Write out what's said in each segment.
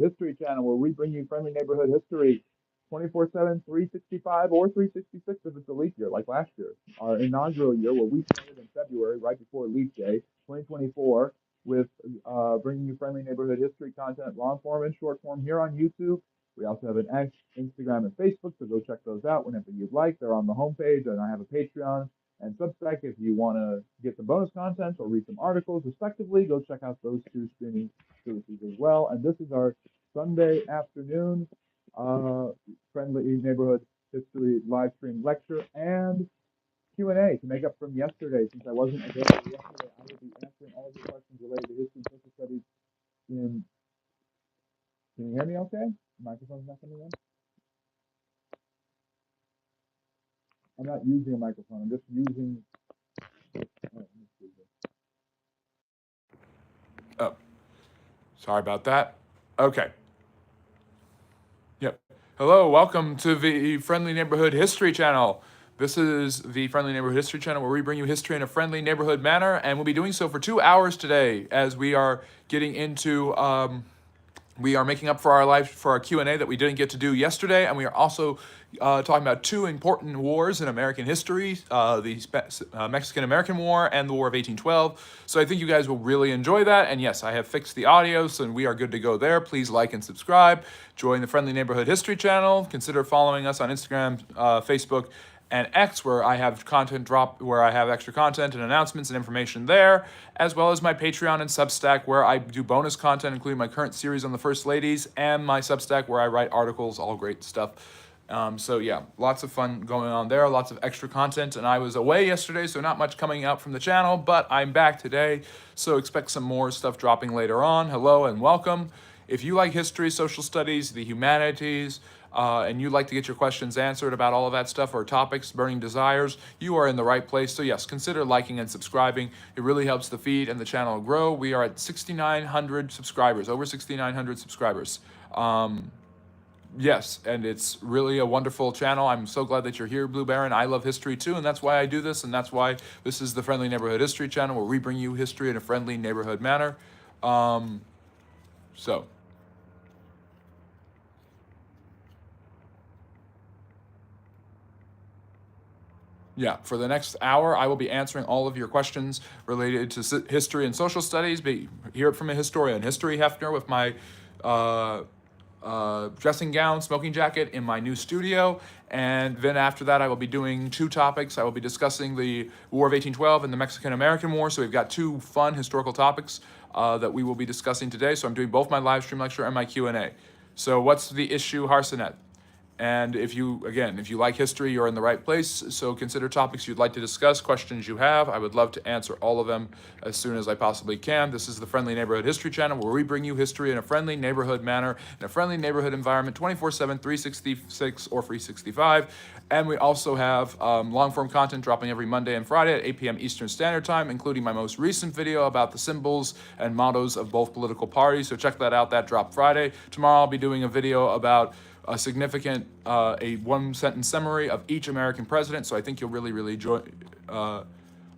History Channel, where we bring you friendly neighborhood history 24/7, 365, or 366 if it's a leap year, like last year. Our inaugural year, where we started in February, right before Leap Day, 2024, with bringing you friendly neighborhood history content, long form and short form, here on YouTube. We also have an X, Instagram, and Facebook, so go check those out whenever you'd like. They're on the homepage, and I have a Patreon and Substack if you want to get some bonus content or read some articles, respectively. Go check out those two streaming services as well. And this is our Sunday afternoon uh, friendly neighborhood history live stream lecture and Q&A to make up from yesterday. Since I wasn't available yesterday, I will be answering all of your questions related to history and social studies in. Can you hear me okay? The microphone's not coming in? I'm not using a microphone. I'm just using. Oh, sorry about that. Okay. Yep. Hello, welcome to the Friendly Neighborhood History Channel. This is the Friendly Neighborhood History Channel, where we bring you history in a friendly neighborhood manner, and we'll be doing so for 2 hours today as we are getting into we are making up for our Q&A that we didn't get to do yesterday, and we are also talking about two important wars in American history, the Mexican-American War and the War of 1812. So I think you guys will really enjoy that, and yes, I have fixed the audio, so we are good to go there. Please like and subscribe. Join the Friendly Neighborhood History Channel. Consider following us on Instagram, Facebook, and X, where I have where I have extra content and announcements and information there, as well as my Patreon and Substack, where I do bonus content, including my current series on the First Ladies, and my Substack, where I write articles, all great stuff. So yeah, lots of fun going on there, lots of extra content, and I was away yesterday, so not much coming out from the channel, but I'm back today, so expect some more stuff dropping later on. Hello and welcome. If you like history, social studies, the humanities, and you'd like to get your questions answered about all of that stuff or topics, burning desires, you are in the right place. So yes, consider liking and subscribing. It really helps the feed and the channel grow. We are at 6,900 subscribers, over 6,900 subscribers. Yes, and it's really a wonderful channel. I'm so glad that you're here, Blue Baron. I love history too, and that's why I do this, and that's why this is the Friendly Neighborhood History Channel, where we bring you history in a friendly neighborhood manner. So yeah, for the next hour, I will be answering all of your questions related to history and social studies. Hear it from a historian, History Hefner, with my dressing gown, smoking jacket in my new studio. And then after that, I will be doing two topics. I will be discussing the War of 1812 and the Mexican-American War. So we've got two fun historical topics that we will be discussing today. So I'm doing both my live stream lecture and my Q&A. So what's the issue, Harsinet? And if you like history, you're in the right place. So consider topics you'd like to discuss, questions you have. I would love to answer all of them as soon as I possibly can. This is the Friendly Neighborhood History Channel, where we bring you history in a friendly neighborhood manner, in a friendly neighborhood environment, 24/7, 366, or 365. And we also have long-form content dropping every Monday and Friday at 8 p.m. Eastern Standard Time, including my most recent video about the symbols and mottos of both political parties. So check that out. That dropped Friday. Tomorrow I'll be doing a video about a significant, a one-sentence summary of each American president. So I think you'll really, really enjoy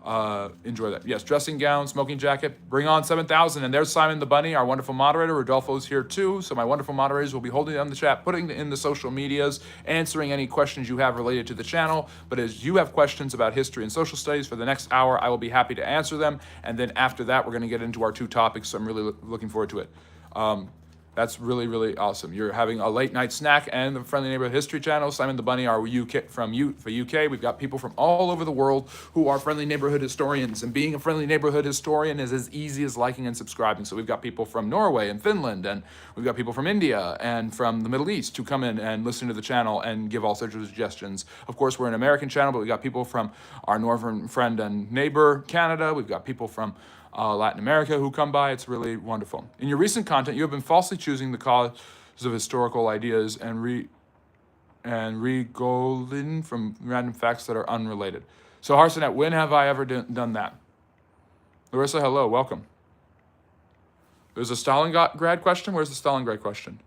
that. Yes, dressing gown, smoking jacket, bring on 7,000. And there's Simon the Bunny, our wonderful moderator. Rodolfo's here too. So my wonderful moderators will be holding down the chat, putting in the social medias, answering any questions you have related to the channel. But as you have questions about history and social studies for the next hour, I will be happy to answer them. And then after that, we're going to get into our two topics. So I'm really looking forward to it. That's really, really awesome. You're having a late night snack and the Friendly Neighborhood History Channel. Simon the Bunny, our UK from the UK. We've got people from all over the world who are friendly neighborhood historians. And being a friendly neighborhood historian is as easy as liking and subscribing. So we've got people from Norway and Finland, and we've got people from India and from the Middle East who come in and listen to the channel and give all sorts of suggestions. Of course, we're an American channel, but we've got people from our northern friend and neighbor, Canada. We've got people from Latin America who come by. It's really wonderful. In your recent content, you have been falsely choosing the cause of historical ideas and re-golden from random facts that are unrelated. So Harsinet, when have I ever done that? Larissa, hello, welcome. There's a Stalingrad question. Where's the Stalingrad question?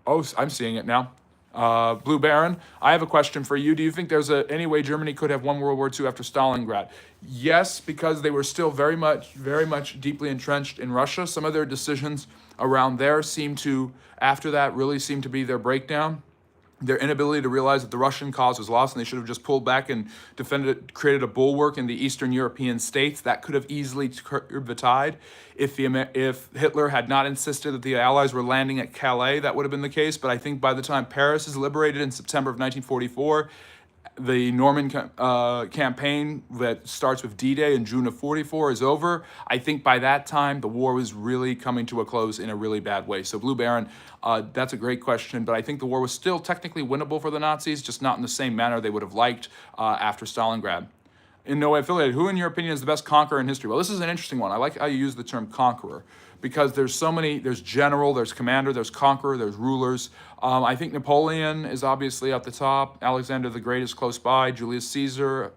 Oh, I'm seeing it now. Blue Baron, I have a question for you. Do you think there's any way Germany could have won World War II after Stalingrad? Yes, because they were still very much deeply entrenched in Russia. Some of their decisions around there after that, really seem to be their breakdown. Their inability to realize that the Russian cause was lost and they should have just pulled back and created a bulwark in the Eastern European states. That could have easily curbed the tide. If Hitler had not insisted that the Allies were landing at Calais, that would have been the case. But I think by the time Paris is liberated in September of 1944, the Norman campaign that starts with D-Day in June of 44 is over. I think by that time, the war was really coming to a close in a really bad way. So Blue Baron, that's a great question, but I think the war was still technically winnable for the Nazis, just not in the same manner they would have liked after Stalingrad. In no way affiliated, who in your opinion is the best conqueror in history? Well, this is an interesting one. I like how you use the term conqueror, because there's so many, there's general, there's commander, there's conqueror, there's rulers. I think Napoleon is obviously at the top, Alexander the Great is close by, Julius Caesar,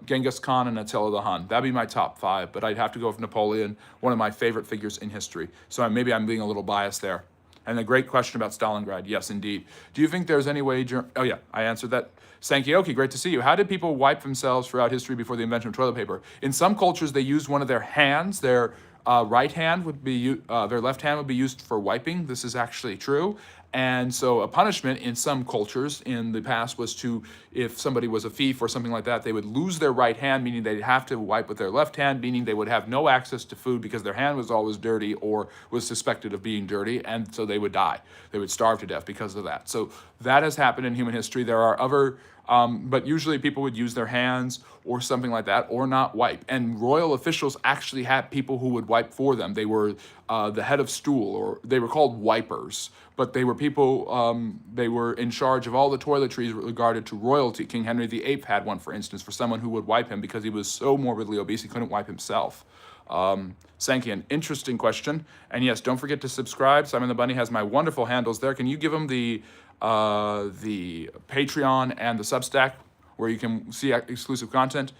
Genghis Khan, and Attila the Hun. That'd be my top 5, but I'd have to go with Napoleon, one of my favorite figures in history. So maybe I'm being a little biased there. And a great question about Stalingrad. Yes, indeed. Do you think there's any way... Oh, yeah, I answered that. Sankioki, great to see you. How did people wipe themselves throughout history before the invention of toilet paper? In some cultures, they used one of their hands. Their right hand would be... their left hand would be used for wiping. This is actually true. And so a punishment in some cultures in the past was to, if somebody was a thief or something like that, they would lose their right hand, meaning they'd have to wipe with their left hand, meaning they would have no access to food because their hand was always dirty or was suspected of being dirty, and so they would die. They would starve to death because of that. So that has happened in human history. There are other... but usually people would use their hands or something like that, or not wipe. And royal officials actually had people who would wipe for them. They were the head of stool, or they were called wipers. But they were people, they were in charge of all the toiletries regarded to royalty. King Henry VIII had one, for instance, for someone who would wipe him because he was so morbidly obese he couldn't wipe himself. Sankian, interesting question. And yes, don't forget to subscribe. Simon the Bunny has my wonderful handles there. Can you give him the Patreon and the Substack where you can see exclusive content?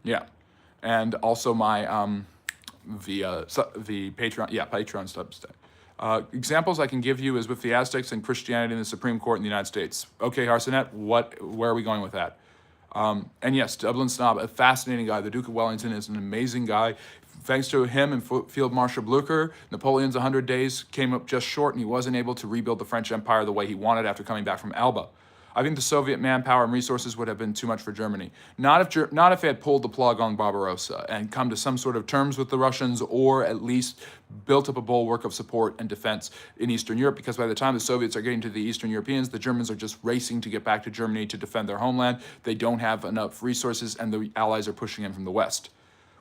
Yeah, and also my the Patreon, Patreon Substack. Examples I can give you is with the Aztecs and Christianity in the Supreme Court in the United States. Okay, Harsonet, where are we going with that? And yes, Dublin Snob, a fascinating guy. The Duke of Wellington is an amazing guy. Thanks to him and Field Marshal Blücher, Napoleon's 100 days came up just short, and he wasn't able to rebuild the French Empire the way he wanted after coming back from Elba. I think the Soviet manpower and resources would have been too much for Germany. Not if they had pulled the plug on Barbarossa and come to some sort of terms with the Russians, or at least built up a bulwark of support and defense in Eastern Europe, because by the time the Soviets are getting to the Eastern Europeans, the Germans are just racing to get back to Germany to defend their homeland. They don't have enough resources, and the Allies are pushing in from the West.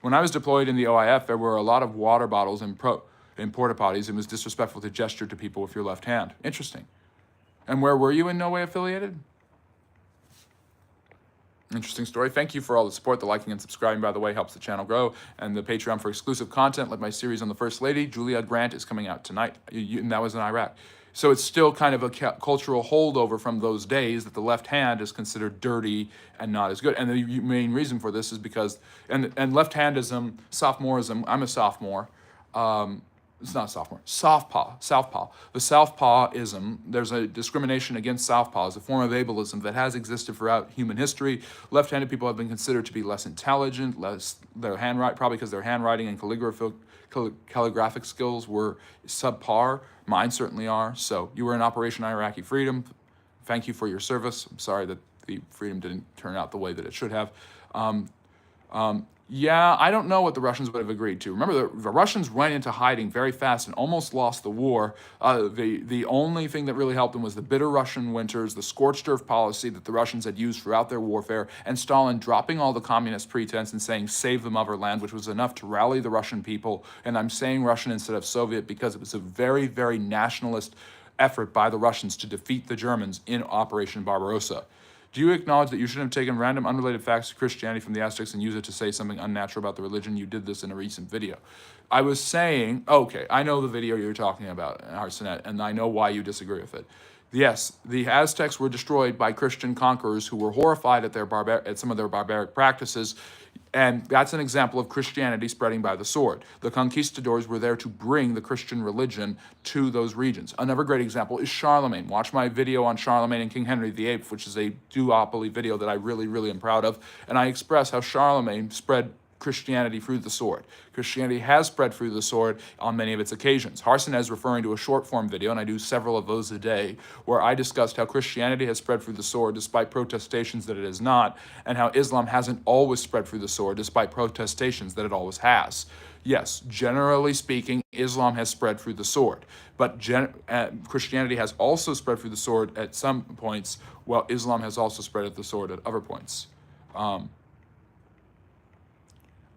When I was deployed in the OIF, there were a lot of water bottles in porta potties, and it was disrespectful to gesture to people with your left hand. Interesting. And where were you in no way affiliated? Interesting story. Thank you for all the support. The liking and subscribing, by the way, helps the channel grow. And the Patreon for exclusive content, like my series on the First Lady, Julia Grant, is coming out tonight. And that was in Iraq. So it's still kind of a cultural holdover from those days that the left hand is considered dirty and not as good. And the main reason for this is because, and left-handism, sophomorism, I'm a sophomore. It's not sophomore, southpaw. The southpawism, there's a discrimination against southpaws, a form of ableism that has existed throughout human history. Left-handed people have been considered to be less intelligent, probably because their handwriting and calligraphic skills were subpar. Mine certainly are. So you were in Operation Iraqi Freedom. Thank you for your service. I'm sorry that the freedom didn't turn out the way that it should have. Yeah, I don't know what the Russians would have agreed to. Remember, the Russians went into hiding very fast and almost lost the war. The only thing that really helped them was the bitter Russian winters, the scorched earth policy that the Russians had used throughout their warfare, and Stalin dropping all the communist pretense and saying, save the motherland, which was enough to rally the Russian people. And I'm saying Russian instead of Soviet because it was a very, very nationalist effort by the Russians to defeat the Germans in Operation Barbarossa. Do you acknowledge that you shouldn't have taken random unrelated facts to Christianity from the Aztecs and use it to say something unnatural about the religion? You did this in a recent video. I was saying, okay, I know the video you're talking about, Arsenet, and I know why you disagree with it. Yes, the Aztecs were destroyed by Christian conquerors who were horrified at some of their barbaric practices, And that's an example of Christianity spreading by the sword. The conquistadors were there to bring the Christian religion to those regions. Another great example is Charlemagne. Watch my video on Charlemagne and King Henry VIII, which is a duopoly video that I really, really am proud of. And I express how Charlemagne spread Christianity through the sword. Christianity has spread through the sword on many of its occasions. Harson is referring to a short form video, and I do several of those a day, where I discussed how Christianity has spread through the sword despite protestations that it has not, and how Islam hasn't always spread through the sword despite protestations that it always has. Yes, generally speaking, Islam has spread through the sword, but Christianity has also spread through the sword at some points, while Islam has also spread at the sword at other points.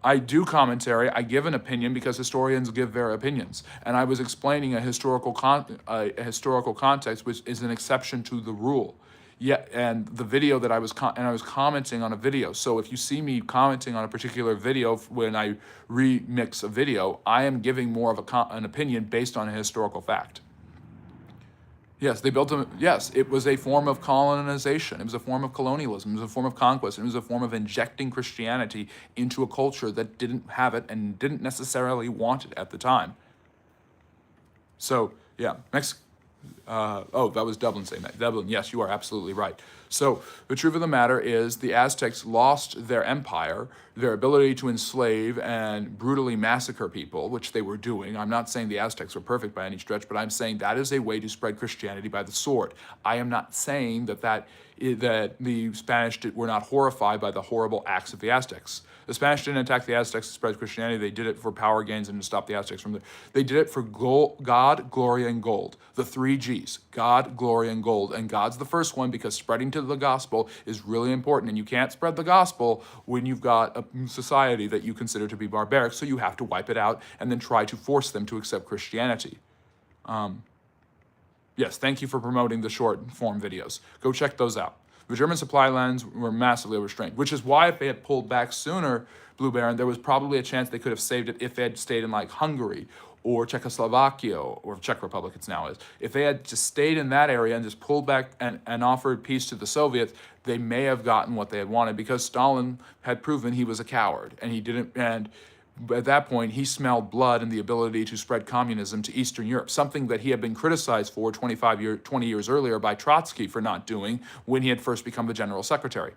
I do commentary, I give an opinion because historians give their opinions. And I was explaining a historical context, which is an exception to the rule. Yeah, and the video that I was commenting on a video. So if you see me commenting on a particular video when I remix a video, I am giving more of an opinion based on a historical fact. Yes, they built them. Yes, it was a form of colonization. It was a form of colonialism. It was a form of conquest. It was a form of injecting Christianity into a culture that didn't have it and didn't necessarily want it at the time. So, yeah, that was Dublin saying that. Dublin, yes, you are absolutely right. So the truth of the matter is the Aztecs lost their empire, their ability to enslave and brutally massacre people, which they were doing. I'm not saying the Aztecs were perfect by any stretch, but I'm saying that is a way to spread Christianity by the sword. I am not saying that the Spanish were not horrified by the horrible acts of the Aztecs. The Spanish didn't attack the Aztecs to spread Christianity. They did it for power gains and to stop the Aztecs from there. They did it for God, glory, and gold. The 3 G's, God, glory, and gold. And God's the first one because spreading to the gospel is really important. And you can't spread the gospel when you've got a society that you consider to be barbaric. So you have to wipe it out and then try to force them to accept Christianity. Yes, thank you for promoting the short form videos. Go check those out. The German supply lines were massively overstrained, which is why if they had pulled back sooner, Blue Baron, there was probably a chance they could have saved it if they had stayed in like Hungary or Czechoslovakia, or Czech Republic it's now is. If they had just stayed in that area and just pulled back and offered peace to the Soviets, they may have gotten what they had wanted because Stalin had proven he was a coward and he didn't, and at that point, he smelled blood and the ability to spread communism to Eastern Europe, something that he had been criticized for 20 years earlier by Trotsky for not doing when he had first become the general secretary.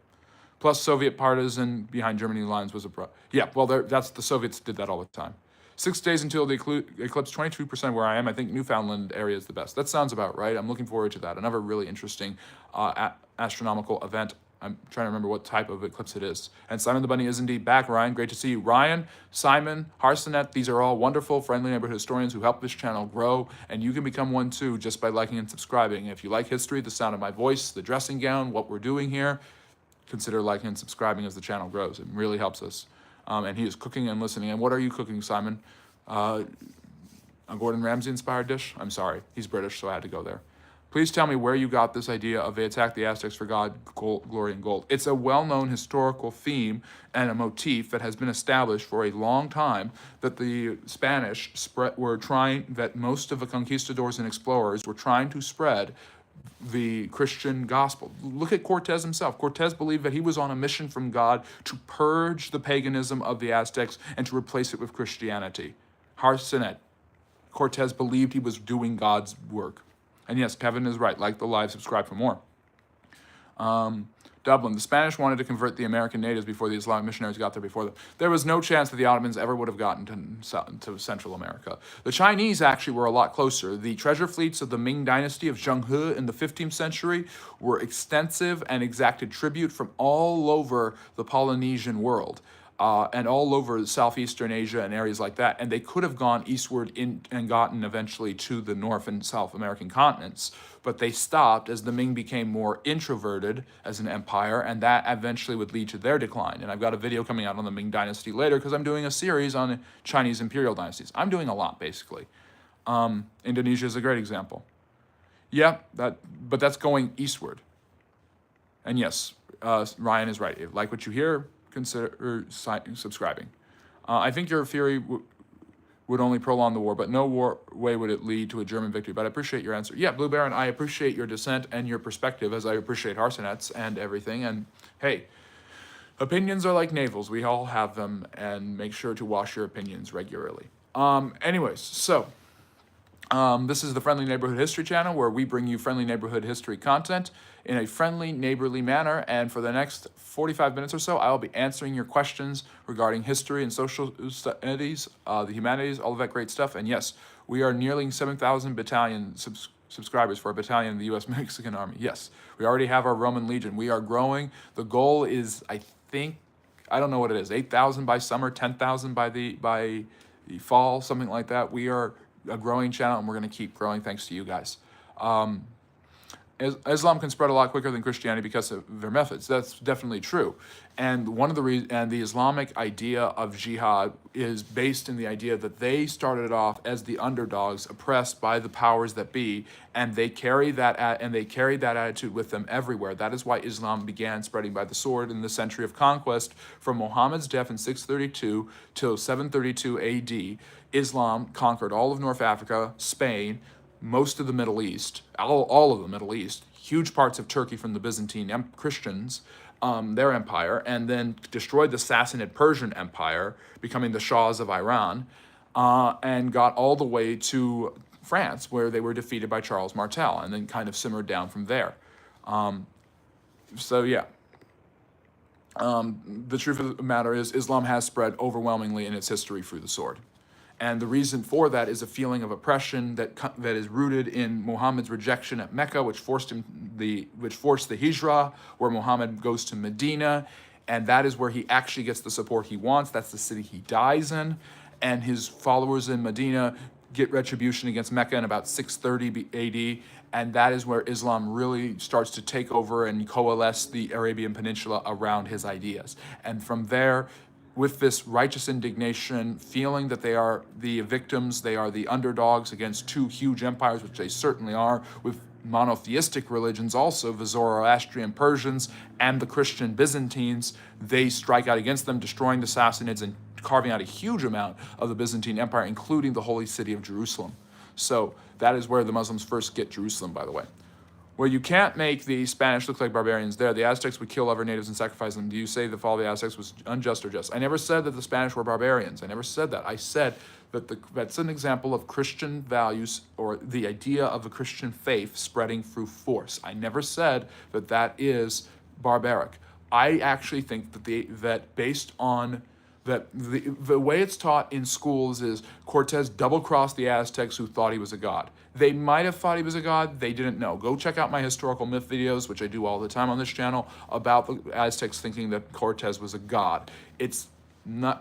Plus, Soviet partisan behind Germany lines was that's the Soviets did that all the time. 6 days until the eclipse, 22% where I am. I think Newfoundland area is the best. That sounds about right. I'm looking forward to that. Another really interesting astronomical event. I'm trying to remember what type of eclipse it is. And Simon the Bunny is indeed back. Ryan, great to see you. Ryan, Simon, Harsonet, these are all wonderful, friendly neighborhood historians who help this channel grow. And you can become one too just by liking and subscribing. If you like history, the sound of my voice, the dressing gown, what we're doing here, consider liking and subscribing as the channel grows. It really helps us. And he is cooking and listening. And what are you cooking, Simon? A Gordon Ramsay inspired dish? I'm sorry, he's British, so I had to go there. Please tell me where you got this idea of they attacked the Aztecs for God, glory, and gold. It's a well-known historical theme and a motif that has been established for a long time that the Spanish that most of the conquistadors and explorers were trying to spread the Christian gospel. Look at Cortez himself. Cortez believed that he was on a mission from God to purge the paganism of the Aztecs and to replace it with Christianity. Harsonet. Cortez believed he was doing God's work. And yes, Kevin is right. Like the live, subscribe for more. Dublin. The Spanish wanted to convert the American natives before the Islamic missionaries got there before them. There was no chance that the Ottomans ever would have gotten to Central America. The Chinese actually were a lot closer. The treasure fleets of the Ming dynasty of Zheng He in the 15th century were extensive and exacted tribute from all over the Polynesian world. And all over Southeastern Asia and areas like that. And they could have gone eastward and gotten eventually to the North and South American continents. But they stopped as the Ming became more introverted as an empire, and that eventually would lead to their decline. And I've got a video coming out on the Ming dynasty later because I'm doing a series on Chinese imperial dynasties. I'm doing a lot, basically. Indonesia is a great example. Yeah, but that's going eastward. And yes, Ryan is right. Like what you hear, consider subscribing. I think your theory would only prolong the war, but no way would it lead to a German victory. But I appreciate your answer. Yeah, Blue Baron, I appreciate your dissent and your perspective, as I appreciate Harsonet's and everything. And hey, Opinions are like navels. We all have them, and make sure to wash your opinions regularly. Anyways, so this is the Friendly Neighborhood History Channel, where we bring you friendly neighborhood history content in a friendly, neighborly manner. And for the next 45 minutes or so, I'll be answering your questions regarding history and social studies, the humanities, all of that great stuff. And yes, we are nearing 7,000 battalion subscribers for a battalion in the U.S. Mexican Army. Yes, we already have our Roman Legion. We are growing. The goal is, I think, I don't know what it is, 8,000 by summer, 10,000 by the fall, something like that. We are a growing channel, and we're going to keep growing thanks to you guys. Islam can spread a lot quicker than Christianity because of their methods. That's definitely true. And one of the and the Islamic idea of jihad is based in the idea that they started off as the underdogs, oppressed by the powers that be, and they carried that attitude with them everywhere. That is why Islam began spreading by the sword in the century of conquest. From Muhammad's death in 632 till 732 AD, Islam conquered all of North Africa, Spain, most of the Middle East, all of the Middle East, huge parts of Turkey from the Byzantine Christians, their empire, and then destroyed the Sassanid Persian Empire, becoming the Shahs of Iran, and got all the way to France, where they were defeated by Charles Martel, and then kind of simmered down from there. So yeah. The truth of the matter is, Islam has spread overwhelmingly in its history through the sword. And the reason for that is a feeling of oppression that is rooted in Muhammad's rejection at Mecca, which forced the Hijrah, where Muhammad goes to Medina, and that is where he actually gets the support he wants. That's the city he dies in, and his followers in Medina get retribution against Mecca in about 630 AD, and that is where Islam really starts to take over and coalesce the Arabian Peninsula around his ideas. And from there, with this righteous indignation, feeling that they are the victims, they are the underdogs against two huge empires, which they certainly are, with monotheistic religions also, the Zoroastrian Persians and the Christian Byzantines, they strike out against them, destroying the Sassanids and carving out a huge amount of the Byzantine Empire, including the holy city of Jerusalem. So that is where the Muslims first get Jerusalem, by the way. Where you can't make the Spanish look like barbarians there, the Aztecs would kill other natives and sacrifice them. Do you say the fall of the Aztecs was unjust or just? I never said that the Spanish were barbarians. I never said that. I said that that's an example of Christian values, or the idea of a Christian faith spreading through force. I never said that that is barbaric. I actually think that based on that the way it's taught in schools is Cortez double-crossed the Aztecs who thought he was a god. They might have thought he was a god, they didn't know. Go check out my historical myth videos, which I do all the time on this channel, about the Aztecs thinking that Cortez was a god. It's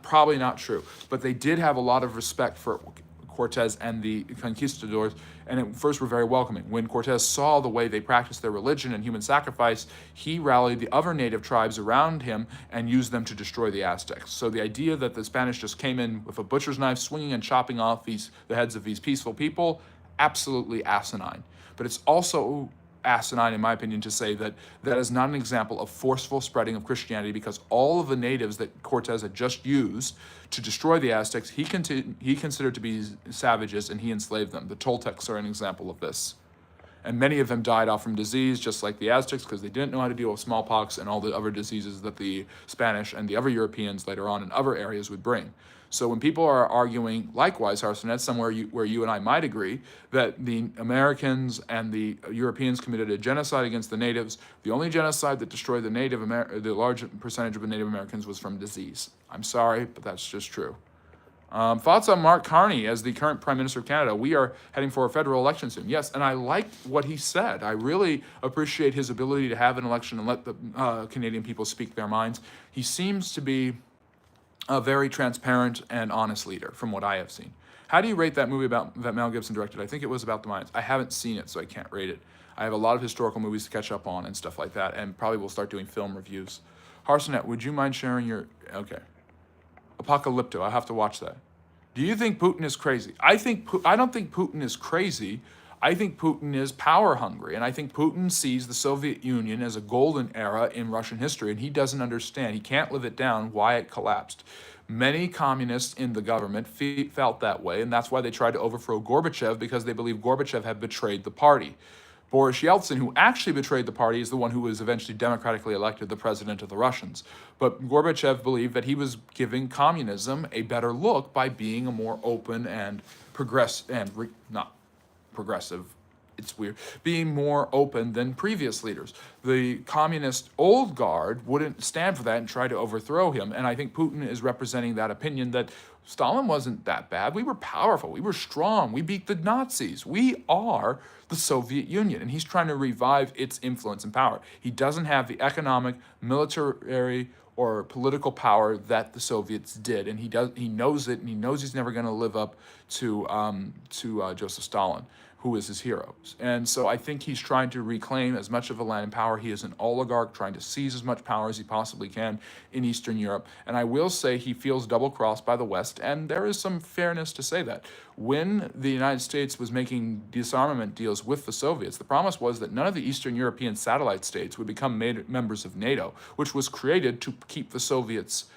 probably not true, but they did have a lot of respect for Cortez and the conquistadors, and at first were very welcoming. When Cortez saw the way they practiced their religion and human sacrifice, he rallied the other native tribes around him and used them to destroy the Aztecs. So the idea that the Spanish just came in with a butcher's knife, swinging and chopping off the heads of these peaceful people, absolutely asinine. But it's also asinine, in my opinion, to say that that is not an example of forceful spreading of Christianity, because all of the natives that Cortez had just used to destroy the Aztecs, he considered to be savages, and he enslaved them. The Toltecs are an example of this. And many of them died off from disease, just like the Aztecs, because they didn't know how to deal with smallpox and all the other diseases that the Spanish and the other Europeans later on in other areas would bring. So when people are arguing, likewise, Harsonet, somewhere where you and I might agree, that the Americans and the Europeans committed a genocide against the natives, the only genocide that destroyed the large percentage of the Native Americans was from disease. I'm sorry, but that's just true. Thoughts on Mark Carney as the current Prime Minister of Canada? We are heading for a federal election soon. Yes, and I like what he said. I really appreciate his ability to have an election and let the Canadian people speak their minds. He seems to be a very transparent and honest leader, from what I have seen. How do you rate that movie that Mel Gibson directed? I think it was about the Mayans. I haven't seen it, so I can't rate it. I have a lot of historical movies to catch up on and stuff like that, and probably will start doing film reviews. Harsonet, would you mind sharing your... Okay. Apocalypto, I have to watch that. Do you think Putin is crazy? I don't think Putin is crazy. I think Putin is power hungry, and I think Putin sees the Soviet Union as a golden era in Russian history, and he doesn't understand, he can't live it down, why it collapsed. Many communists in the government felt that way, and that's why they tried to overthrow Gorbachev, because they believed Gorbachev had betrayed the party. Boris Yeltsin, who actually betrayed the party, is the one who was eventually democratically elected the president of the Russians. But Gorbachev believed that he was giving communism a better look by being a more open and not progressive, it's weird, being more open than previous leaders. The communist old guard wouldn't stand for that and try to overthrow him. And I think Putin is representing that opinion that Stalin wasn't that bad. We were powerful. We were strong. We beat the Nazis. We are the Soviet Union. And he's trying to revive its influence and power. He doesn't have the economic, military, or political power that the Soviets did, and he knows it, and he knows he's never going to live up to Joseph Stalin, who is his hero. And so I think he's trying to reclaim as much of the land and power. He is an oligarch trying to seize as much power as he possibly can in Eastern Europe. And I will say he feels double-crossed by the West, and there is some fairness to say that. When the United States was making disarmament deals with the Soviets, the promise was that none of the Eastern European satellite states would become members of NATO, which was created to keep the Soviets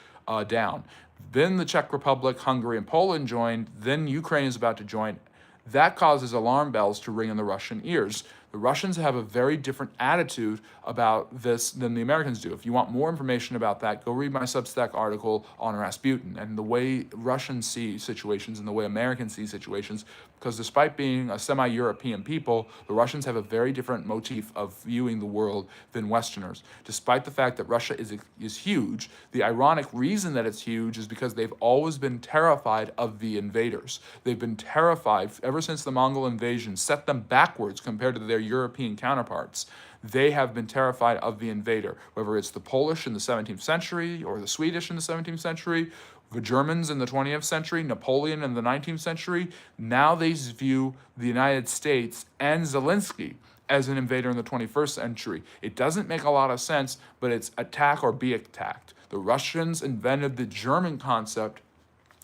down. Then the Czech Republic, Hungary, and Poland joined. Then Ukraine is about to join. That causes alarm bells to ring in the Russian ears. The Russians have a very different attitude about this than the Americans do. If you want more information about that, go read my Substack article on Rasputin and the way Russians see situations and the way Americans see situations, because despite being a semi-European people, the Russians have a very different motif of viewing the world than Westerners. Despite the fact that Russia is huge, the ironic reason that it's huge is because they've always been terrified of the invaders. They've been terrified ever since the Mongol invasion set them backwards compared to their European counterparts. They have been terrified of the invader, whether it's the Polish in the 17th century or the Swedish in the 17th century, the Germans in the 20th century, Napoleon in the 19th century. Now they view the United States and Zelensky as an invader in the 21st century. It doesn't make a lot of sense, but it's attack or be attacked. The Russians invented the German concept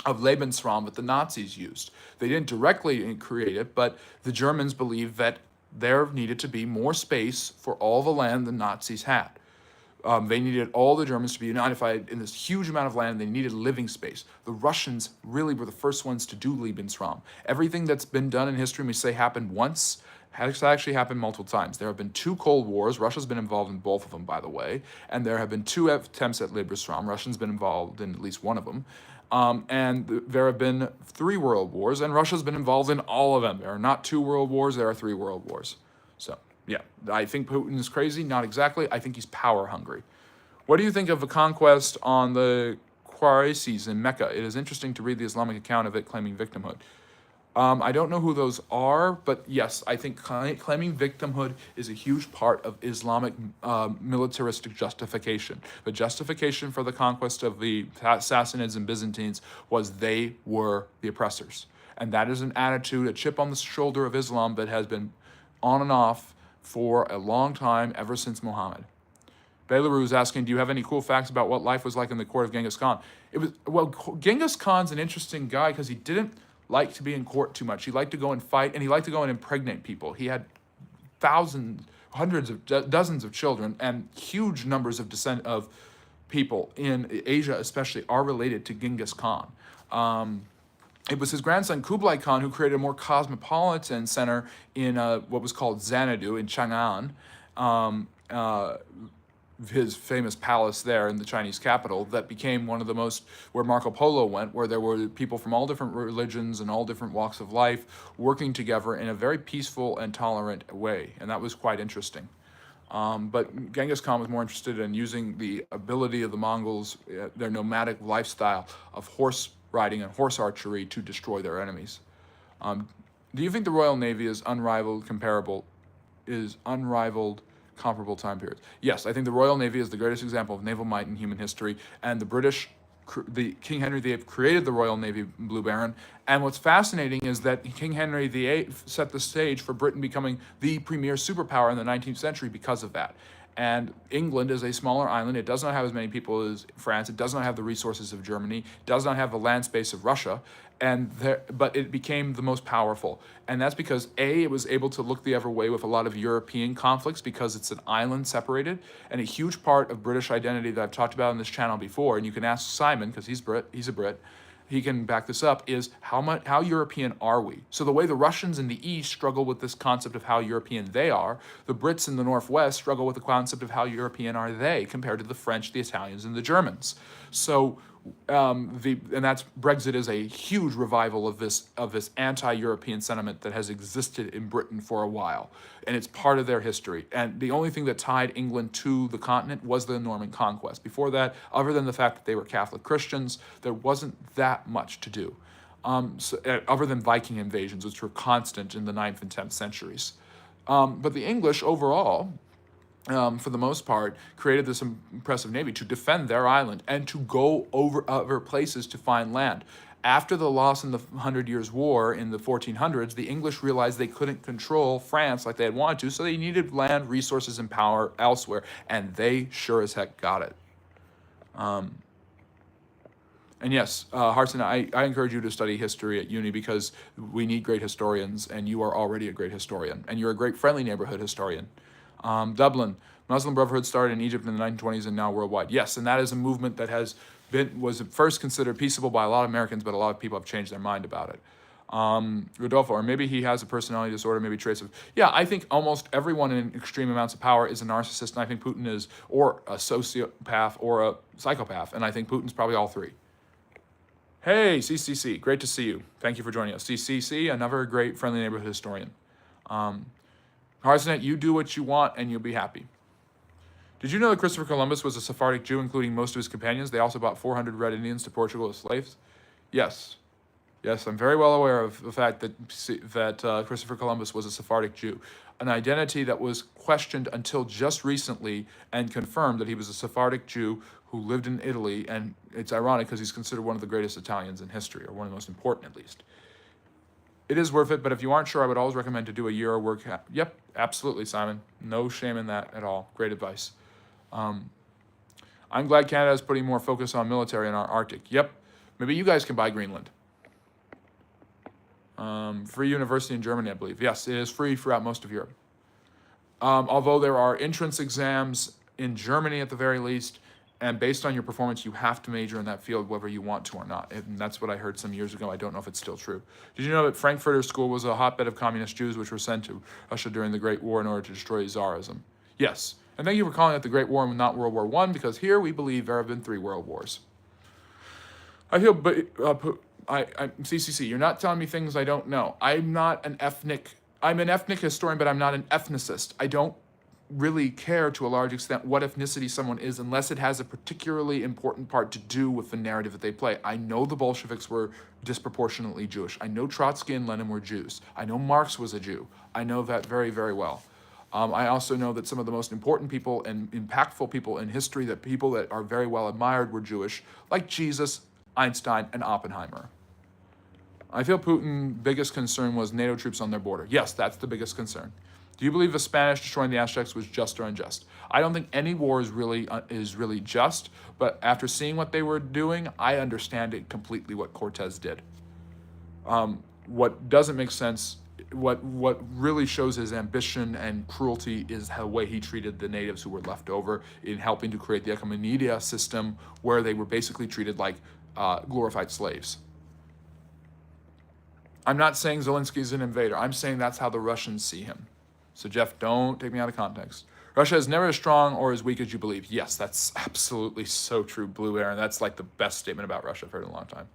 of Lebensraum that the Nazis used. They didn't directly create it, but the Germans believed that there needed to be more space for all the land the Nazis had. They needed all the Germans to be unified in this huge amount of land. They needed living space. The Russians really were the first ones to do Lebensraum. Everything that's been done in history, we say happened once, has actually happened multiple times. There have been 2 Cold Wars. Russia's been involved in both of them, by the way. And there have been 2 attempts at Lebensraum. Russia's been involved in at least one of them. And there have been 3 world wars, and Russia's been involved in all of them. There are not 2 world wars, there are 3 world wars. So, yeah, I think Putin is crazy. Not exactly. I think he's power hungry. What do you think of the conquest on the Qurayshis in Mecca? It is interesting to read the Islamic account of it claiming victimhood. I don't know who those are, but yes, I think claiming victimhood is a huge part of Islamic militaristic justification. The justification for the conquest of the Sassanids and Byzantines was they were the oppressors. And that is an attitude, a chip on the shoulder of Islam that has been on and off for a long time, ever since Muhammad. Belaru is asking, do you have any cool facts about what life was like in the court of Genghis Khan? Genghis Khan's an interesting guy because he didn't like to be in court too much. He liked to go and fight, and he liked to go and impregnate people. He had dozens of children, and huge numbers of people in Asia especially are related to Genghis Khan. It was his grandson Kublai Khan who created a more cosmopolitan center in what was called Xanadu in Chang'an, his famous palace there in the Chinese capital that became one of the most, where Marco Polo went, where there were people from all different religions and all different walks of life working together in a very peaceful and tolerant way. And that was quite interesting. But Genghis Khan was more interested in using the ability of the Mongols, their nomadic lifestyle of horse riding and horse archery to destroy their enemies. Do you think the Royal Navy is unrivaled comparable time periods? Yes, I think the Royal Navy is the greatest example of naval might in human history, and the British, King Henry VIII created the Royal Navy Blue Baron, and what's fascinating is that King Henry VIII set the stage for Britain becoming the premier superpower in the 19th century because of that. And England is a smaller island. It does not have as many people as France. It does not have the resources of Germany. It does not have the land space of Russia. But it became the most powerful. And that's because, A, it was able to look the other way with a lot of European conflicts because it's an island separated. And a huge part of British identity that I've talked about on this channel before, and you can ask Simon because he's a Brit, he can back this up, is how European are we? So the way the Russians in the East struggle with this concept of how European they are, the Brits in the Northwest struggle with the concept of how European are they compared to the French, the Italians, and the Germans. So and that's Brexit is a huge revival of this anti-European sentiment that has existed in Britain for a while, and it's part of their history. And the only thing that tied England to the continent was the Norman conquest. Before that, other than the fact that they were Catholic Christians, there wasn't that much to do, other than Viking invasions, which were constant in the 9th and 10th centuries. But the English overall, for the most part, created this impressive navy to defend their island and to go over other places to find land. After the loss in the 100 Years' War in the 1400s, the English realized they couldn't control France like they had wanted to, so they needed land, resources, and power elsewhere, and they sure as heck got it. And yes, Hartson, I encourage you to study history at uni because we need great historians, and you are already a great historian, and you're a great friendly neighborhood historian. Dublin, Muslim Brotherhood started in Egypt in the 1920s and now worldwide. Yes, and that is a movement that was at first considered peaceable by a lot of Americans, but a lot of people have changed their mind about it. Rodolfo, or maybe he has a personality disorder, maybe traits of... Yeah, I think almost everyone in extreme amounts of power is a narcissist, and I think Putin is or a sociopath or a psychopath, and I think Putin's probably all three. Hey, CCC, great to see you. Thank you for joining us. CCC, another great friendly neighborhood historian. Harsnet, you do what you want and you'll be happy. Did you know that Christopher Columbus was a Sephardic Jew, including most of his companions? They also brought 400 Red Indians to Portugal as slaves? Yes. Yes, I'm very well aware of the fact that Christopher Columbus was a Sephardic Jew, an identity that was questioned until just recently and confirmed that he was a Sephardic Jew who lived in Italy, and it's ironic because he's considered one of the greatest Italians in history, or one of the most important at least. It is worth it, but if you aren't sure, I would always recommend to do a year of work. Yep, absolutely, Simon. No shame in that at all. Great advice. I'm glad Canada is putting more focus on military in our Arctic. Yep, maybe you guys can buy Greenland. Free university in Germany, I believe. Yes, it is free throughout most of Europe. Although there are entrance exams in Germany at the very least, and based on your performance, you have to major in that field whether you want to or not. And that's what I heard some years ago. I don't know if it's still true. Did you know that Frankfurter School was a hotbed of communist Jews which were sent to Russia during the Great War in order to destroy Tsarism? Yes. And thank you for calling it the Great War and not World War I, because here we believe there have been 3 world wars. I feel, CCC, you're not telling me things I don't know. I'm an ethnic historian, but I'm not an ethnicist. I don't really care to a large extent what ethnicity someone is unless it has a particularly important part to do with the narrative that they play. I know the Bolsheviks were disproportionately Jewish. I know Trotsky and Lenin were Jews. I know Marx was a Jew. I know that very, very well. I also know that some of the most important people and impactful people in history, that people that are very well admired, were Jewish, like Jesus, Einstein, and Oppenheimer. I feel Putin's biggest concern was NATO troops on their border. Yes, that's the biggest concern. Do you believe the Spanish destroying the Aztecs was just or unjust? I don't think any war is really just, but after seeing what they were doing, I understand it completely what Cortez did. What doesn't make sense, what really shows his ambition and cruelty is the way he treated the natives who were left over in helping to create the Ecumenidia system, where they were basically treated like glorified slaves. I'm not saying Zelensky's an invader. I'm saying that's how the Russians see him. So Jeff, don't take me out of context. Russia is never as strong or as weak as you believe. Yes, that's absolutely so true, Blue Air, and that's like the best statement about Russia I've heard in a long time.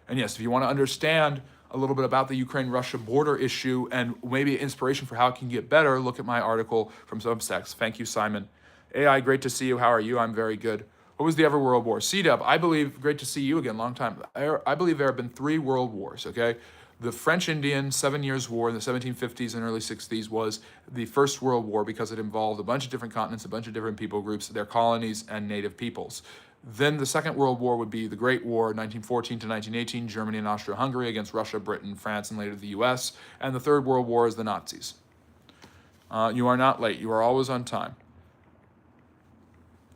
And yes, if you want to understand a little bit about the Ukraine-Russia border issue and maybe inspiration for how it can get better, look at my article from Substacks. Thank you, Simon. AI, great to see you. How are you? I'm very good. What was the ever world war? C-Dub, I believe, great to see you again, long time. I believe there have been 3 world wars, okay? The French-Indian 7 Years' War in the 1750s and early 60s was the first world war because it involved a bunch of different continents, a bunch of different people groups, their colonies, and native peoples. Then the Second World War would be the Great War, 1914 to 1918, Germany and Austria-Hungary against Russia, Britain, France, and later the US. And the Third World War is the Nazis. You are not late. You are always on time.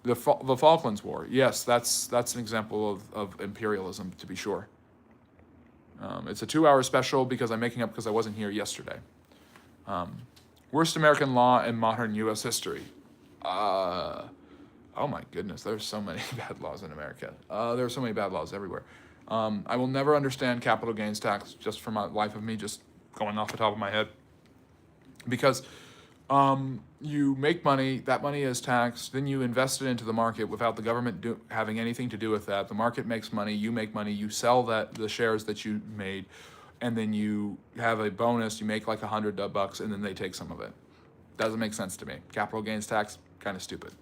The Falklands War. Yes, that's an example of imperialism, to be sure. It's a 2-hour special because I'm making up because I wasn't here yesterday. Worst American law in modern U.S. history. Oh my goodness, there's so many bad laws in America. There are so many bad laws everywhere. I will never understand capital gains tax just for my life of me, just going off the top of my head, because you make money, that money is taxed, then you invest it into the market without the government having anything to do with that. The market makes money, you sell the shares that you made, and then you have a bonus, you make like $100, and then they take some of it. Doesn't make sense to me. Capital gains tax, kind of stupid.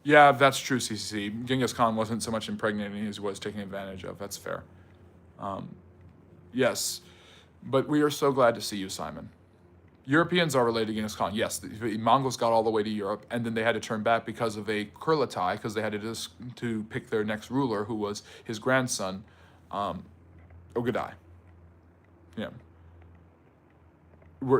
Yeah, that's true, CCC. Genghis Khan wasn't so much impregnating as he was taking advantage of. That's fair. Yes, but we are so glad to see you, Simon. Europeans are related to Genghis Khan. Yes, the Mongols got all the way to Europe, and then they had to turn back because of a Kurultai, because they had to pick their next ruler, who was his grandson, Ogadai. Yeah.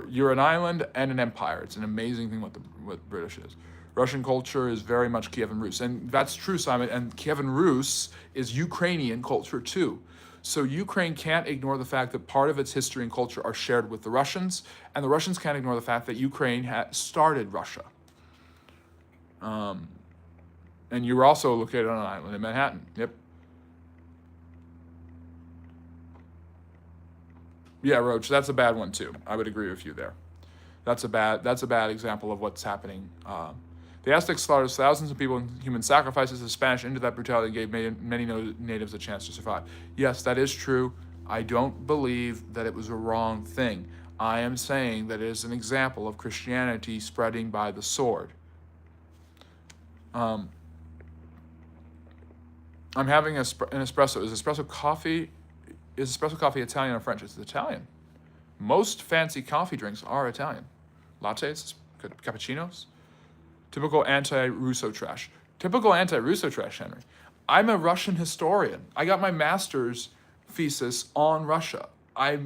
You're an island and an empire. It's an amazing thing what British is. Russian culture is very much Kievan Rus. And that's true, Simon. And Kievan Rus is Ukrainian culture too. So Ukraine can't ignore the fact that part of its history and culture are shared with the Russians, and the Russians can't ignore the fact that Ukraine started Russia. And you were also located on an island in Manhattan. Yep. Yeah, Roach, that's a bad one too. I would agree with you there. That's a bad example of what's happening. The Aztecs slaughtered thousands of people in human sacrifices. The Spanish ended that brutality and gave many natives a chance to survive. Yes, that is true. I don't believe that it was a wrong thing. I am saying that it is an example of Christianity spreading by the sword. I'm having an espresso. Is espresso coffee Italian or French? It's Italian. Most fancy coffee drinks are Italian. Lattes, cappuccinos. Typical anti-Russo trash. Typical anti-Russo trash, Henry. I'm a Russian historian. I got my master's thesis on Russia. I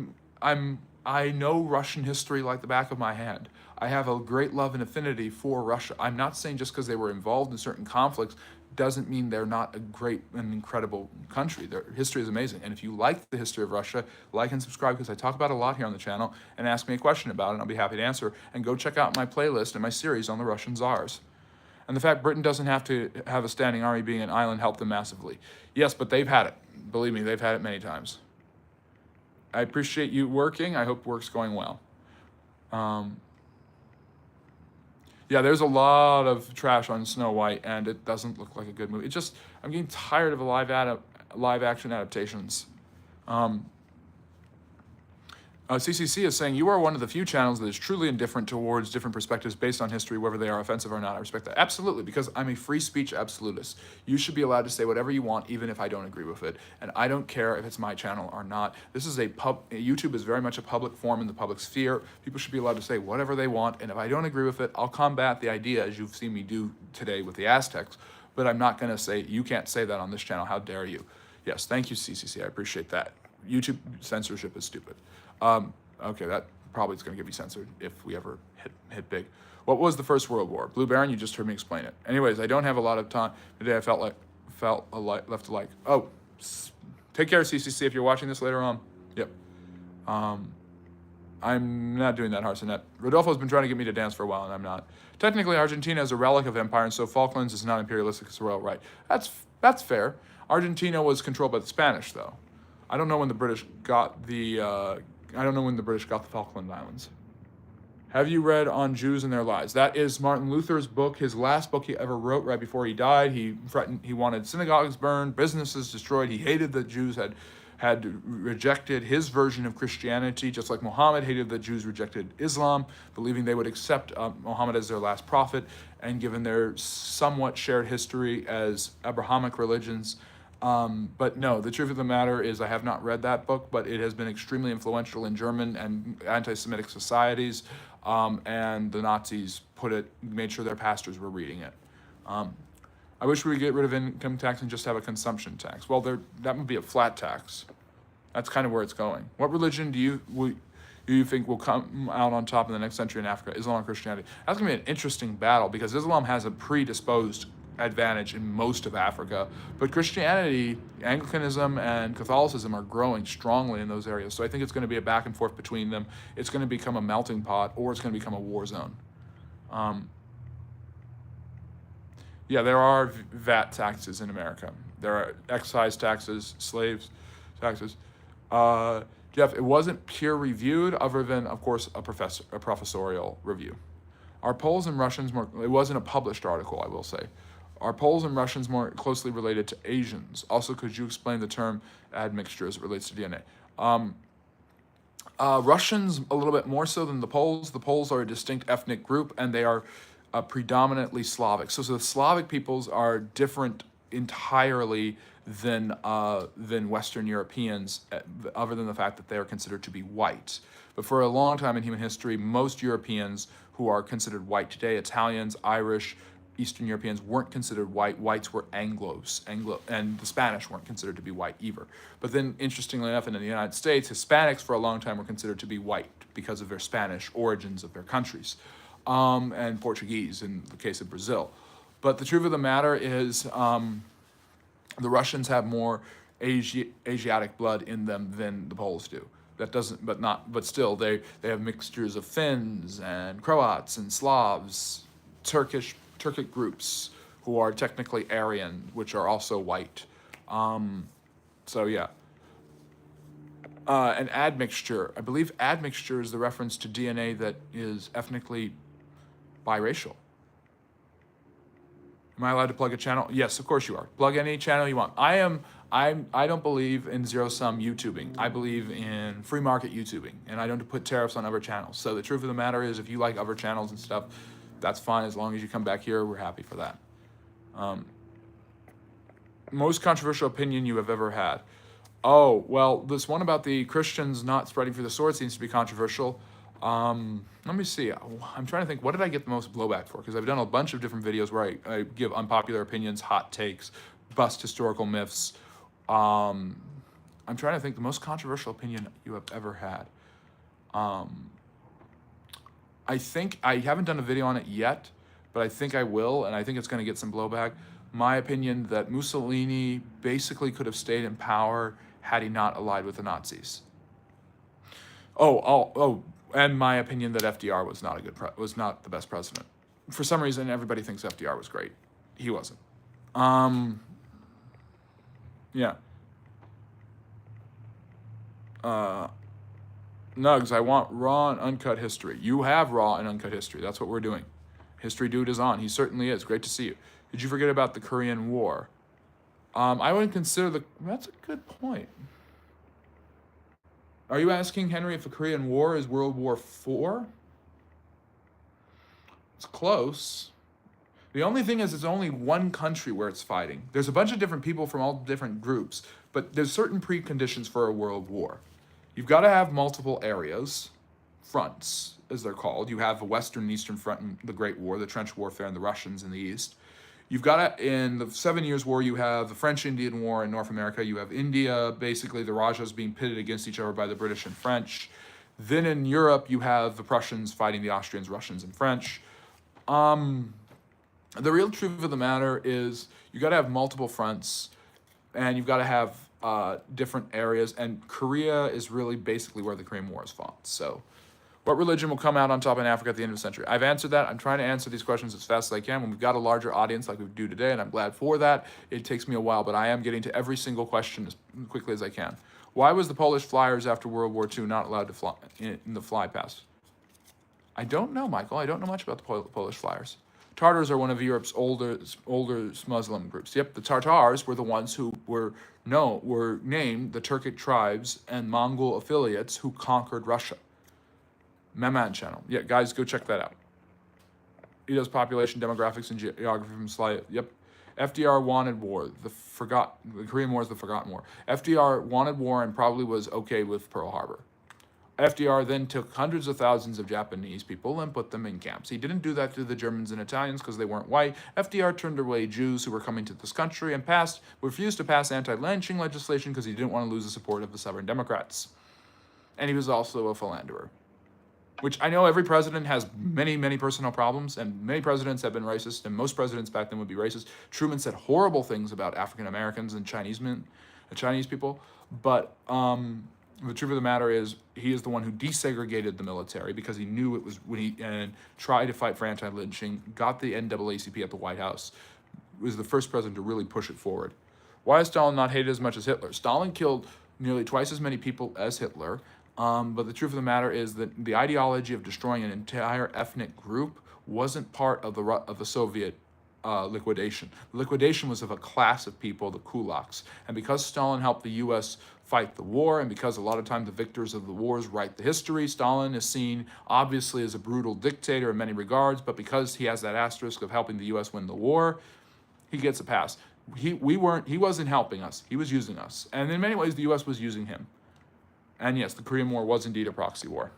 know Russian history like the back of my hand. I have a great love and affinity for Russia. I'm not saying just because they were involved in certain conflicts doesn't mean they're not a great and incredible country. Their history is amazing. And if you like the history of Russia, like and subscribe, because I talk about it a lot here on the channel, and ask me a question about it, and I'll be happy to answer. And go check out my playlist and my series on the Russian Tsars. And the fact Britain doesn't have to have a standing army being an island helped them massively. Yes, but they've had it. Believe me, they've had it many times. I appreciate you working. I hope work's going well. Yeah, there's a lot of trash on Snow White, and it doesn't look like a good movie. I'm getting tired of the live action adaptations. CCC is saying, you are one of the few channels that is truly indifferent towards different perspectives based on history, whether they are offensive or not. I respect that. Absolutely, because I'm a free speech absolutist. You should be allowed to say whatever you want, even if I don't agree with it. And I don't care if it's my channel or not. This is YouTube is very much a public forum in the public sphere. People should be allowed to say whatever they want. And if I don't agree with it, I'll combat the idea, as you've seen me do today with the Aztecs. But I'm not going to say, you can't say that on this channel. How dare you? Yes, thank you, CCC. I appreciate that. YouTube censorship is stupid. Okay, that probably is going to get me censored if we ever hit big. What was the First World War? Blue Baron, you just heard me explain it. Anyways, I don't have a lot of time today. I felt left to like. Oh, take care, CCC, if you're watching this later on. Yep. I'm not doing that, Harsonet. Rodolfo's been trying to get me to dance for a while, and I'm not. Technically, Argentina is a relic of empire, and so Falklands is not imperialistic as well, right? That's fair. Argentina was controlled by the Spanish, though. I don't know when the British got the Falkland Islands. Have you read On Jews and Their Lies? That is Martin Luther's book, his last book he ever wrote right before he died. He wanted synagogues burned, businesses destroyed. He hated that Jews had rejected his version of Christianity, just like Muhammad hated that Jews rejected Islam, believing they would accept Muhammad as their last prophet, and given their somewhat shared history as Abrahamic religions. But no, the truth of the matter is I have not read that book, but it has been extremely influential in German and anti-Semitic societies, and the Nazis made sure their pastors were reading it. I wish we would get rid of income tax and just have a consumption tax. Well, that would be a flat tax. That's kind of where it's going. What religion do you think will come out on top in the next century in Africa? Islam or Christianity? That's going to be an interesting battle, because Islam has a predisposed advantage in most of Africa, but Christianity, Anglicanism, and Catholicism are growing strongly in those areas. So I think it's going to be a back and forth between them. It's going to become a melting pot, or it's going to become a war zone. Yeah, there are VAT taxes in America. There are excise taxes, slaves taxes. Jeff, it wasn't peer reviewed, other than, of course, a professorial review. Are Poles and Russians more? It wasn't a published article, I will say. Are Poles and Russians more closely related to Asians? Also, could you explain the term admixture as it relates to DNA? Russians a little bit more so than the Poles. The Poles are a distinct ethnic group, and they are predominantly Slavic. So the Slavic peoples are different entirely than Western Europeans, other than the fact that they are considered to be white. But for a long time in human history, most Europeans who are considered white today, Italians, Irish, Eastern Europeans, weren't considered white. Whites were Anglos, and the Spanish weren't considered to be white either. But then, interestingly enough, in the United States, Hispanics for a long time were considered to be white because of their Spanish origins of their countries, and Portuguese in the case of Brazil. But the truth of the matter is, the Russians have more Asiatic blood in them than the Poles do. That doesn't, but still, they have mixtures of Finns and Croats and Slavs, Turkic groups who are technically Aryan, which are also white. So yeah. An admixture. I believe admixture is the reference to DNA that is ethnically biracial. Am I allowed to plug a channel? Yes, of course you are. Plug any channel you want. I don't believe in zero-sum YouTubing. I believe in free market YouTubing, and I don't put tariffs on other channels. So the truth of the matter is, if you like other channels and stuff, that's fine. As long as you come back here, we're happy for that. Most controversial opinion you have ever had. Oh, well, this one about the Christians not spreading through the sword seems to be controversial. Let me see. I'm trying to think, what did I get the most blowback for? Because I've done a bunch of different videos where I give unpopular opinions, hot takes, bust historical myths. I'm trying to think the most controversial opinion you have ever had. I think I haven't done a video on it yet, but I think I will, and I think it's going to get some blowback. My opinion that Mussolini basically could have stayed in power had he not allied with the Nazis. And my opinion that FDR was not the best president. For some reason, everybody thinks FDR was great. He wasn't. Yeah. Nugs, I want raw and uncut history. You have raw and uncut history. That's what we're doing. History Dude is on. He certainly is. Great to see you. Did you forget about the Korean War? I wouldn't consider that's a good point. Are you asking, Henry, if the Korean War is World War IV? It's close. The only thing is, it's only one country where it's fighting. There's a bunch of different people from all different groups, but there's certain preconditions for a world war. You've got to have multiple areas, fronts, as they're called. You have the Western and Eastern Front in the Great War, the trench warfare, and the Russians in the East. You've got in the 7 Years' War, you have the French-Indian War in North America. You have India, basically the Rajas being pitted against each other by the British and French. Then in Europe, you have the Prussians fighting the Austrians, Russians, and French. The real truth of the matter is you got to have multiple fronts, and you've got to have different areas. And Korea is really basically where the Korean War is fought. So, what religion will come out on top in Africa at the end of the century? I've answered that. I'm trying to answer these questions as fast as I can. When we've got a larger audience like we do today, and I'm glad for that, it takes me a while, but I am getting to every single question as quickly as I can. Why was the Polish Flyers after World War II not allowed to fly in the fly past? I don't know, Michael. I don't know much about the Polish Flyers. Tartars are one of Europe's older Muslim groups. Yep, the Tartars were the ones who were named the Turkic tribes and Mongol affiliates who conquered Russia. Mehman channel. Yeah, guys, go check that out. He does population, demographics, and geography from Slide. Yep. FDR wanted war. The Korean War is the forgotten war. FDR wanted war and probably was okay with Pearl Harbor. FDR then took hundreds of thousands of Japanese people and put them in camps. He didn't do that to the Germans and Italians because they weren't white. FDR turned away Jews who were coming to this country and refused to pass anti-lynching legislation because he didn't want to lose the support of the Southern Democrats. And he was also a philanderer. Which I know every president has many, many personal problems, and many presidents have been racist, and most presidents back then would be racist. Truman said horrible things about African Americans and Chinese people, but the truth of the matter is he is the one who desegregated the military because he knew it was and tried to fight for anti-lynching, got the NAACP at the White House, was the first president to really push it forward. Why is Stalin not hated as much as Hitler? Stalin killed nearly twice as many people as Hitler, but the truth of the matter is that the ideology of destroying an entire ethnic group wasn't part of the Soviet liquidation. The liquidation was of a class of people, the kulaks. And because Stalin helped the U.S. fight the war, and because a lot of times the victors of the wars write the history, Stalin is seen obviously as a brutal dictator in many regards, but because he has that asterisk of helping the U.S. win the war, he gets a pass. He wasn't helping us. He was using us. And in many ways, the U.S. was using him. And yes, the Korean War was indeed a proxy war.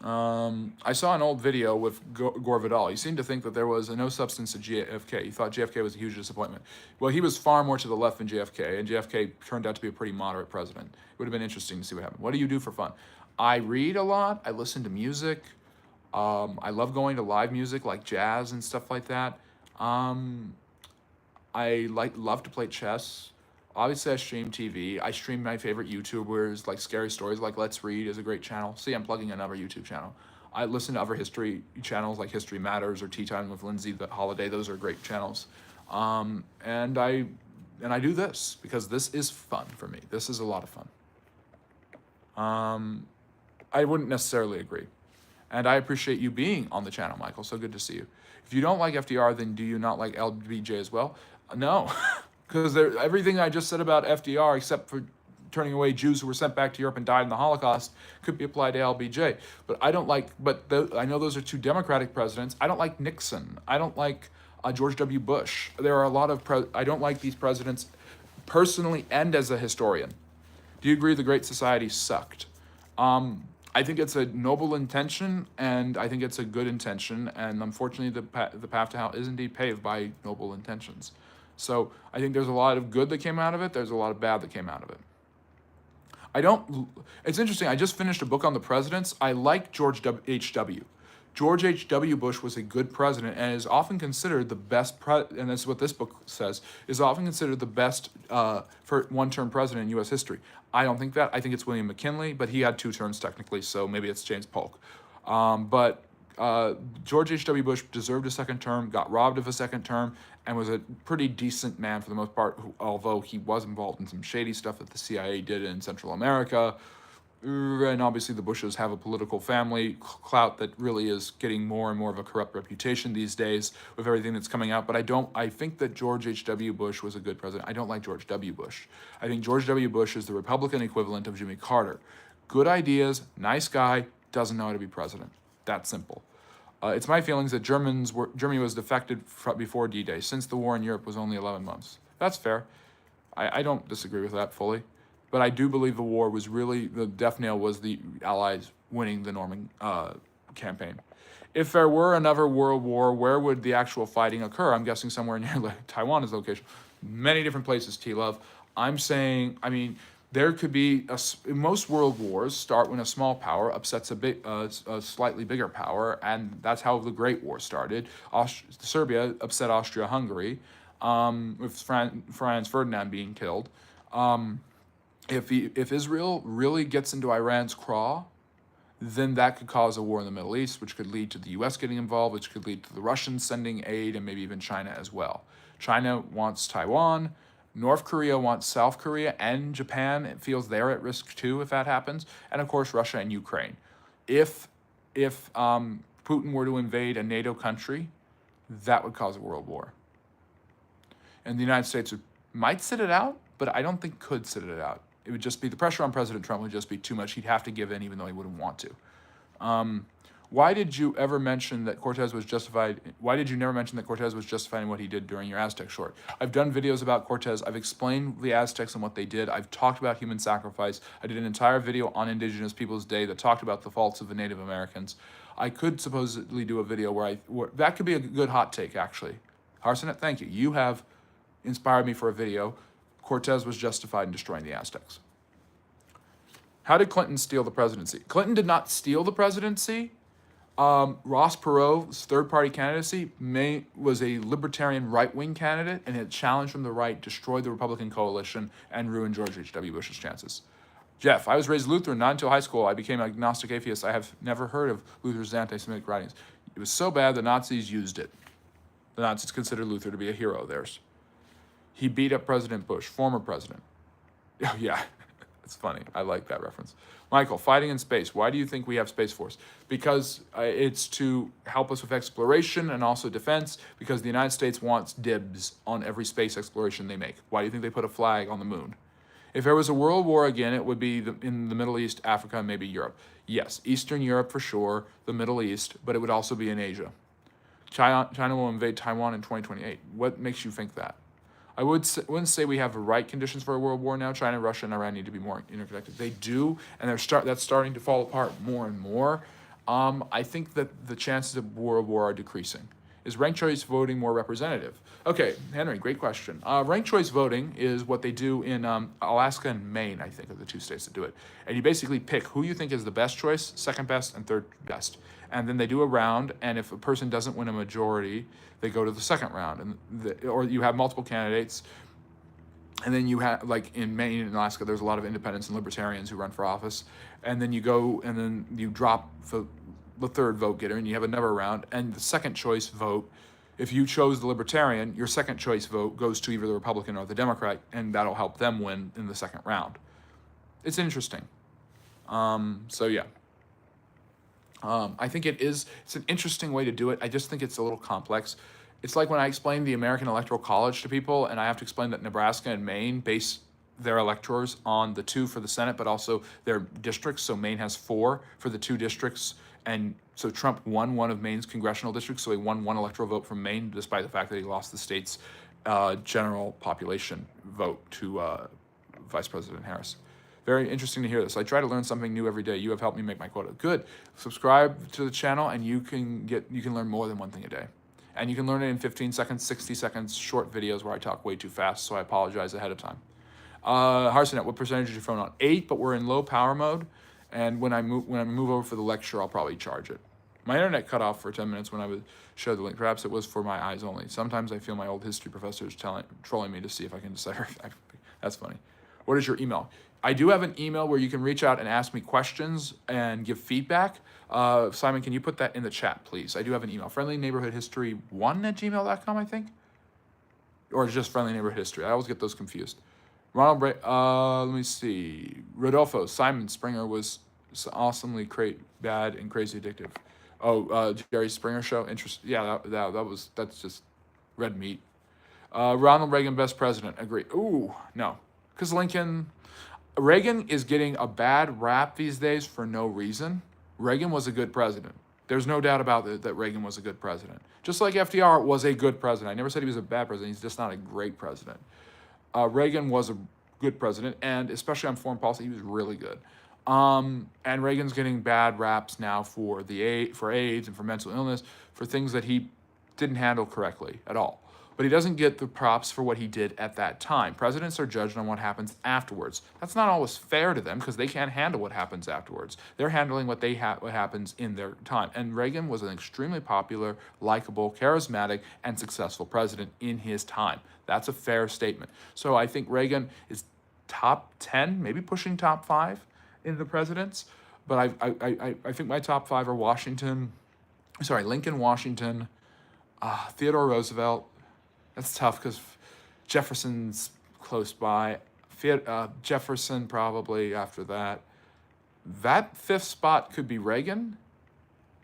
I saw an old video with Gore Vidal. He seemed to think that there was no substance to JFK. He thought JFK was a huge disappointment. Well, he was far more to the left than JFK, and JFK turned out to be a pretty moderate president. It would have been interesting to see what happened. What do you do for fun? I read a lot. I listen to music. I love going to live music like jazz and stuff like that. I love to play chess. Obviously, I stream TV. I stream my favorite YouTubers, like Scary Stories, like Let's Read is a great channel. See, I'm plugging another YouTube channel. I listen to other history channels like History Matters or Tea Time with Lindsay the Holiday. Those are great channels. And I do this because this is fun for me. This is a lot of fun. I wouldn't necessarily agree. And I appreciate you being on the channel, Michael. So good to see you. If you don't like FDR, then do you not like LBJ as well? No. Because everything I just said about FDR, except for turning away Jews who were sent back to Europe and died in the Holocaust, could be applied to LBJ. But I don't like, I know those are two Democratic presidents. I don't like Nixon. I don't like George W. Bush. There are a lot of, I don't like these presidents personally and as a historian. Do you agree the Great Society sucked? I think it's a noble intention, and I think it's a good intention, and unfortunately the path to hell is indeed paved by noble intentions. So I think there's a lot of good that came out of it. There's a lot of bad that came out of it. It's interesting. I just finished a book on the presidents. I like George H.W. George H.W. Bush was a good president and is often considered the best, and that's what this book says, is often considered the best for one-term president in U.S. history. I don't think that. I think it's William McKinley, but he had 2 terms technically, so maybe it's James Polk. But George H.W. Bush deserved a second term, got robbed of a second term, and was a pretty decent man for the most part, although he was involved in some shady stuff that the CIA did in Central America. And obviously the Bushes have a political family clout that really is getting more and more of a corrupt reputation these days with everything that's coming out. But I think that George H.W. Bush was a good president. I don't like George W. Bush. I think George W. Bush is the Republican equivalent of Jimmy Carter. Good ideas, nice guy, doesn't know how to be president. That simple. It's my feelings that Germany was defected before D-Day, since the war in Europe was only 11 months. That's fair. I don't disagree with that fully. But I do believe the war was really, the death nail was the Allies winning the Norman campaign. If there were another world war, where would the actual fighting occur? I'm guessing somewhere near Taiwan is the location. Many different places, T-Love. I'm saying, there could be, most world wars start when a small power upsets a slightly bigger power, and that's how the Great War started. Serbia upset Austria-Hungary, with Franz Ferdinand being killed. If Israel really gets into Iran's craw, then that could cause a war in the Middle East, which could lead to the U.S. getting involved, which could lead to the Russians sending aid, and maybe even China as well. China wants Taiwan. North Korea wants South Korea, and Japan, it feels they're at risk too if that happens. And of course, Russia and Ukraine. If Putin were to invade a NATO country, that would cause a world war. And the United States might sit it out, but I don't think could sit it out. It would just be, the pressure on President Trump would just be too much. He'd have to give in even though he wouldn't want to. Why did you ever mention that Cortez was justified? Why did you never mention that Cortez was justified in what he did during your Aztec short? I've done videos about Cortez. I've explained the Aztecs and what they did. I've talked about human sacrifice. I did an entire video on Indigenous Peoples Day that talked about the faults of the Native Americans. I could supposedly do a video where that could be a good hot take, actually. Harsonet, thank you. You have inspired me for a video. Cortez was justified in destroying the Aztecs. How did Clinton steal the presidency? Clinton did not steal the presidency. Ross Perot's third-party candidacy was a libertarian right-wing candidate, and it challenged from the right, destroyed the Republican coalition, and ruined George H.W. Bush's chances. Jeff, I was raised Lutheran, not until high school. I became an agnostic atheist. I have never heard of Luther's anti-Semitic writings. It was so bad the Nazis used it. The Nazis considered Luther to be a hero of theirs. He beat up President Bush, former president. Oh, yeah, it's funny. I like that reference. Michael, fighting in space. Why do you think we have Space Force? Because it's to help us with exploration and also defense, because the United States wants dibs on every space exploration they make. Why do you think they put a flag on the moon? If there was a world war again, it would be in the Middle East, Africa, and maybe Europe. Yes, Eastern Europe for sure, the Middle East, but it would also be in Asia. China will invade Taiwan in 2028. What makes you think that? I wouldn't say we have the right conditions for a world war now. China, Russia, and Iran need to be more interconnected. They do, and that's starting to fall apart more and more. I think that the chances of world war are decreasing. Is ranked choice voting more representative? Okay, Henry, great question. Ranked choice voting is what they do in Alaska and Maine, I think, are the two states that do it. And you basically pick who you think is the best choice, second best, and third best. And then they do a round, and if a person doesn't win a majority, they go to the second round. Or you have multiple candidates, and then you have, like in Maine and Alaska, there's a lot of independents and libertarians who run for office. And then you go, and then you drop the third vote getter, and you have another round. And the second choice vote, if you chose the libertarian, your second choice vote goes to either the Republican or the Democrat, and that'll help them win in the second round. It's interesting. So yeah. I think it's an interesting way to do it. I just think it's a little complex. It's like when I explain the American Electoral College to people, and I have to explain that Nebraska and Maine base their electors on the 2 for the Senate, but also their districts. So Maine has 4 for the 2 districts, and so Trump won one of Maine's congressional districts, so he won 1 electoral vote from Maine, despite the fact that he lost the state's general population vote to Vice President Harris. Very interesting to hear this. I try to learn something new every day. You have helped me make my quota. Good. Subscribe to the channel, and you can learn more than one thing a day. And you can learn it in 15 seconds, 60 seconds, short videos where I talk way too fast, so I apologize ahead of time. Harsonet, what percentage is your phone on? 8, but we're in low power mode. And when I move over for the lecture, I'll probably charge it. My internet cut off for 10 minutes when I would show the link. Perhaps it was for my eyes only. Sometimes I feel my old history professor is trolling me to see if I can decipher. That's funny. What is your email? I do have an email where you can reach out and ask me questions and give feedback. Simon, can you put that in the chat, please? I do have an email, friendlyneighborhoodhistory1@gmail.com, I think. Or just Friendly Neighborhood History. I always get those confused. Ronald, let me see. Rodolfo, Simon Springer was awesomely bad and crazy addictive. Oh, Jerry Springer show? Interesting. Yeah, that's just red meat. Ronald Reagan, best president. Agree. Ooh, no. Because Reagan is getting a bad rap these days for no reason. Reagan was a good president. There's no doubt about it that Reagan was a good president. Just like FDR was a good president. I never said he was a bad president. He's just not a great president. Reagan was a good president, and especially on foreign policy, he was really good. And Reagan's getting bad raps now for AIDS and for mental illness, for things that he didn't handle correctly at all. But he doesn't get the props for what he did at that time. Presidents are judged on what happens afterwards. That's not always fair to them because they can't handle what happens afterwards. They're handling what happens in their time. And Reagan was an extremely popular, likable, charismatic, and successful president in his time. That's a fair statement. So I think Reagan is top 10, maybe pushing top 5 in the presidents. But I think my top 5 are Lincoln, Washington, Theodore Roosevelt. That's tough because Jefferson's close by. Jefferson probably after that. That 5th spot could be Reagan.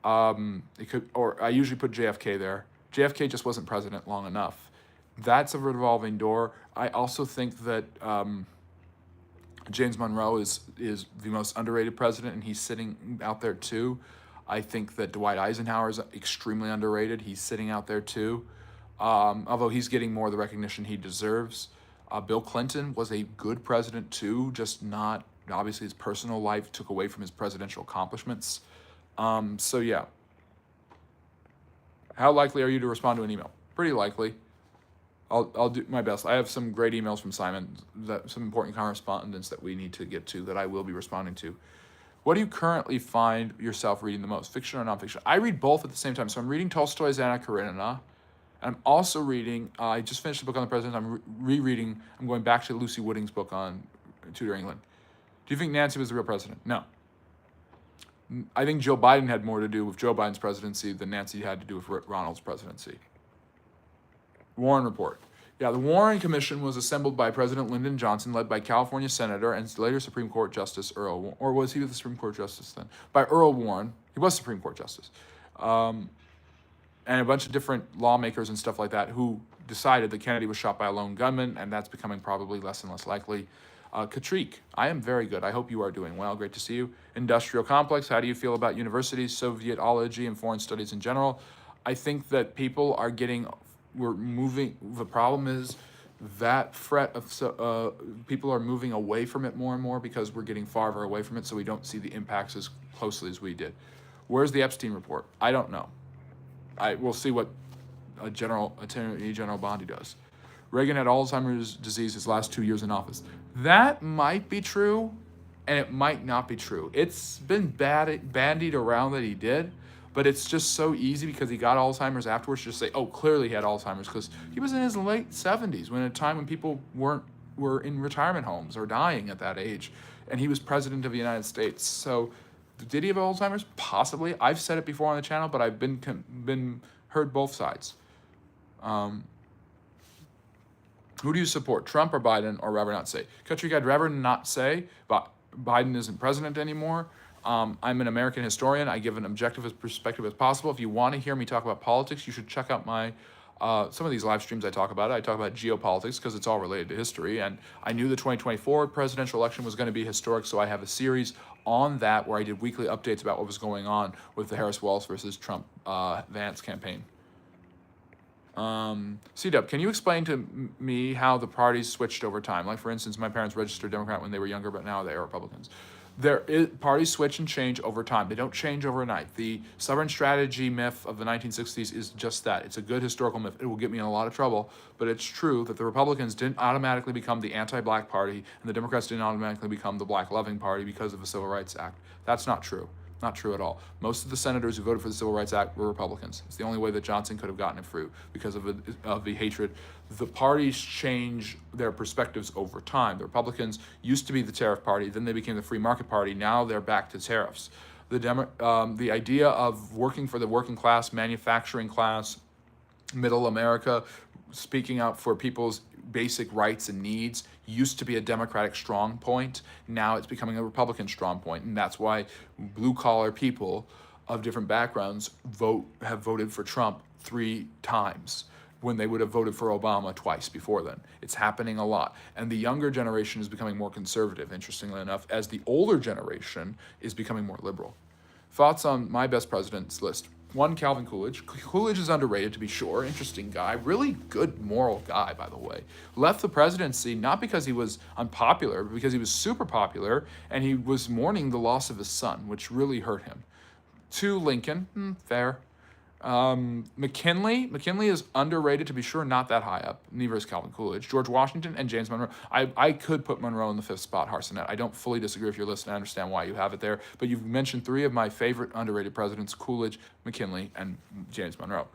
It could, or I usually put JFK there. JFK just wasn't president long enough. That's a revolving door. I also think that James Monroe is the most underrated president, and he's sitting out there too. I think that Dwight Eisenhower is extremely underrated. He's sitting out there too. Although he's getting more of the recognition he deserves. Bill Clinton was a good president too, just not, obviously his personal life took away from his presidential accomplishments. So yeah. How likely are you to respond to an email? Pretty likely. I'll do my best. I have some great emails from Simon, some important correspondence that we need to get to that I will be responding to. What do you currently find yourself reading the most, fiction or nonfiction? I read both at the same time. So I'm reading Tolstoy's Anna Karenina. I'm also reading, I just finished a book on the president. I'm rereading, I'm going back to Lucy Wooding's book on Tudor England. Do you think Nancy was the real president? No. I think Joe Biden had more to do with Joe Biden's presidency than Nancy had to do with Ronald's presidency. Warren Report. Yeah, the Warren Commission was assembled by President Lyndon Johnson, led by California Senator and later Supreme Court Justice Earl, or was he the Supreme Court Justice then? By Earl Warren. He was Supreme Court Justice. And a bunch of different lawmakers and stuff like that who decided that Kennedy was shot by a lone gunman, and that's becoming probably less and less likely. Katrik, I am very good. I hope you are doing well. Great to see you. Industrial complex, how do you feel about universities, Sovietology, and foreign studies in general? I think that people are we're moving, the problem is that fret of people are moving away from it more and more because we're getting farther away from it, so we don't see the impacts as closely as we did. Where's the Epstein report? I don't know. We'll see what Attorney General Bondi does. Reagan had Alzheimer's disease his last 2 years in office. That might be true, and it might not be true. It's been bandied around that he did, but it's just so easy because he got Alzheimer's afterwards to just say, oh, clearly he had Alzheimer's, because he was in his late 70s, when at a time when people were in retirement homes or dying at that age, and he was president of the United States. So did he have Alzheimer's? Possibly. I've said it before on the channel, but I've been heard both sides. Who do you support, Trump or Biden, or rather not say? Katrik, I'd rather not say, but Biden isn't president anymore. I'm an American historian. I give an objective perspective as possible. If you want to hear me talk about politics, you should check out my some of these live streams I talk about. I talk about geopolitics because it's all related to history. And I knew the 2024 presidential election was going to be historic, so I have a series on that where I did weekly updates about what was going on with the Harris-Walz versus Trump-Vance campaign. C-Dub, can you explain to me how the parties switched over time? Like, for instance, my parents registered Democrat when they were younger, but now they are Republicans. Parties switch and change over time. They don't change overnight. The Southern strategy myth of the 1960s is just that. It's a good historical myth. It will get me in a lot of trouble, but it's true that the Republicans didn't automatically become the anti-black party, and the Democrats didn't automatically become the black-loving party because of the Civil Rights Act. That's not true. Not true at all. Most of the senators who voted for the Civil Rights Act were Republicans. It's the only way that Johnson could have gotten it through because of the hatred. The parties change their perspectives over time. The Republicans used to be the tariff party, then they became the free market party. Now they're back to tariffs. The idea of working for the working class, manufacturing class, middle America, speaking out for people's basic rights and needs used to be a Democratic strong point. Now it's becoming a Republican strong point, and that's why blue-collar people of different backgrounds have voted for Trump 3 times when they would have voted for Obama twice before then. It's happening a lot. And the younger generation is becoming more conservative, interestingly enough, as the older generation is becoming more liberal. Thoughts on my best presidents list. 1, Calvin Coolidge. Coolidge is underrated, to be sure. Interesting guy. Really good moral guy, by the way. Left the presidency not because he was unpopular, but because he was super popular, and he was mourning the loss of his son, which really hurt him. 2, Lincoln. Fair. McKinley is underrated, to be sure, not that high up. Neither is Calvin Coolidge. George Washington and James Monroe. I could put Monroe in the 5th spot, Harsonet. I don't fully disagree with your list, and I understand why you have it there. But you've mentioned 3 of my favorite underrated presidents, Coolidge, McKinley, and James Monroe.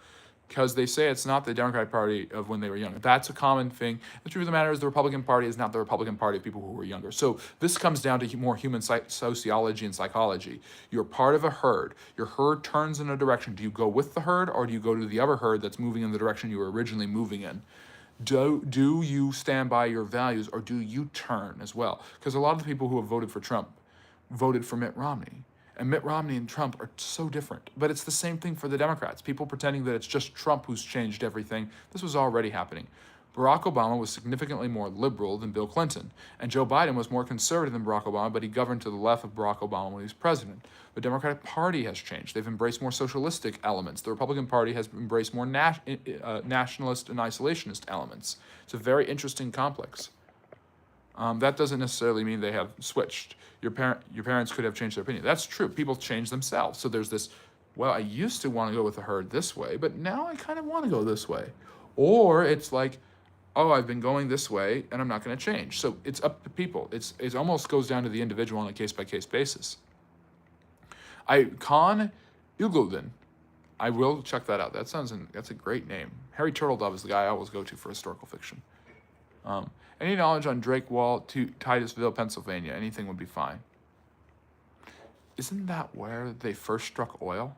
Because they say it's not the Democratic Party of when they were younger. That's a common thing. The truth of the matter is the Republican Party is not the Republican Party of people who were younger. So this comes down to more human sociology and psychology. You're part of a herd. Your herd turns in a direction. Do you go with the herd, or do you go to the other herd that's moving in the direction you were originally moving in? Do you stand by your values, or do you turn as well? Because a lot of the people who have voted for Trump voted for Mitt Romney. And Mitt Romney and Trump are so different. But it's the same thing for the Democrats. People pretending that it's just Trump who's changed everything. This was already happening. Barack Obama was significantly more liberal than Bill Clinton. And Joe Biden was more conservative than Barack Obama, but he governed to the left of Barack Obama when he was president. The Democratic Party has changed. They've embraced more socialistic elements. The Republican Party has embraced more nationalist and isolationist elements. It's a very interesting complex. That doesn't necessarily mean they have switched. Your parents could have changed their opinion. That's true. People change themselves. So there's this, well, I used to want to go with the herd this way, but now I kind of want to go this way. Or it's like, oh, I've been going this way and I'm not going to change. So it's up to people. It almost goes down to the individual on a case-by-case basis. Khan Ilgudin. I will check that out. That's a great name. Harry Turtledove is the guy I always go to for historical fiction. Any knowledge on Drake Wall to Titusville, Pennsylvania? Anything would be fine. Isn't that where they first struck oil?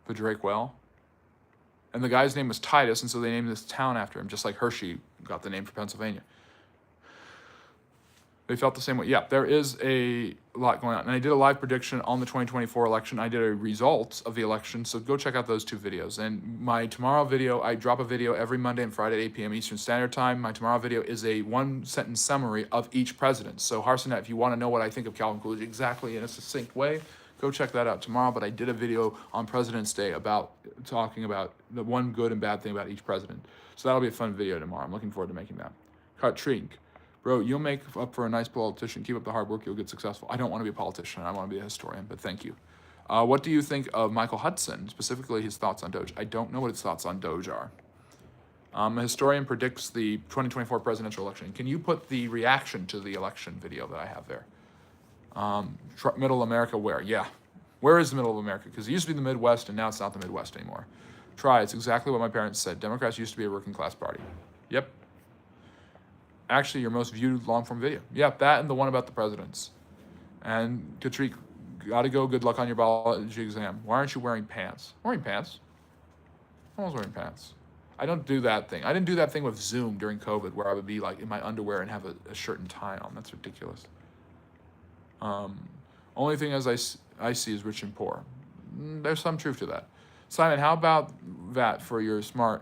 The Drake Well? And the guy's name was Titus, and so they named this town after him, just like Hershey got the name for Pennsylvania. They felt the same way. Yeah, there is a lot going on. And I did a live prediction on the 2024 election. I did a results of the election, so go check out those 2 videos. And my tomorrow video, I drop a video every Monday and Friday at 8 p.m. Eastern Standard Time. My tomorrow video is a 1-sentence summary of each president. So Harsonet, if you want to know what I think of Calvin Coolidge exactly in a succinct way, go check that out tomorrow. But I did a video on President's Day about talking about the one good and bad thing about each president. So that'll be a fun video tomorrow. I'm looking forward to making that. Cut Trink. Bro, you'll make up for a nice politician. Keep up the hard work. You'll get successful. I don't want to be a politician. I want to be a historian, but thank you. What do you think of Michael Hudson, specifically his thoughts on Doge? I don't know what his thoughts on Doge are. A historian predicts the 2024 presidential election. Can you put the reaction to the election video that I have there? Middle America where? Yeah. Where is the middle of America? Because it used to be the Midwest, and now it's not the Midwest anymore. Try. It's exactly what my parents said. Democrats used to be a working class party. Yep. Actually, your most viewed long-form video. Yep, that and the one about the presidents. And Katrik, gotta go. Good luck on your biology exam. Why aren't you wearing pants? I'm wearing pants. I'm always wearing pants. I don't do that thing. I didn't do that thing with Zoom during COVID where I would be like in my underwear and have a shirt and tie on. That's ridiculous. Only thing as I see is rich and poor. There's some truth to that. Simon, how about that for your smart,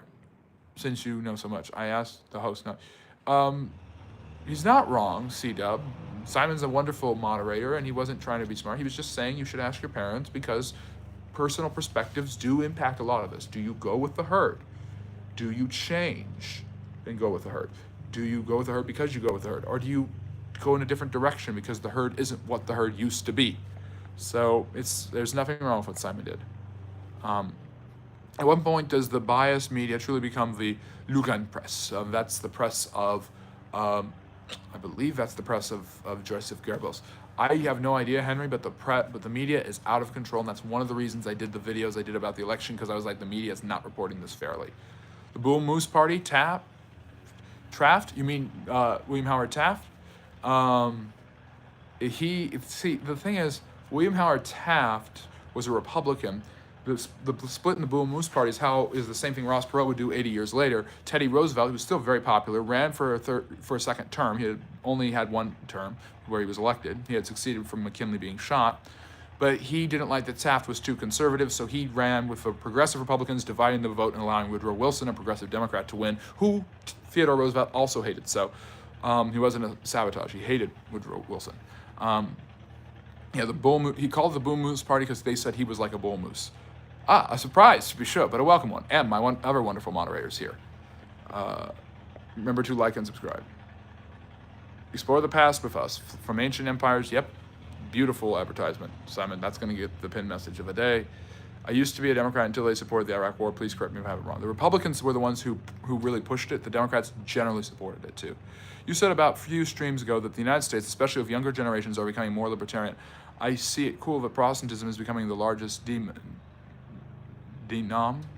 since you know so much? I asked the host not. He's not wrong, C-Dub. Simon's a wonderful moderator, and he wasn't trying to be smart. He was just saying you should ask your parents because personal perspectives do impact a lot of this. Do you go with the herd? Do you change and go with the herd? Do you go with the herd because you go with the herd? Or do you go in a different direction because the herd isn't what the herd used to be? So there's nothing wrong with what Simon did. At what point does the biased media truly become the Lügenpresse? That's the press of, I believe that's the press of Joseph Goebbels. I have no idea, Henry, but the media is out of control, and that's one of the reasons I did the videos I did about the election, because I was like, the media is not reporting this fairly. The Bull Moose Party, Taft? You mean William Howard Taft? The thing is, William Howard Taft was a Republican. The split in the Bull Moose Party is the same thing Ross Perot would do 80 years later. Teddy Roosevelt, who was still very popular, ran for a second term. He had only had one term where he was elected. He had succeeded from McKinley being shot. But he didn't like that Taft was too conservative, so he ran with the progressive Republicans, dividing the vote and allowing Woodrow Wilson, a progressive Democrat, to win, who Theodore Roosevelt also hated. So he wasn't a sabotage. He hated Woodrow Wilson. He called the Bull Moose Party because they said he was like a bull moose. A surprise, to be sure, but a welcome one. And my other wonderful moderators here. Remember to like and subscribe. Explore the past with us. From ancient empires, yep. Beautiful advertisement, Simon. That's going to get the pin message of the day. I used to be a Democrat until they supported the Iraq War. Please correct me if I have it wrong. The Republicans were the ones who really pushed it. The Democrats generally supported it, too. You said about a few streams ago that the United States, especially with younger generations, are becoming more libertarian. I see it cool that Protestantism is becoming the largest denom,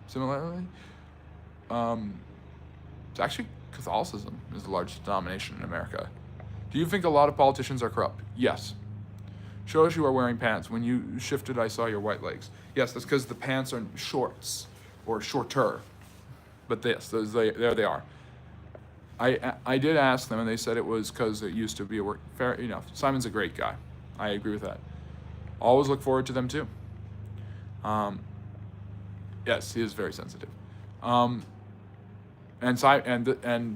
similarly. It's actually Catholicism is the largest denomination in America. Do you think a lot of politicians are corrupt? Yes. Show us you are wearing pants. When you shifted, I saw your white legs. Yes, that's because the pants are shorts, or shorter. But there they are. I did ask them, and they said it was because it used to be a work. Fair enough. Simon's a great guy. I agree with that. Always look forward to them too. Yes, he is very sensitive. And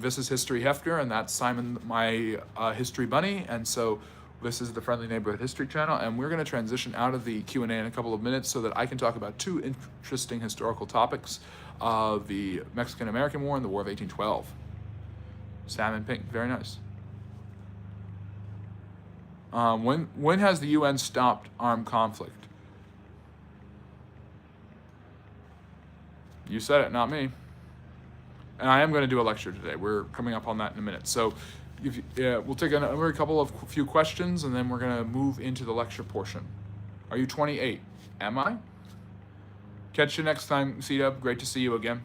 this is History Hefner, and that's Simon, my history bunny, and so this is the Friendly Neighborhood History Channel, and we're going to transition out of the Q&A in a couple of minutes so that I can talk about two interesting historical topics, the Mexican-American War and the War of 1812. Salmon pink, very nice. When has the UN stopped armed conflict? You said it, not me. And I am going to do a lecture today. We're coming up on that in a minute. So we'll take a few questions, and then we're going to move into the lecture portion. Are you 28? Am I? Catch you next time, C-Dub. Great to see you again.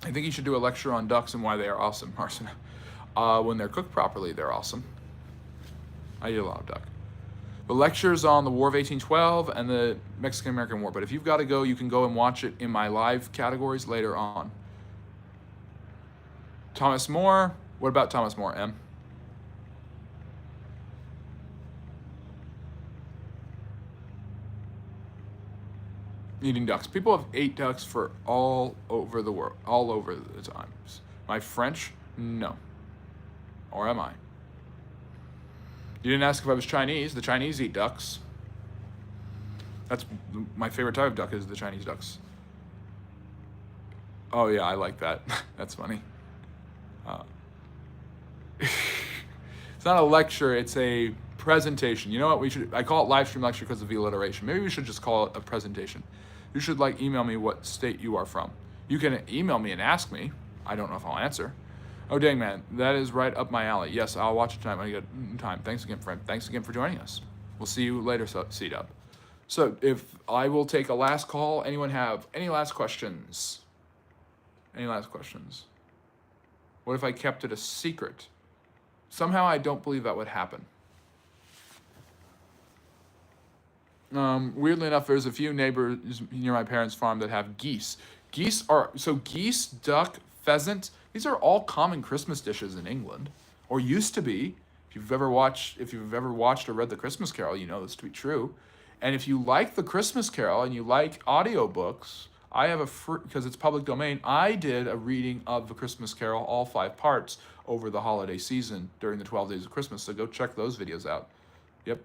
I think you should do a lecture on ducks and why they are awesome, Marson. When they're cooked properly, they're awesome. I eat a lot of duck. The lectures on the War of 1812 and the Mexican-American War. But if you've got to go, you can go and watch it in my live categories later on. Thomas More. What about Thomas More, M? Eating ducks. People have ate ducks for all over the world, all over the times. My French? No. Or am I? You didn't ask if I was Chinese. The Chinese eat ducks. That's my favorite type of duck is the Chinese ducks. Oh yeah, I like that. That's funny. It's not a lecture, it's a presentation. You know what, I call it live stream lecture because of the alliteration. Maybe we should just call it a presentation. You should email me what state you are from. You can email me and ask me. I don't know if I'll answer. Oh dang man, that is right up my alley. Yes, I'll watch it tonight when I get time. Thanks again, friend. Thanks again for joining us. We'll see you later, C-Dub. So if I will take a last call, anyone have any last questions? Any last questions? What if I kept it a secret? Somehow I don't believe that would happen. Weirdly enough, there's a few neighbors near my parents' farm that have geese. Geese, duck, pheasant, these are all common Christmas dishes in England, or used to be. If you've ever watched or read The Christmas Carol, you know this to be true. And if you like The Christmas Carol and you like audiobooks, I have because it's public domain, I did a reading of The Christmas Carol, all 5 parts, over the holiday season during the 12 days of Christmas. So go check those videos out. Yep.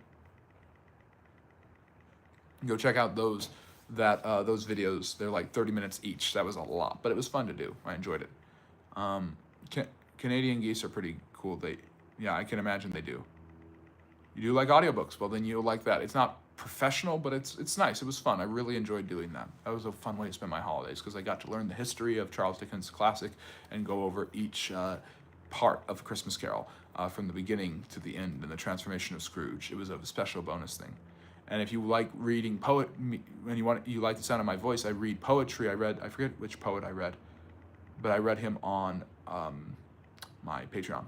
Go check out those videos. They're like 30 minutes each. That was a lot, but it was fun to do. I enjoyed it. Canadian geese are pretty cool. I can imagine they do. You do like audiobooks? Well, then you'll like that. It's not professional, but it's nice. It was fun. I really enjoyed doing that. That was a fun way to spend my holidays because I got to learn the history of Charles Dickens' classic and go over each part of Christmas Carol from the beginning to the end and the transformation of Scrooge. It was a special bonus thing. And if you like reading and you like the sound of my voice, I read poetry. I forget which poet I read, but I read him on my Patreon.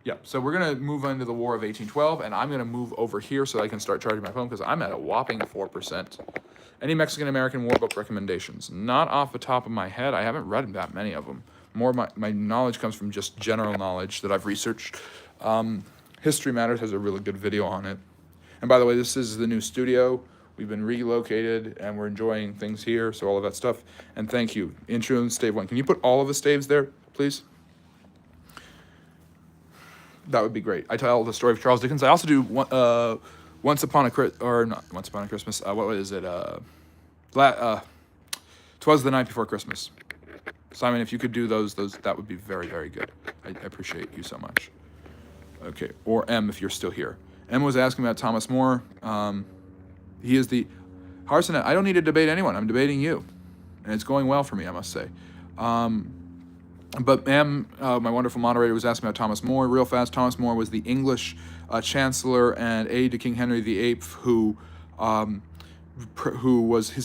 Yeah, so we're gonna move on to the War of 1812, and I'm gonna move over here so I can start charging my phone because I'm at a whopping 4%. Any Mexican-American war book recommendations? Not off the top of my head. I haven't read that many of them. More of my knowledge comes from just general knowledge that I've researched. History Matters has a really good video on it. And by the way, this is the new studio. We've been relocated, and we're enjoying things here, so all of that stuff. And thank you. Intro and Stave 1. Can you put all of the staves there, please? That would be great. I tell the story of Charles Dickens. I also do Once Upon a Christmas. What is it? 'Twas the Night Before Christmas. Simon, if you could do those that would be very, very good. I appreciate you so much. Okay, or M if you're still here. M was asking about Thomas More. He is the Harsonet. I don't need to debate anyone. I'm debating you, and it's going well for me, I must say. But M, my wonderful moderator, was asking about Thomas More real fast. Thomas More was the English chancellor and aide to King Henry VIII, who was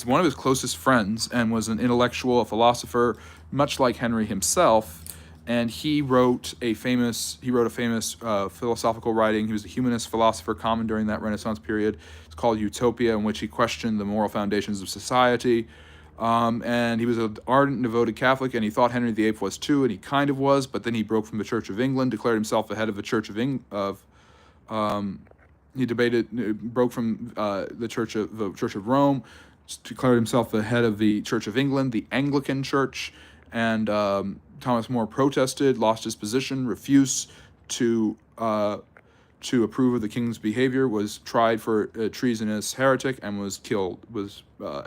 one of his closest friends and was an intellectual, a philosopher, much like Henry himself. And he wrote a famous philosophical writing. He was a humanist philosopher common during that Renaissance period. It's called Utopia, in which he questioned the moral foundations of society. And he was an ardent and devoted Catholic, and he thought Henry VIII was too, and he kind of was. But then he broke from the Church of England, declared himself the head of the Church of broke from the Church of Rome, declared himself the head of the Church of England, the Anglican Church, and Thomas More protested, lost his position, refused to approve of the king's behavior, was tried for treasonous heretic, and was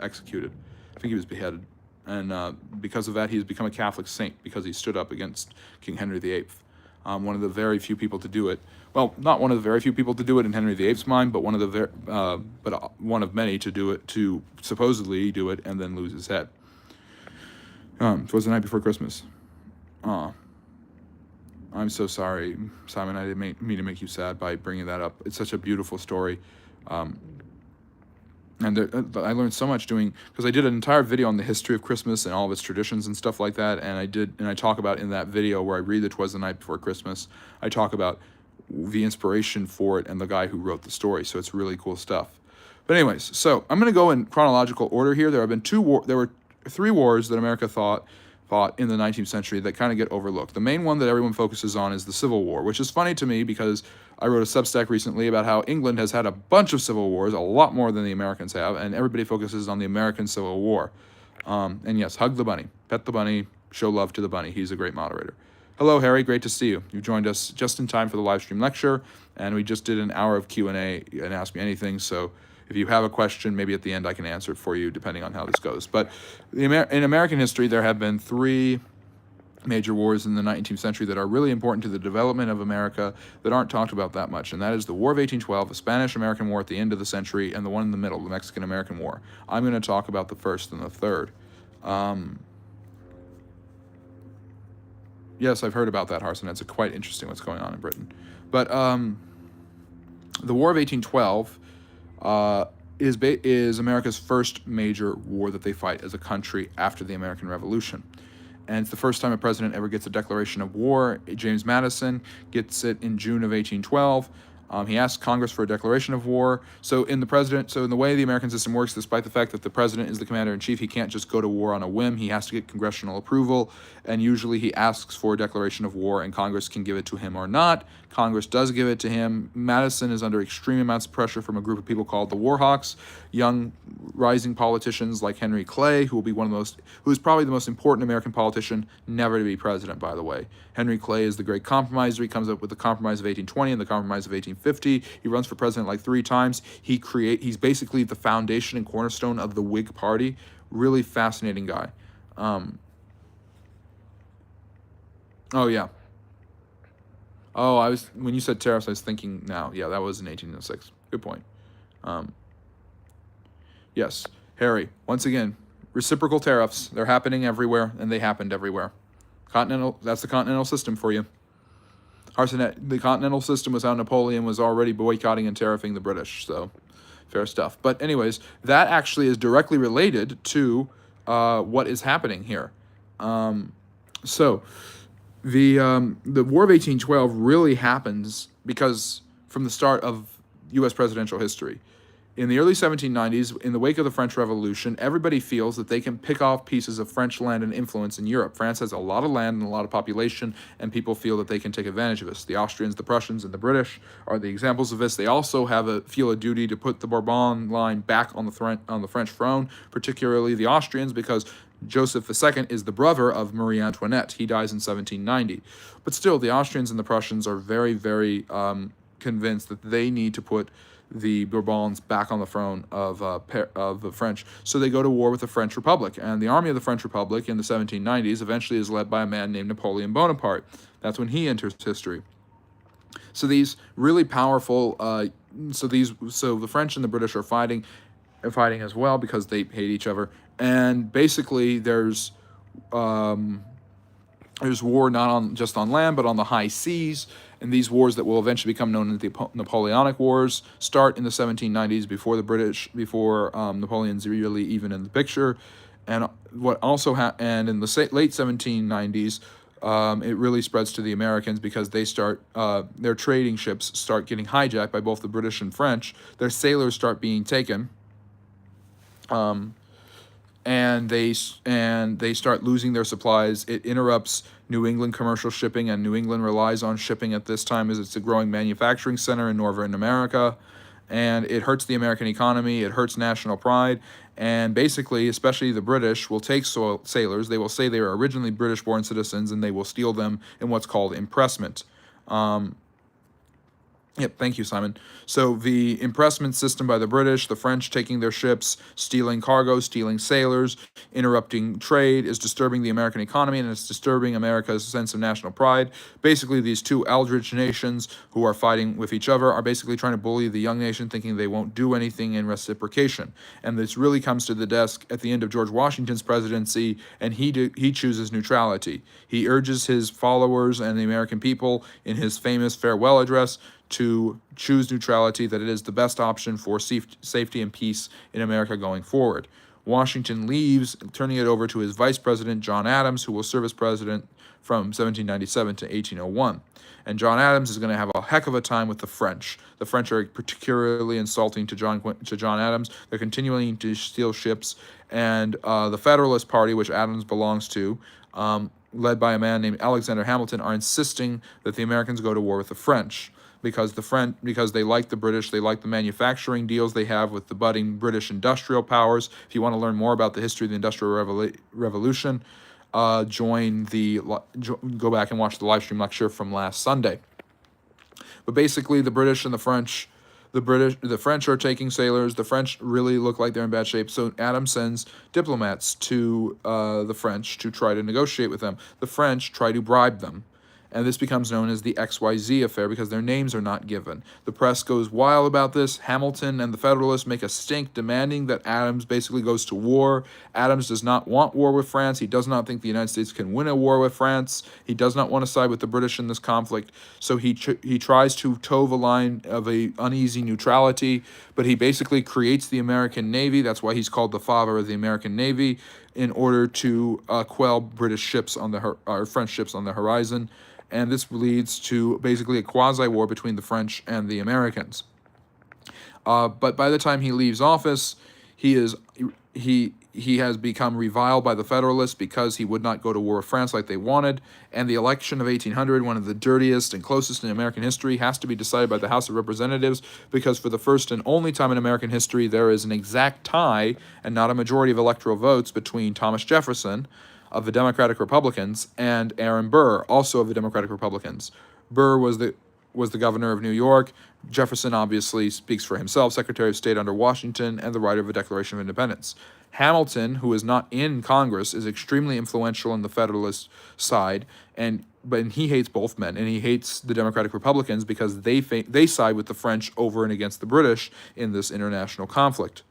executed. I think he was beheaded. And because of that, he's become a Catholic saint because he stood up against King Henry VIII. One of the very few people to do it. Well, not one of the very few people to do it in Henry VIII's mind, but one of many to do it, to supposedly do it and then lose his head. It was the night before Christmas. I'm so sorry, Simon. I didn't mean to make you sad by bringing that up. It's such a beautiful story. And I learned so much because I did an entire video on the history of Christmas and all of its traditions and stuff like that. And I talk about in that video where I read that 'Twas the Night Before Christmas, I talk about the inspiration for it and the guy who wrote the story. So it's really cool stuff. But anyways, so I'm going to go in chronological order here. There were 3 wars that America fought in the 19th century that kind of get overlooked. The main one that everyone focuses on is the Civil War, which is funny to me because I wrote a Substack recently about how England has had a bunch of civil wars, a lot more than the Americans have, and everybody focuses on the American Civil War. And yes, hug the bunny, pet the bunny, show love to the bunny. He's a great moderator. Hello, Harry. Great to see you. You joined us just in time for the live stream lecture, and we just did an hour of Q&A and Ask Me Anything. So if you have a question, maybe at the end I can answer it for you, depending on how this goes. But in American history, there have been 3 major wars in the 19th century that are really important to the development of America that aren't talked about that much, and that is the War of 1812, the Spanish-American War at the end of the century, and the one in the middle, the Mexican-American War. I'm going to talk about the first and the third. Yes, I've heard about that, Harson. It's quite interesting what's going on in Britain. But the War of 1812 is America's first major war that they fight as a country after the American Revolution. And it's the first time a president ever gets a declaration of war. James Madison gets it in June of 1812. He asks Congress for a declaration of war. So in the way the American system works, despite the fact that the president is the commander-in-chief, he can't just go to war on a whim. He has to get congressional approval, and usually he asks for a declaration of war, and Congress can give it to him or not. Congress does give it to him. Madison is under extreme amounts of pressure from a group of people called the Warhawks, young rising politicians like Henry Clay, who is probably the most important American politician never to be president, by the way. Henry Clay is the great compromiser. He comes up with the Compromise of 1820 and the Compromise of 1850. He runs for president like 3 times. He's basically the foundation and cornerstone of the Whig Party. Really fascinating guy. Oh yeah. Oh, when you said tariffs, I was thinking now. Yeah, that was in 1806. Good point. Yes, Harry. Once again, reciprocal tariffs. They're happening everywhere, and they happened everywhere. That's the continental system for you. Harson, the continental system was how Napoleon was already boycotting and tariffing the British. So, fair stuff. But anyways, that actually is directly related to what is happening here. So the War of 1812 really happens because from the start of U.S. presidential history. In the early 1790s, in the wake of the French Revolution, everybody feels that they can pick off pieces of French land and influence in Europe. France has a lot of land and a lot of population, and people feel that they can take advantage of this. The Austrians, the Prussians, and the British are the examples of this. They also feel a duty to put the Bourbon line back on the French throne, particularly the Austrians, because Joseph II is the brother of Marie Antoinette. He dies in 1790. But still, the Austrians and the Prussians are very, very convinced that they need to put the Bourbons back on the throne of the French. So they go to war with the French Republic. And the army of the French Republic in the 1790s eventually is led by a man named Napoleon Bonaparte. That's when he enters history. So these really powerful, so the French and the British are fighting as well because they hate each other. And basically there's war not just on land, but on the high seas. And these wars that will eventually become known as the Napoleonic Wars start in the 1790s before Napoleon's really even in the picture. And and in the late 1790s, it really spreads to the Americans because they start their trading ships start getting hijacked by both the British and French. Their sailors start being taken. And they start losing their supplies. It interrupts New England commercial shipping, and New England relies on shipping at this time as it's a growing manufacturing center in Northern America. And it hurts the American economy, it hurts national pride, and basically, especially the British, will take sailors. They will say they were originally British-born citizens, and they will steal them in what's called impressment. Yep, thank you, Simon. So the impressment system by the British, the French taking their ships, stealing cargo, stealing sailors, interrupting trade, is disturbing the American economy, and it's disturbing America's sense of national pride. Basically, these two eldritch nations who are fighting with each other are basically trying to bully the young nation, thinking they won't do anything in reciprocation. And this really comes to the desk at the end of George Washington's presidency, and he chooses neutrality. He urges his followers and the American people in his famous farewell address to choose neutrality, that it is the best option for safety and peace in America going forward. Washington leaves, turning it over to his vice president, John Adams, who will serve as president from 1797 to 1801. And John Adams is going to have a heck of a time with the French. The French are particularly insulting to John Adams. They're continuing to steal ships, and the Federalist Party, which Adams belongs to, led by a man named Alexander Hamilton, are insisting that the Americans go to war with the French because they like the British, they like the manufacturing deals they have with the budding British industrial powers. If you want to learn more about the history of the Industrial Revolution, go back and watch the live stream lecture from last Sunday. But basically, the British and the French are taking sailors. The French really look like they're in bad shape. So Adams sends diplomats to the French to try to negotiate with them. The French try to bribe them. And this becomes known as the XYZ affair because their names are not given. The press goes wild about this. Hamilton and the Federalists make a stink demanding that Adams basically goes to war. Adams does not want war with France. He does not think the United States can win a war with France. He does not want to side with the British in this conflict. So he tries to toe the line of a uneasy neutrality, but he basically creates the American Navy. That's why he's called the father of the American Navy, in order to quell British ships or French ships on the horizon. And this leads to basically a quasi-war between the French and the Americans. But by the time he leaves office, he has become reviled by the Federalists because he would not go to war with France like they wanted. And the election of 1800, one of the dirtiest and closest in American history, has to be decided by the House of Representatives because for the first and only time in American history, there is an exact tie and not a majority of electoral votes between Thomas Jefferson of the Democratic Republicans and Aaron Burr, also of the Democratic Republicans. Burr was the governor of New York. Jefferson obviously speaks for himself, Secretary of State under Washington, and the writer of the Declaration of Independence. Hamilton, who is not in Congress, is extremely influential in the Federalist side, but he hates both men, and he hates the Democratic Republicans because they side with the French over and against the British in this international conflict.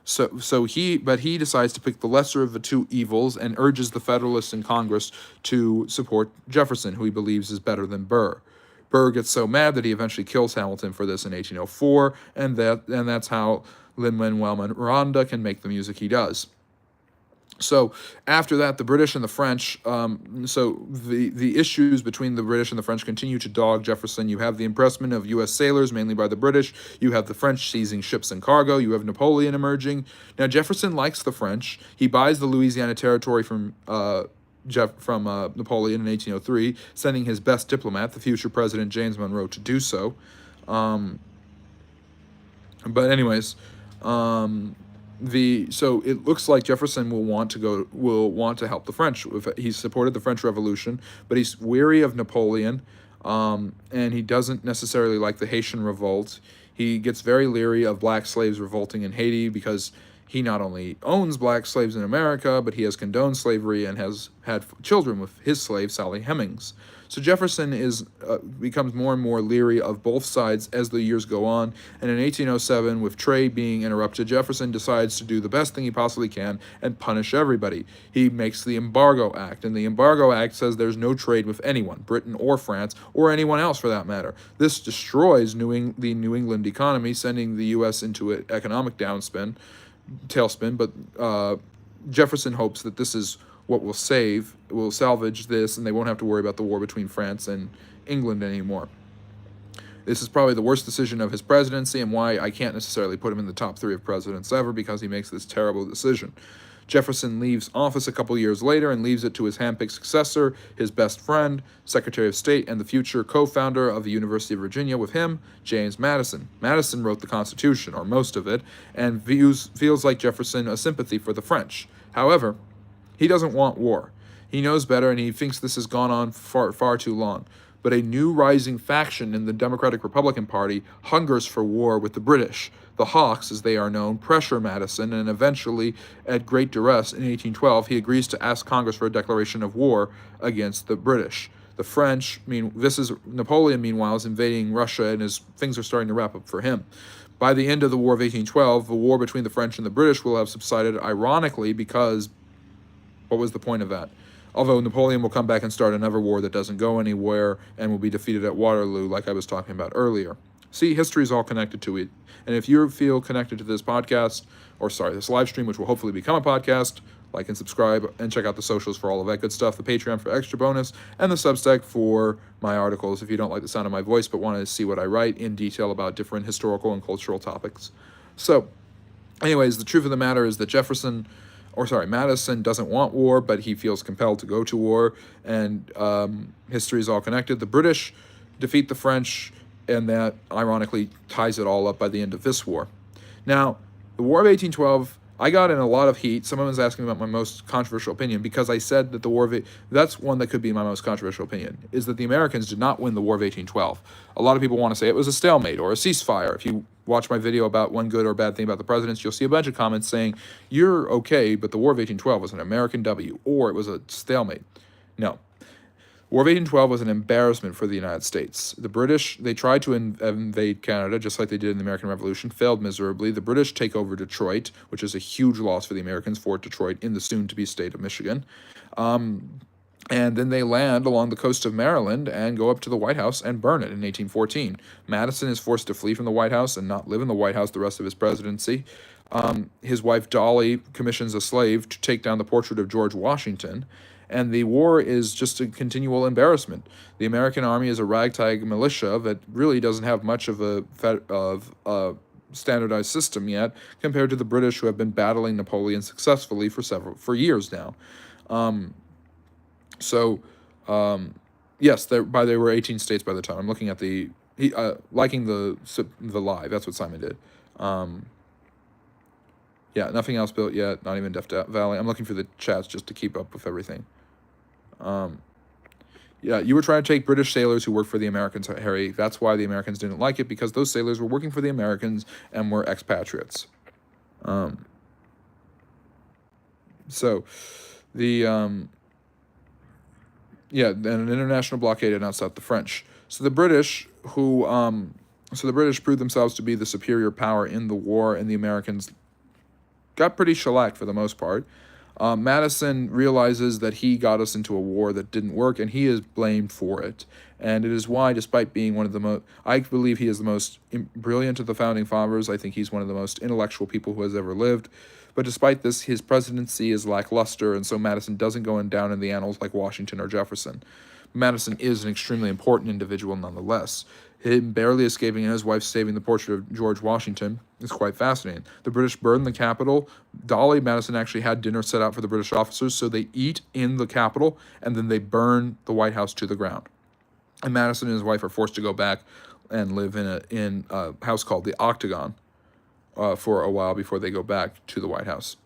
So he decides to pick the lesser of the two evils and urges the Federalists in Congress to support Jefferson, who he believes is better than Burr. Burr gets so mad that he eventually kills Hamilton for this in 1804, and that's how Lin-Manuel Miranda can make the music he does. So after that, the British and the French, the issues between the British and the French continue to dog Jefferson. You have the impressment of U.S. sailors, mainly by the British. You have the French seizing ships and cargo. You have Napoleon emerging. Now, Jefferson likes the French. He buys the Louisiana Territory from Napoleon in 1803, sending his best diplomat, the future President James Monroe, to do so. So it looks like Jefferson will want to help the French. He's supported the French Revolution, but he's weary of Napoleon, and he doesn't necessarily like the Haitian revolt. He gets very leery of black slaves revolting in Haiti because he not only owns black slaves in America, but he has condoned slavery and has had children with his slave, Sally Hemings. So Jefferson becomes more and more leery of both sides as the years go on, and in 1807, with trade being interrupted, Jefferson decides to do the best thing he possibly can and punish everybody. He makes the Embargo Act, and the Embargo Act says there's no trade with anyone, Britain or France, or anyone else for that matter. This destroys the New England economy, sending the U.S. into an economic tailspin, but Jefferson hopes that this is what will salvage this, and they won't have to worry about the war between France and England anymore. This is probably the worst decision of his presidency, and why I can't necessarily put him in the top 3 of presidents ever, because he makes this terrible decision. Jefferson leaves office a couple years later and leaves it to his handpicked successor, his best friend, Secretary of State, and the future co-founder of the University of Virginia with him, James Madison. Madison wrote the Constitution, or most of it, and feels like Jefferson a sympathy for the French. However, he doesn't want war. He knows better, and he thinks this has gone on far too long. But a new rising faction in the Democratic-Republican Party hungers for war with the British. The Hawks, as they are known, pressure Madison, and eventually, at great duress in 1812, he agrees to ask Congress for a declaration of war against the British. The French, Napoleon, meanwhile, is invading Russia, and things are starting to wrap up for him. By the end of the War of 1812, the war between the French and the British will have subsided, ironically, because what was the point of that? Although Napoleon will come back and start another war that doesn't go anywhere and will be defeated at Waterloo, like I was talking about earlier. See, history is all connected to it. And if you feel connected to this podcast, or sorry, this live stream, which will hopefully become a podcast, like and subscribe and check out the socials for all of that good stuff, the Patreon for extra bonus, and the Substack for my articles if you don't like the sound of my voice but want to see what I write in detail about different historical and cultural topics. So, anyways, the truth of the matter is that Madison doesn't want war, but he feels compelled to go to war, and history is all connected. The British defeat the French, and that ironically ties it all up by the end of this war. Now, the War of 1812, I got in a lot of heat. Someone was asking about my most controversial opinion because I said that the War of that's one that could be my most controversial opinion, is that the Americans did not win the War of 1812. A lot of people want to say it was a stalemate or a ceasefire. If you watch my video about one good or bad thing about the presidents, you'll see a bunch of comments saying, you're okay, but the War of 1812 was an American W, or it was a stalemate. No. War of 1812 was an embarrassment for the United States. The British, they tried to invade Canada, just like they did in the American Revolution, failed miserably. The British take over Detroit, which is a huge loss for the Americans, Fort Detroit, in the soon-to-be state of Michigan. And then they land along the coast of Maryland and go up to the White House and burn it in 1814. Madison is forced to flee from the White House and not live in the White House the rest of his presidency. His wife Dolly commissions a slave to take down the portrait of George Washington. And the war is just a continual embarrassment. The American army is a ragtag militia that really doesn't have much of a standardized system yet, compared to the British, who have been battling Napoleon successfully for years now. Yes, they were 18 states by the time. I'm looking at liking the live. That's what Simon did. Yeah, nothing else built yet. Not even Death Valley. I'm looking for the chats just to keep up with everything. Yeah, you were trying to take British sailors who worked for the Americans, Harry. That's why the Americans didn't like it, because those sailors were working for the Americans and were expatriates. Yeah, and an international blockade had not stopped the French. So the British proved themselves to be the superior power in the war, and the Americans got pretty shellacked for the most part. Madison realizes that he got us into a war that didn't work, and he is blamed for it. And it is why, despite being one of the most, I believe he is the most brilliant of the founding fathers. I think he's one of the most intellectual people who has ever lived. But despite this, his presidency is lackluster, and so Madison doesn't go down in the annals like Washington or Jefferson. Madison is an extremely important individual nonetheless. Him barely escaping and his wife saving the portrait of George Washington is quite fascinating. The British burned the Capitol. Dolly Madison actually had dinner set out for the British officers, so they eat in the Capitol, and then they burn the White House to the ground. And Madison and his wife are forced to go back and live in a house called the Octagon for a while before they go back to the White House.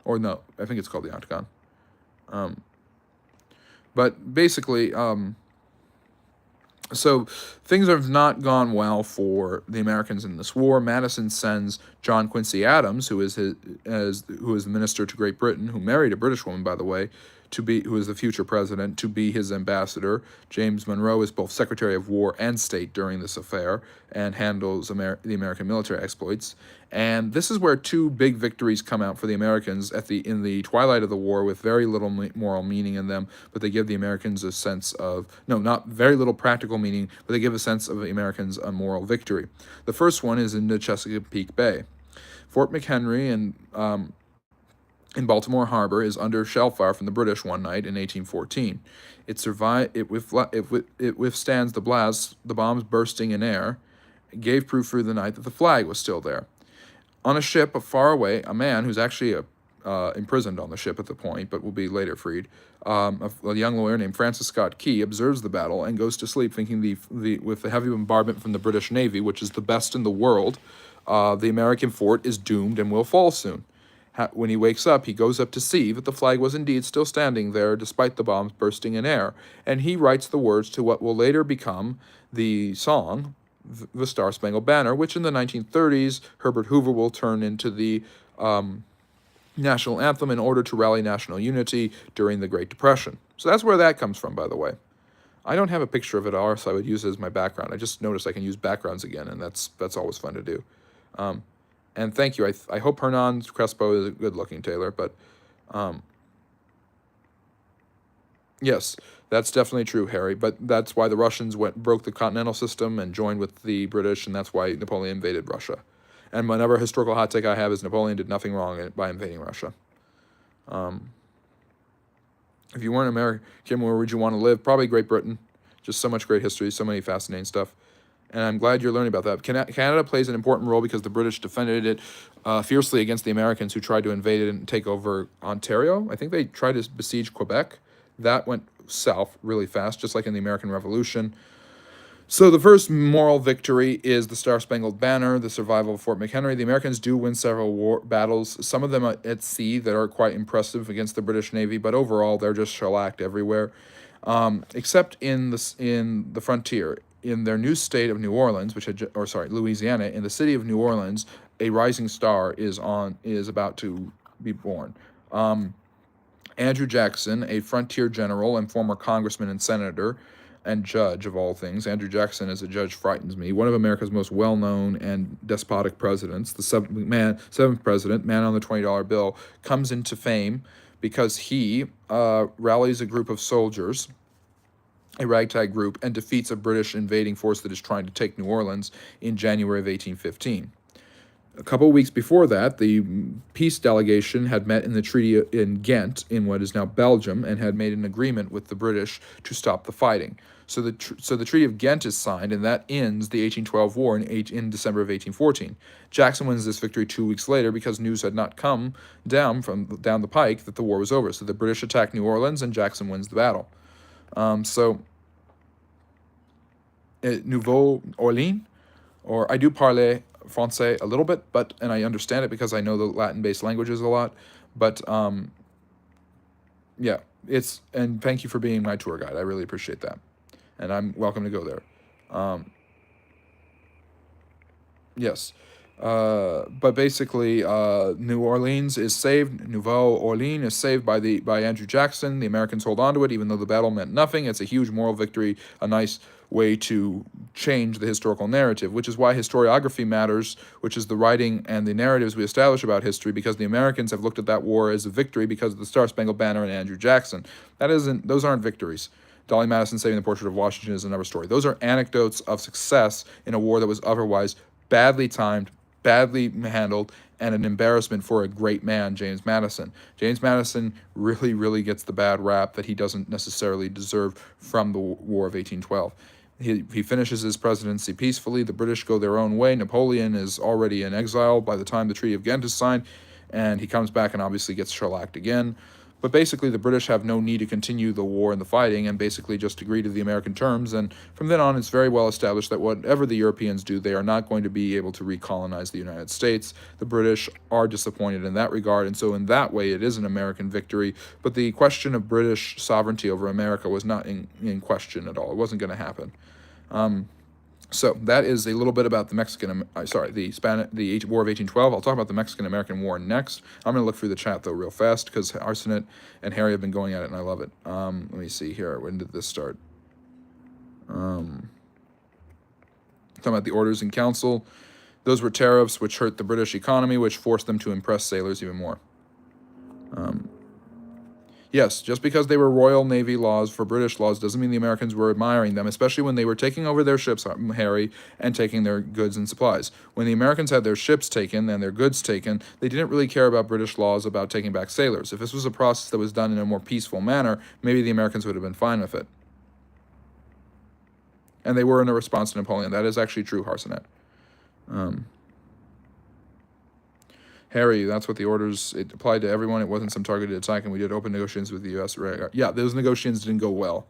Or no, I think it's called the Octagon. But basically, so things have not gone well for the Americans in this war. Madison sends John Quincy Adams, who is the minister to Great Britain, who married a British woman, by the way, who is the future president, to be his ambassador. James Monroe is both Secretary of War and State during this affair and handles the American military exploits. And this is where two big victories come out for the Americans in the twilight of the war, with very little moral meaning in them, but they give the Americans a sense of, no, not very little practical meaning, but they give a sense of the Americans a moral victory. The first one is in the Chesapeake Bay. Fort McHenry in Baltimore Harbor is under shell fire from the British one night in 1814. It withstands the blasts, the bombs bursting in air. It gave proof through the night that the flag was still there. On a ship far away, a man who's actually imprisoned on the ship at the point, but will be later freed, a young lawyer named Francis Scott Key observes the battle and goes to sleep thinking with the heavy bombardment from the British Navy, which is the best in the world, the American fort is doomed and will fall soon. When he wakes up, he goes up to see that the flag was indeed still standing there despite the bombs bursting in air, and he writes the words to what will later become the song, The Star-Spangled Banner, which in the 1930s, Herbert Hoover will turn into the national anthem in order to rally national unity during the Great Depression. So that's where that comes from, by the way. I don't have a picture of it, or so I would use it as my background. I just noticed I can use backgrounds again, and that's always fun to do. And thank you. I hope Hernan Crespo is a good-looking Taylor, but Yes, that's definitely true, Harry. But that's why the Russians broke the continental system and joined with the British, and that's why Napoleon invaded Russia. And whenever historical hot take I have is Napoleon did nothing wrong by invading Russia. If you weren't American, where would you want to live? Probably Great Britain. Just so much great history, so many fascinating stuff. And I'm glad you're learning about that. Canada plays an important role because the British defended it fiercely against the Americans who tried to invade it and take over Ontario. I think they tried to besiege Quebec. That went south really fast, just like in the American Revolution. So the first moral victory is the Star-Spangled Banner, the survival of Fort McHenry. The Americans do win several battles, some of them at sea that are quite impressive against the British Navy, but overall they're just shellacked everywhere, except in the frontier. In their new state of New Orleans, Louisiana, in the city of New Orleans, a rising star is about to be born. Andrew Jackson, a frontier general and former congressman and senator and judge of all things. Andrew Jackson as a judge frightens me. One of America's most well-known and despotic presidents, the seventh president, man on the $20 bill, comes into fame because he rallies a group of soldiers, a ragtag group, and defeats a British invading force that is trying to take New Orleans in January of 1815. A couple of weeks before that, the peace delegation had met in the treaty in Ghent, in what is now Belgium, and had made an agreement with the British to stop the fighting. So the Treaty of Ghent is signed, and that ends the 1812 war in December of 1814. Jackson wins this victory 2 weeks later because news had not come down the pike that the war was over. So the British attack New Orleans, and Jackson wins the battle. Nouveau Orleans, or I do parler Francais a little bit, and I understand it because I know the Latin-based languages a lot. But yeah, and thank you for being my tour guide. I really appreciate that, and I'm welcome to go there. Yes. But basically, New Orleans is saved. Nouveau Orleans is saved by Andrew Jackson. The Americans hold on to it, even though the battle meant nothing. It's a huge moral victory, a nice way to change the historical narrative, which is why historiography matters, which is the writing and the narratives we establish about history, because the Americans have looked at that war as a victory because of the Star-Spangled Banner and Andrew Jackson. Those aren't victories. Dolly Madison saving the portrait of Washington is another story. Those are anecdotes of success in a war that was otherwise badly timed, badly handled, and an embarrassment for a great man, James Madison. James Madison really, really gets the bad rap that he doesn't necessarily deserve from the War of 1812. He finishes his presidency peacefully. The British go their own way. Napoleon is already in exile by the time the Treaty of Ghent is signed, and he comes back and obviously gets shellacked again. But basically, the British have no need to continue the war and the fighting, and basically just agree to the American terms. And from then on, it's very well established that whatever the Europeans do, they are not going to be able to recolonize the United States. The British are disappointed in that regard, and so in that way, it is an American victory. But the question of British sovereignty over America was not in question at all. It wasn't going to happen. So that is a little bit about the the War of 1812. I'll talk about the Mexican-American War next. I'm going to look through the chat, though, real fast, because Arsenet and Harry have been going at it, and I love it. Let me see here. When did this start? Talking about the Orders in Council. Those were tariffs which hurt the British economy, which forced them to impress sailors even more. Yes, just because they were Royal Navy laws for British laws doesn't mean the Americans were admiring them, especially when they were taking over their ships, Harry, and taking their goods and supplies. When the Americans had their ships taken and their goods taken, they didn't really care about British laws about taking back sailors. If this was a process that was done in a more peaceful manner, maybe the Americans would have been fine with it. And they were in a response to Napoleon. That is actually true, Harsenet. Harry, that's what the orders, it applied to everyone. It wasn't some targeted attack, and we did open negotiations with the U.S. Yeah, those negotiations didn't go well.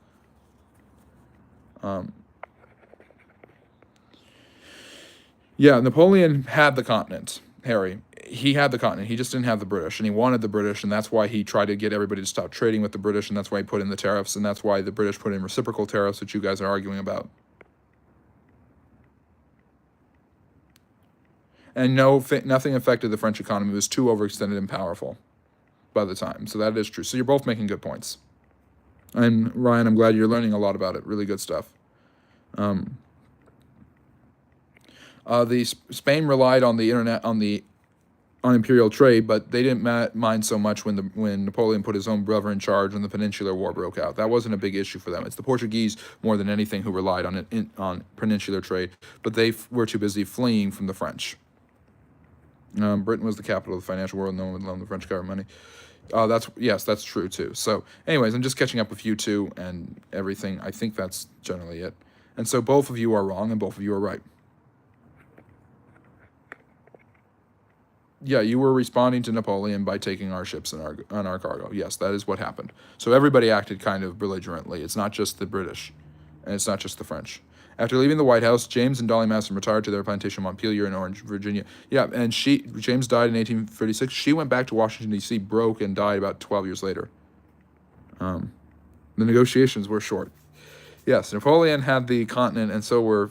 Yeah, Napoleon had the continent, Harry. He had the continent. He just didn't have the British, and he wanted the British, and that's why he tried to get everybody to stop trading with the British, and that's why he put in the tariffs, and that's why the British put in reciprocal tariffs, which you guys are arguing about. And nothing affected the French economy. It was too overextended and powerful by the time. So that is true. So you're both making good points. And Ryan, I'm glad you're learning a lot about it. Really good stuff. Spain relied on the internet, on the on imperial trade, but they didn't mind so much when Napoleon put his own brother in charge when the Peninsular War broke out. That wasn't a big issue for them. It's the Portuguese more than anything who relied on it on peninsular trade, but they were too busy fleeing from the French. Britain was the capital of the financial world. No one would loan the French government money. That's true too. So, anyways, I'm just catching up with you two and everything. I think that's generally it. And so both of you are wrong and both of you are right. Yeah, you were responding to Napoleon by taking our ships and our cargo. Yes, that is what happened. So everybody acted kind of belligerently. It's not just the British, and it's not just the French. After leaving the White House, James and Dolly Madison retired to their plantation Montpelier in Orange, Virginia. Yeah, and James died in 1836. She went back to Washington, D.C., broke, and died about 12 years later. The negotiations were short. Yes, Napoleon had the continent, and so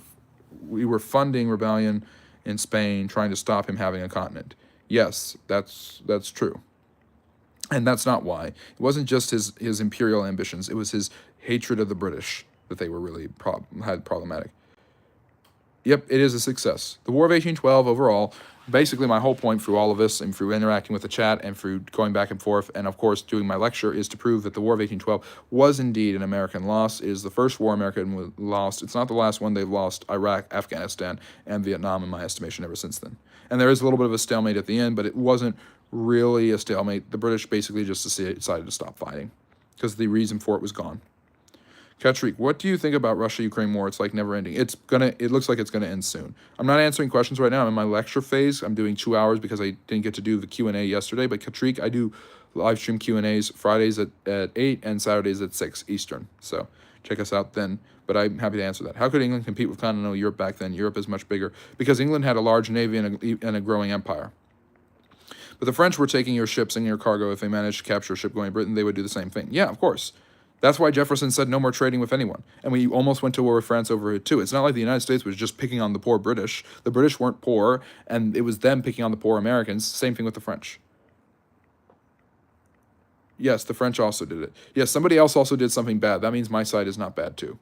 we were funding rebellion in Spain, trying to stop him having a continent. Yes, that's true. And that's not why. It wasn't just his imperial ambitions. It was his hatred of the British that they were really had problematic. Yep, it is a success. The War of 1812 overall, basically my whole point through all of this and through interacting with the chat and through going back and forth and of course doing my lecture is to prove that the War of 1812 was indeed an American loss. It is the first war America lost. It's not the last one. They've lost Iraq, Afghanistan, and Vietnam in my estimation ever since then. And there is a little bit of a stalemate at the end, but it wasn't really a stalemate. The British basically just decided to stop fighting because the reason for it was gone. Katrik, what do you think about Russia-Ukraine war? It's like never ending. It looks like it's gonna end soon. I'm not answering questions right now. I'm in my lecture phase. I'm doing 2 hours because I didn't get to do the Q&A yesterday. But Katrik, I do live stream Q&As Fridays at 8 and Saturdays at 6 Eastern. So check us out then. But I'm happy to answer that. How could England compete with continental Europe back then? Europe is much bigger because England had a large navy and a growing empire. But the French were taking your ships and your cargo. If they managed to capture a ship going to Britain, they would do the same thing. Yeah, of course. That's why Jefferson said no more trading with anyone. And we almost went to war with France over it too. It's not like the United States was just picking on the poor British. The British weren't poor, and it was them picking on the poor Americans. Same thing with the French. Yes, the French also did it. Yes, somebody else also did something bad. That means my side is not bad too.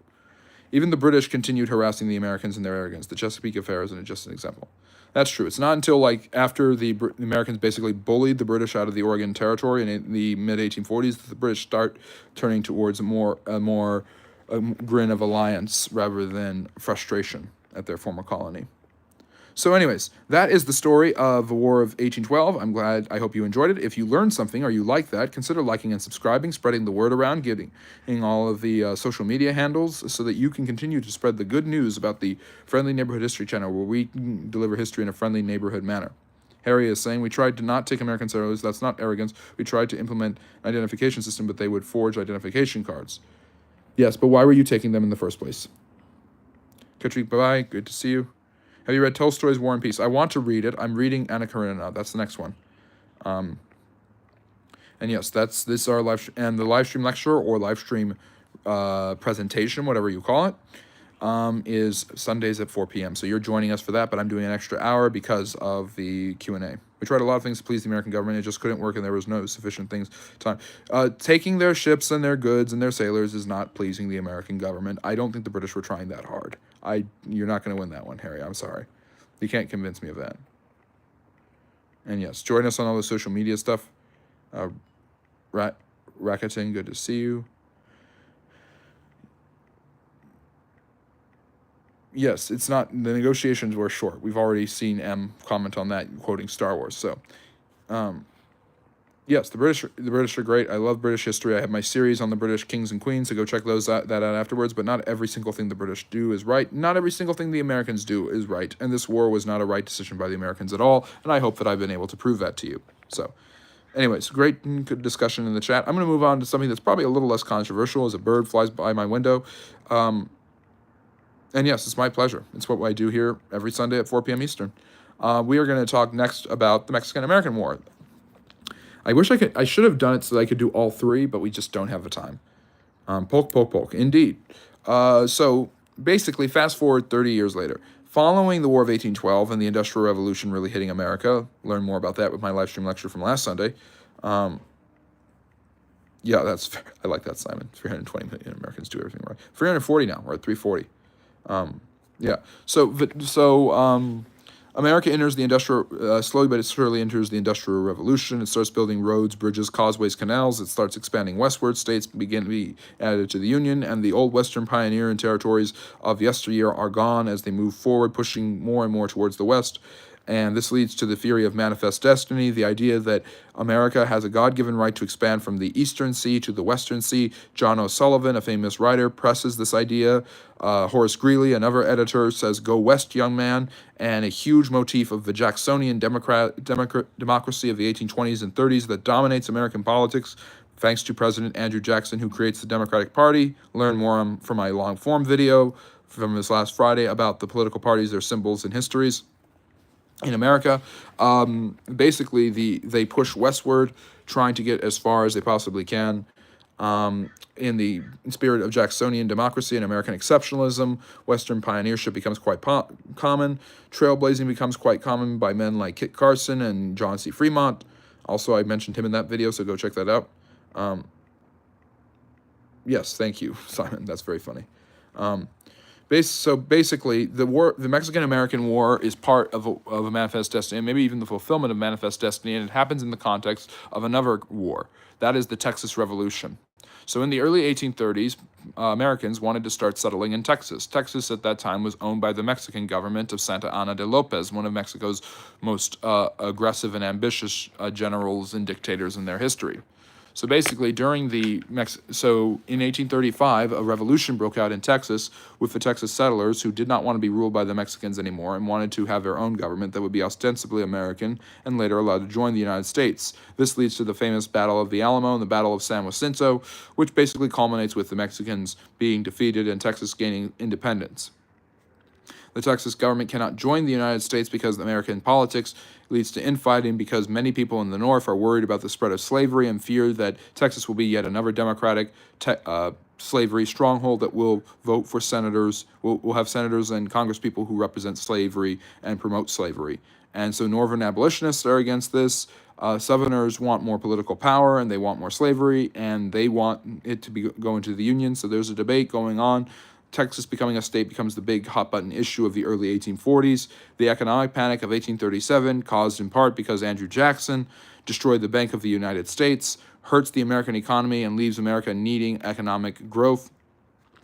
Even the British continued harassing the Americans in their arrogance. The Chesapeake Affair is just an example. That's true. It's not until after the Americans basically bullied the British out of the Oregon Territory in the mid-1840s that the British start turning towards a more grin of alliance rather than frustration at their former colony. So anyways, that is the story of the War of 1812. I hope you enjoyed it. If you learned something or you like that, consider liking and subscribing, spreading the word around, getting all of the social media handles so that you can continue to spread the good news about the Friendly Neighborhood History channel where we deliver history in a friendly neighborhood manner. Harry is saying, we tried to not take American settlers. That's not arrogance. We tried to implement an identification system, but they would forge identification cards. Yes, but why were you taking them in the first place? Katrik, bye-bye. Good to see you. Have you read Tolstoy's War and Peace? I want to read it. I'm reading Anna Karenina. That's the next one. And yes, this is our live and the live stream lecture or live stream presentation, whatever you call it, is Sundays at 4 p.m. So you're joining us for that, but I'm doing an extra hour because of the Q&A. We tried a lot of things to please the American government. It just couldn't work, and there was no sufficient time. Taking their ships and their goods and their sailors is not pleasing the American government. I don't think the British were trying that hard. You're not going to win that one, Harry. I'm sorry. You can't convince me of that. And yes, join us on all the social media stuff. Racketing, good to see you. Yes, it's not, the negotiations were short. We've already seen M comment on that, quoting Star Wars. So, yes, the British are great. I love British history. I have my series on the British kings and queens, so go check that out afterwards. But not every single thing the British do is right. Not every single thing the Americans do is right. And this war was not a right decision by the Americans at all. And I hope that I've been able to prove that to you. So, anyways, great good discussion in the chat. I'm going to move on to something that's probably a little less controversial as a bird flies by my window. And yes, it's my pleasure. It's what I do here every Sunday at 4 p.m. Eastern. We are going to talk next about the Mexican-American War. I should have done it so that I could do all three, but we just don't have the time. Poke. Indeed. So basically, fast forward 30 years later. Following the War of 1812 and the Industrial Revolution really hitting America, learn more about that with my live stream lecture from last Sunday. Yeah, that's fair. I like that, Simon. 320 million Americans do everything right. 340 now. We're at 340. Yeah. So America enters the slowly but surely enters the Industrial Revolution. It starts building roads, bridges, causeways, canals. It starts expanding westward. States begin to be added to the Union, and the old Western pioneer and territories of yesteryear are gone as they move forward, pushing more and more towards the West. And this leads to the theory of manifest destiny, the idea that America has a God-given right to expand from the Eastern Sea to the Western Sea. John O'Sullivan, a famous writer, presses this idea. Horace Greeley, another editor, says, "Go west, young man," and a huge motif of the Jacksonian democracy of the 1820s and 30s that dominates American politics, thanks to President Andrew Jackson, who creates the Democratic Party. Learn more from my long-form video from this last Friday about the political parties, their symbols, and histories in America. Basically, they push westward, trying to get as far as they possibly can. In the spirit of Jacksonian democracy and American exceptionalism, Western pioneership becomes quite common. Trailblazing becomes quite common by men like Kit Carson and John C. Fremont. Also, I mentioned him in that video, so go check that out. Yes, thank you, Simon. That's very funny. So basically, the Mexican-American War is part of a manifest destiny, and maybe even the fulfillment of manifest destiny, and it happens in the context of another war. That is the Texas Revolution. So in the early 1830s, Americans wanted to start settling in Texas. Texas at that time was owned by the Mexican government of Santa Anna de Lopez, one of Mexico's most aggressive and ambitious generals and dictators in their history. So basically, in 1835, a revolution broke out in Texas with the Texas settlers who did not want to be ruled by the Mexicans anymore and wanted to have their own government that would be ostensibly American and later allowed to join the United States. This leads to the famous Battle of the Alamo and the Battle of San Jacinto, which basically culminates with the Mexicans being defeated and Texas gaining independence. The Texas government cannot join the United States because American politics leads to infighting, because many people in the North are worried about the spread of slavery and fear that Texas will be yet another democratic slavery stronghold that will vote for senators, will have senators and congresspeople who represent slavery and promote slavery. And so Northern abolitionists are against this. Southerners want more political power and they want more slavery and they want it to go into the Union. So there's a debate going on. Texas becoming a state becomes the big hot-button issue of the early 1840s. The economic panic of 1837, caused in part because Andrew Jackson destroyed the Bank of the United States, hurts the American economy and leaves America needing economic growth.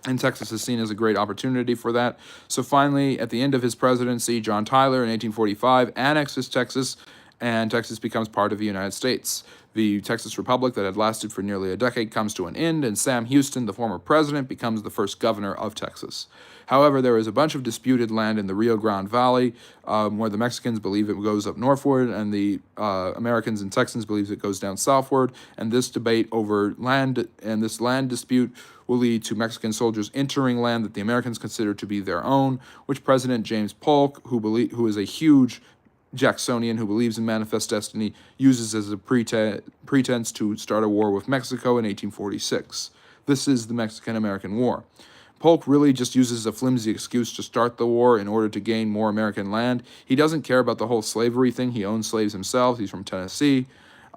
And Texas is seen as a great opportunity for that. So finally, at the end of his presidency, John Tyler in 1845 annexes Texas, and Texas becomes part of the United States. The Texas Republic that had lasted for nearly a decade comes to an end, and Sam Houston, the former president, becomes the first governor of Texas. However, there is a bunch of disputed land in the Rio Grande Valley, where the Mexicans believe it goes up northward, and the Americans and Texans believe it goes down southward. And this debate over land and this land dispute will lead to Mexican soldiers entering land that the Americans consider to be their own, which President James Polk, who is a huge Jacksonian who believes in manifest destiny, uses as a pretense to start a war with Mexico in 1846. This is the Mexican-American War. Polk really just uses a flimsy excuse to start the war in order to gain more American land. He doesn't care about the whole slavery thing. He owns slaves himself. He's from Tennessee,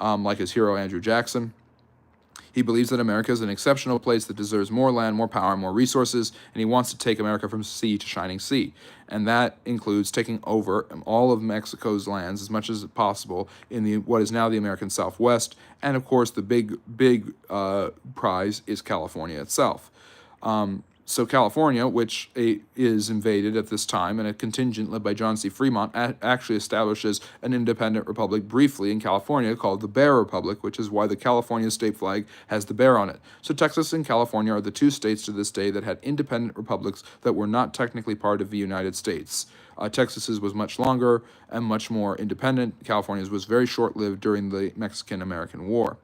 like his hero Andrew Jackson. He believes that America is an exceptional place that deserves more land, more power, more resources, and he wants to take America from sea to shining sea. And that includes taking over all of Mexico's lands as much as possible in what is now the American Southwest. And of course, the big prize is California itself. So California, which is invaded at this time, and a contingent led by John C. Fremont actually establishes an independent republic briefly in California called the Bear Republic, which is why the California state flag has the bear on it. So Texas and California are the two states to this day that had independent republics that were not technically part of the United States. Texas's was much longer and much more independent. California's was very short-lived during the Mexican-American War.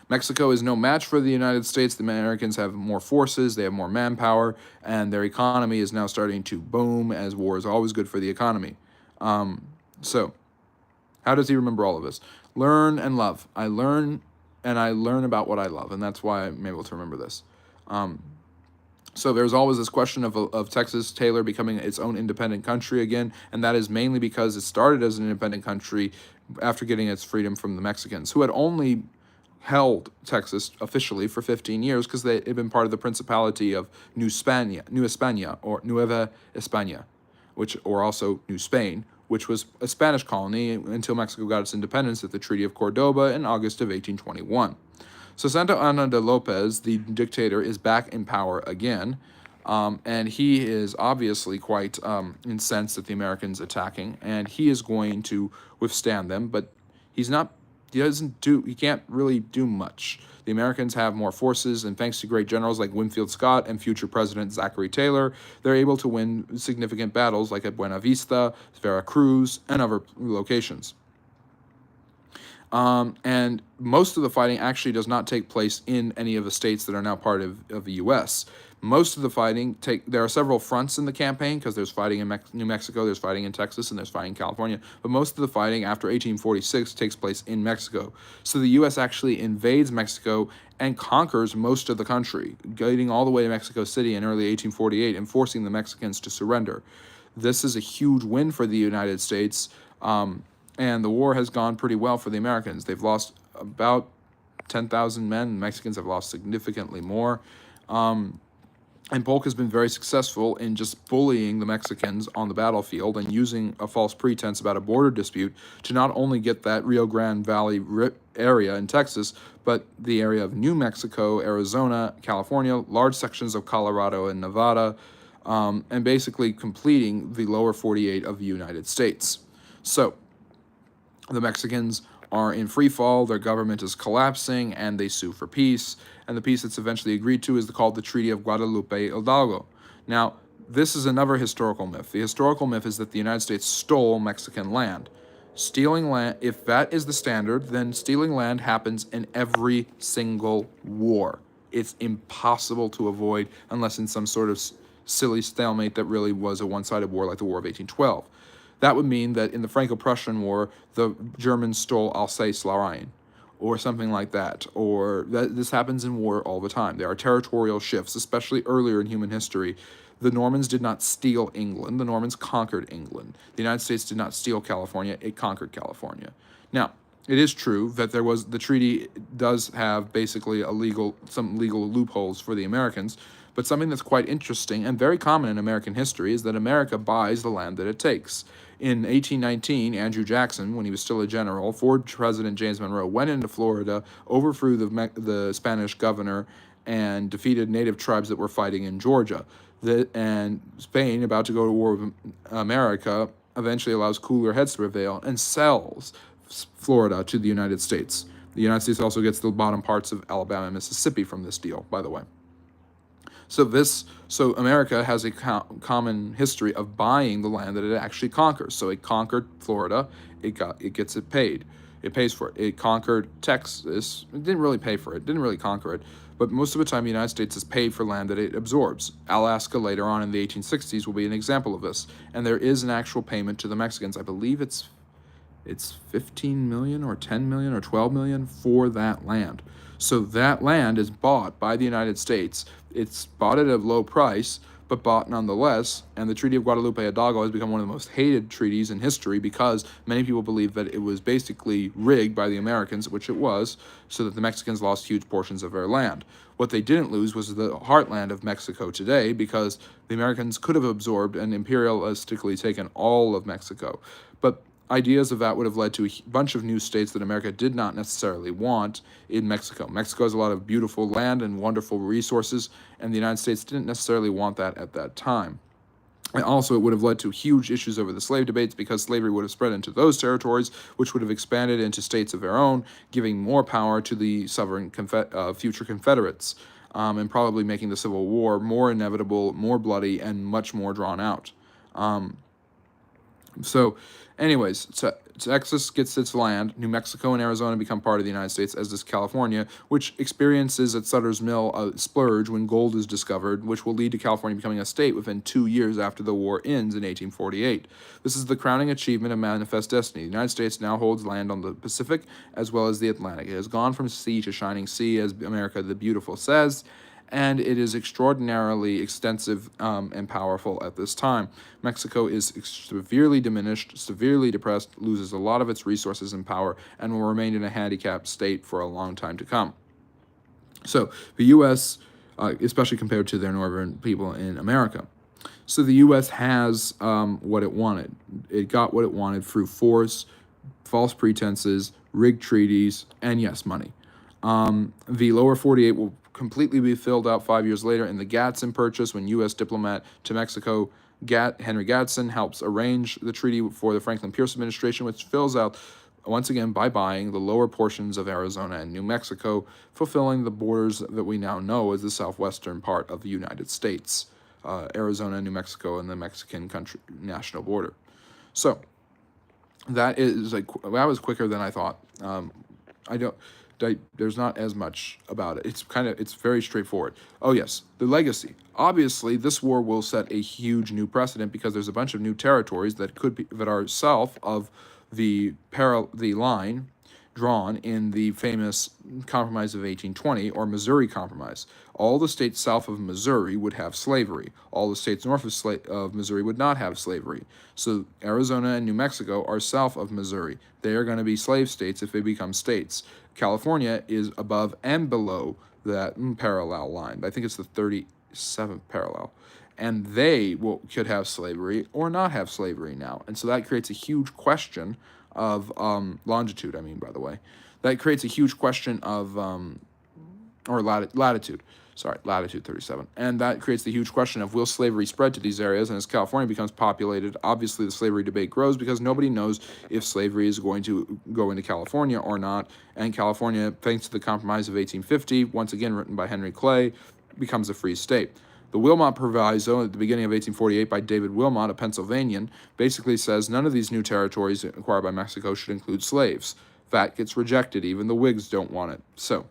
Mexico is no match for the United States. The Americans have more forces, they have more manpower, and their economy is now starting to boom, as war is always good for the economy. So, how does he remember all of this? Learn and love. I learn about what I love, and that's why I'm able to remember this. So there's always this question of Texas, Taylor becoming its own independent country again, and that is mainly because it started as an independent country after getting its freedom from the Mexicans, who had only held Texas officially for 15 years because they had been part of the Principality of New España, or Nueva España, or also New Spain, which was a Spanish colony until Mexico got its independence at the Treaty of Cordoba in August of 1821. So Santa Anna de Lopez, the dictator, is back in power again, and he is obviously quite incensed at the Americans attacking, and he is going to withstand them, but he can't really do much. The Americans have more forces, and thanks to great generals like Winfield Scott and future President Zachary Taylor, they're able to win significant battles like at Buena Vista, Veracruz, and other locations. And most of the fighting actually does not take place in any of the states that are now part of the U.S. Most of the fighting there are several fronts in the campaign, because there's fighting in New Mexico, there's fighting in Texas, and there's fighting in California. But most of the fighting after 1846 takes place in Mexico. So the U.S. actually invades Mexico and conquers most of the country, getting all the way to Mexico City in early 1848 and forcing the Mexicans to surrender. This is a huge win for the United States, and the war has gone pretty well for the Americans. They've lost about 10,000 men. The Mexicans have lost significantly more. And Polk has been very successful in just bullying the Mexicans on the battlefield and using a false pretense about a border dispute to not only get that Rio Grande Valley area in Texas, but the area of New Mexico, Arizona, California, large sections of Colorado and Nevada, and basically completing the lower 48 of the United States. So the Mexicans are in free fall, their government is collapsing, and they sue for peace. And the peace that's eventually agreed to is called the Treaty of Guadalupe Hidalgo. Now, this is another historical myth. The historical myth is that the United States stole Mexican land. Stealing land, if that is the standard, then stealing land happens in every single war. It's impossible to avoid unless in some sort of silly stalemate that really was a one-sided war like the War of 1812. That would mean that in the Franco-Prussian War, the Germans stole Alsace-Lorraine, or something like that. Or this happens in war all the time. There are territorial shifts, especially earlier in human history. The Normans did not steal England. The Normans conquered England. The United States did not steal California. It conquered California. Now, it is true that the treaty does have basically some legal loopholes for the Americans, but something that's quite interesting and very common in American history is that America buys the land that it takes. In 1819, Andrew Jackson, when he was still a general, for President James Monroe, went into Florida, overthrew the Spanish governor, and defeated native tribes that were fighting in Georgia. And Spain, about to go to war with America, eventually allows cooler heads to prevail and sells Florida to the United States. The United States also gets the bottom parts of Alabama and Mississippi from this deal, by the way. So America has a common history of buying the land that it actually conquers. So it conquered Florida, it gets it paid. It pays for it. It conquered Texas. It didn't really pay for it. Didn't really conquer it. But most of the time, the United States has paid for land that it absorbs. Alaska later on in the 1860s will be an example of this. And there is an actual payment to the Mexicans. I believe it's 15 million or 10 million or 12 million for that land. So that land is bought by the United States. It's bought at a low price, but bought nonetheless. And the Treaty of Guadalupe Hidalgo has become one of the most hated treaties in history because many people believe that it was basically rigged by the Americans, which it was, so that the Mexicans lost huge portions of their land. What they didn't lose was the heartland of Mexico today, because the Americans could have absorbed and imperialistically taken all of Mexico. But ideas of that would have led to a bunch of new states that America did not necessarily want in Mexico. Mexico has a lot of beautiful land and wonderful resources, and the United States didn't necessarily want that at that time. And also, it would have led to huge issues over the slave debates, because slavery would have spread into those territories, which would have expanded into states of their own, giving more power to the sovereign future Confederates, and probably making the Civil War more inevitable, more bloody, and much more drawn out. Anyways, Texas gets its land. New Mexico and Arizona become part of the United States, as does California, which experiences at Sutter's Mill a splurge when gold is discovered, which will lead to California becoming a state within 2 years after the war ends in 1848. This is the crowning achievement of Manifest Destiny. The United States now holds land on the Pacific as well as the Atlantic. It has gone from sea to shining sea, as America the Beautiful says, and it is extraordinarily extensive and powerful at this time. Mexico is severely diminished, severely depressed, loses a lot of its resources and power, and will remain in a handicapped state for a long time to come. So the U.S., especially compared to their northern people in America. So the U.S. has what it wanted. It got what it wanted through force, false pretenses, rigged treaties, and yes, money. The lower 48 will completely be filled out 5 years later in the Gadsden Purchase when U.S. diplomat to Mexico Henry Gadsden helps arrange the treaty for the Franklin Pierce administration, which fills out once again by buying the lower portions of Arizona and New Mexico, fulfilling the borders that we now know as the southwestern part of the United States, Arizona, New Mexico, and the Mexican country national border. So that was quicker than I thought. There's not as much about it. It's very straightforward. Oh yes, the legacy. Obviously, this war will set a huge new precedent because there's a bunch of new territories that are south of the line drawn in the famous Compromise of 1820 or Missouri Compromise. All the states south of Missouri would have slavery. All the states north of Missouri would not have slavery. So Arizona and New Mexico are south of Missouri. They are going to be slave states if they become states. California is above and below that parallel line. I think it's the 37th parallel. And they could have slavery or not have slavery now. And so that creates a huge question of longitude, by the way. That creates a huge question of, latitude. Sorry, latitude 37. And that creates the huge question of, will slavery spread to these areas? And as California becomes populated, obviously the slavery debate grows because nobody knows if slavery is going to go into California or not. And California, thanks to the Compromise of 1850, once again written by Henry Clay, becomes a free state. The Wilmot Proviso at the beginning of 1848 by David Wilmot, a Pennsylvanian, basically says none of these new territories acquired by Mexico should include slaves. That gets rejected. Even the Whigs don't want it. So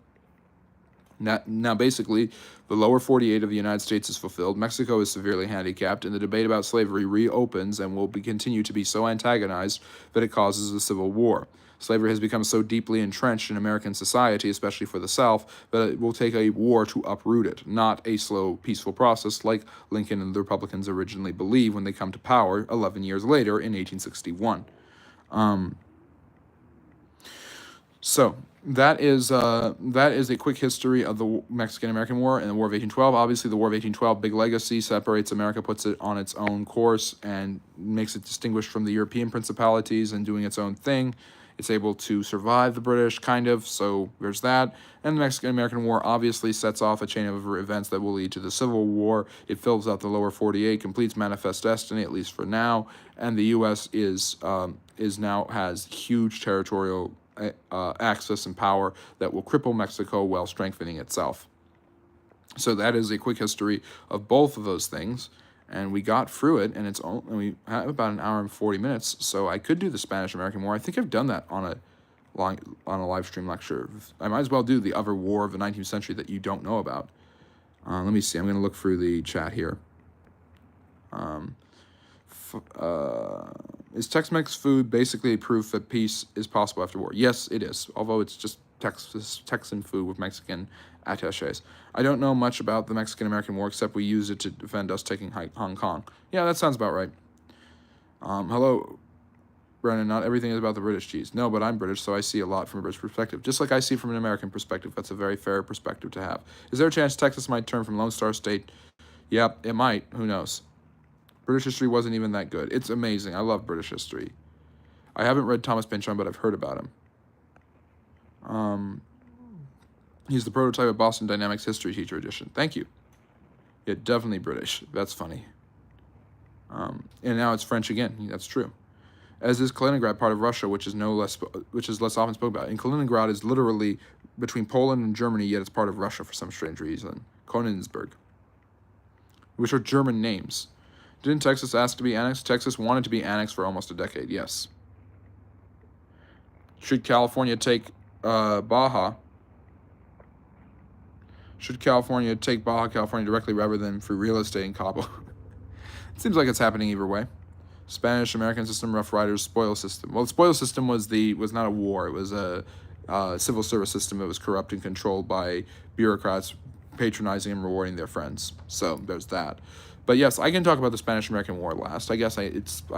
now basically, the lower 48 of the United States is fulfilled. Mexico is severely handicapped, and the debate about slavery reopens and will continue to be so antagonized that it causes a civil war. Slavery has become so deeply entrenched in American society, especially for the South, that it will take a war to uproot it, not a slow, peaceful process like Lincoln and the Republicans originally believed when they come to power 11 years later in 1861. So that is a quick history of the Mexican-American War and the War of 1812. Obviously, the War of 1812, big legacy, separates America, puts it on its own course, and makes it distinguished from the European principalities and doing its own thing. It's able to survive the British, kind of, so there's that. And the Mexican-American War obviously sets off a chain of events that will lead to the Civil War. It fills out the lower 48, completes Manifest Destiny, at least for now, and the U.S. now has huge territorial access and power that will cripple Mexico while strengthening itself. So that is a quick history of both of those things. And we got through it, and we have about an hour and 40 minutes. So I could do the Spanish-American War. I think I've done that on a live stream lecture. I might as well do the other war of the 19th century that you don't know about. Let me see. I'm going to look through the chat here. Is Tex-Mex food basically a proof that peace is possible after war? Yes, it is. Although it's just Texan food with Mexican attaches. I don't know much about the Mexican-American War except we used it to defend us taking Hong Kong. Yeah, that sounds about right. Hello, Brennan. Not everything is about the British cheese. No, but I'm British, so I see a lot from a British perspective. Just like I see from an American perspective. That's a very fair perspective to have. Is there a chance Texas might turn from Lone Star State? Yep, it might. Who knows? British history wasn't even that good. It's amazing. I love British history. I haven't read Thomas Pynchon, but I've heard about him. He's the prototype of Boston Dynamics History Teacher Edition. Thank you. Yeah, definitely British. That's funny. And now it's French again. That's true. As is Kaliningrad, part of Russia, which is less often spoken about. And Kaliningrad is literally between Poland and Germany, yet it's part of Russia for some strange reason. Königsberg, which are German names. Didn't Texas ask to be annexed? Texas wanted to be annexed for almost a decade, yes. Should California take Baja? Should California take Baja California directly rather than through real estate in Cabo? It seems like it's happening either way. Spanish-American system, Rough Riders, spoil system. Well, the spoil system was not a war. It was a civil service system that was corrupt and controlled by bureaucrats patronizing and rewarding their friends. So there's that. But yes, I can talk about the Spanish-American War last. I guess I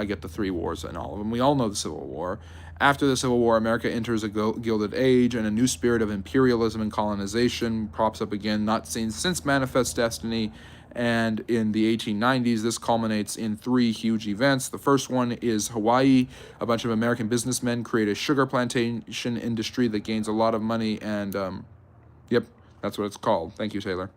get the three wars and all of them. We all know the Civil War. After the Civil War, America enters a Gilded Age, and a new spirit of imperialism and colonization props up again, not seen since Manifest Destiny, And in the 1890s, this culminates in three huge events. The first one is Hawaii. A bunch of American businessmen create a sugar plantation industry that gains a lot of money, and yep, that's what it's called. Thank you, Taylor.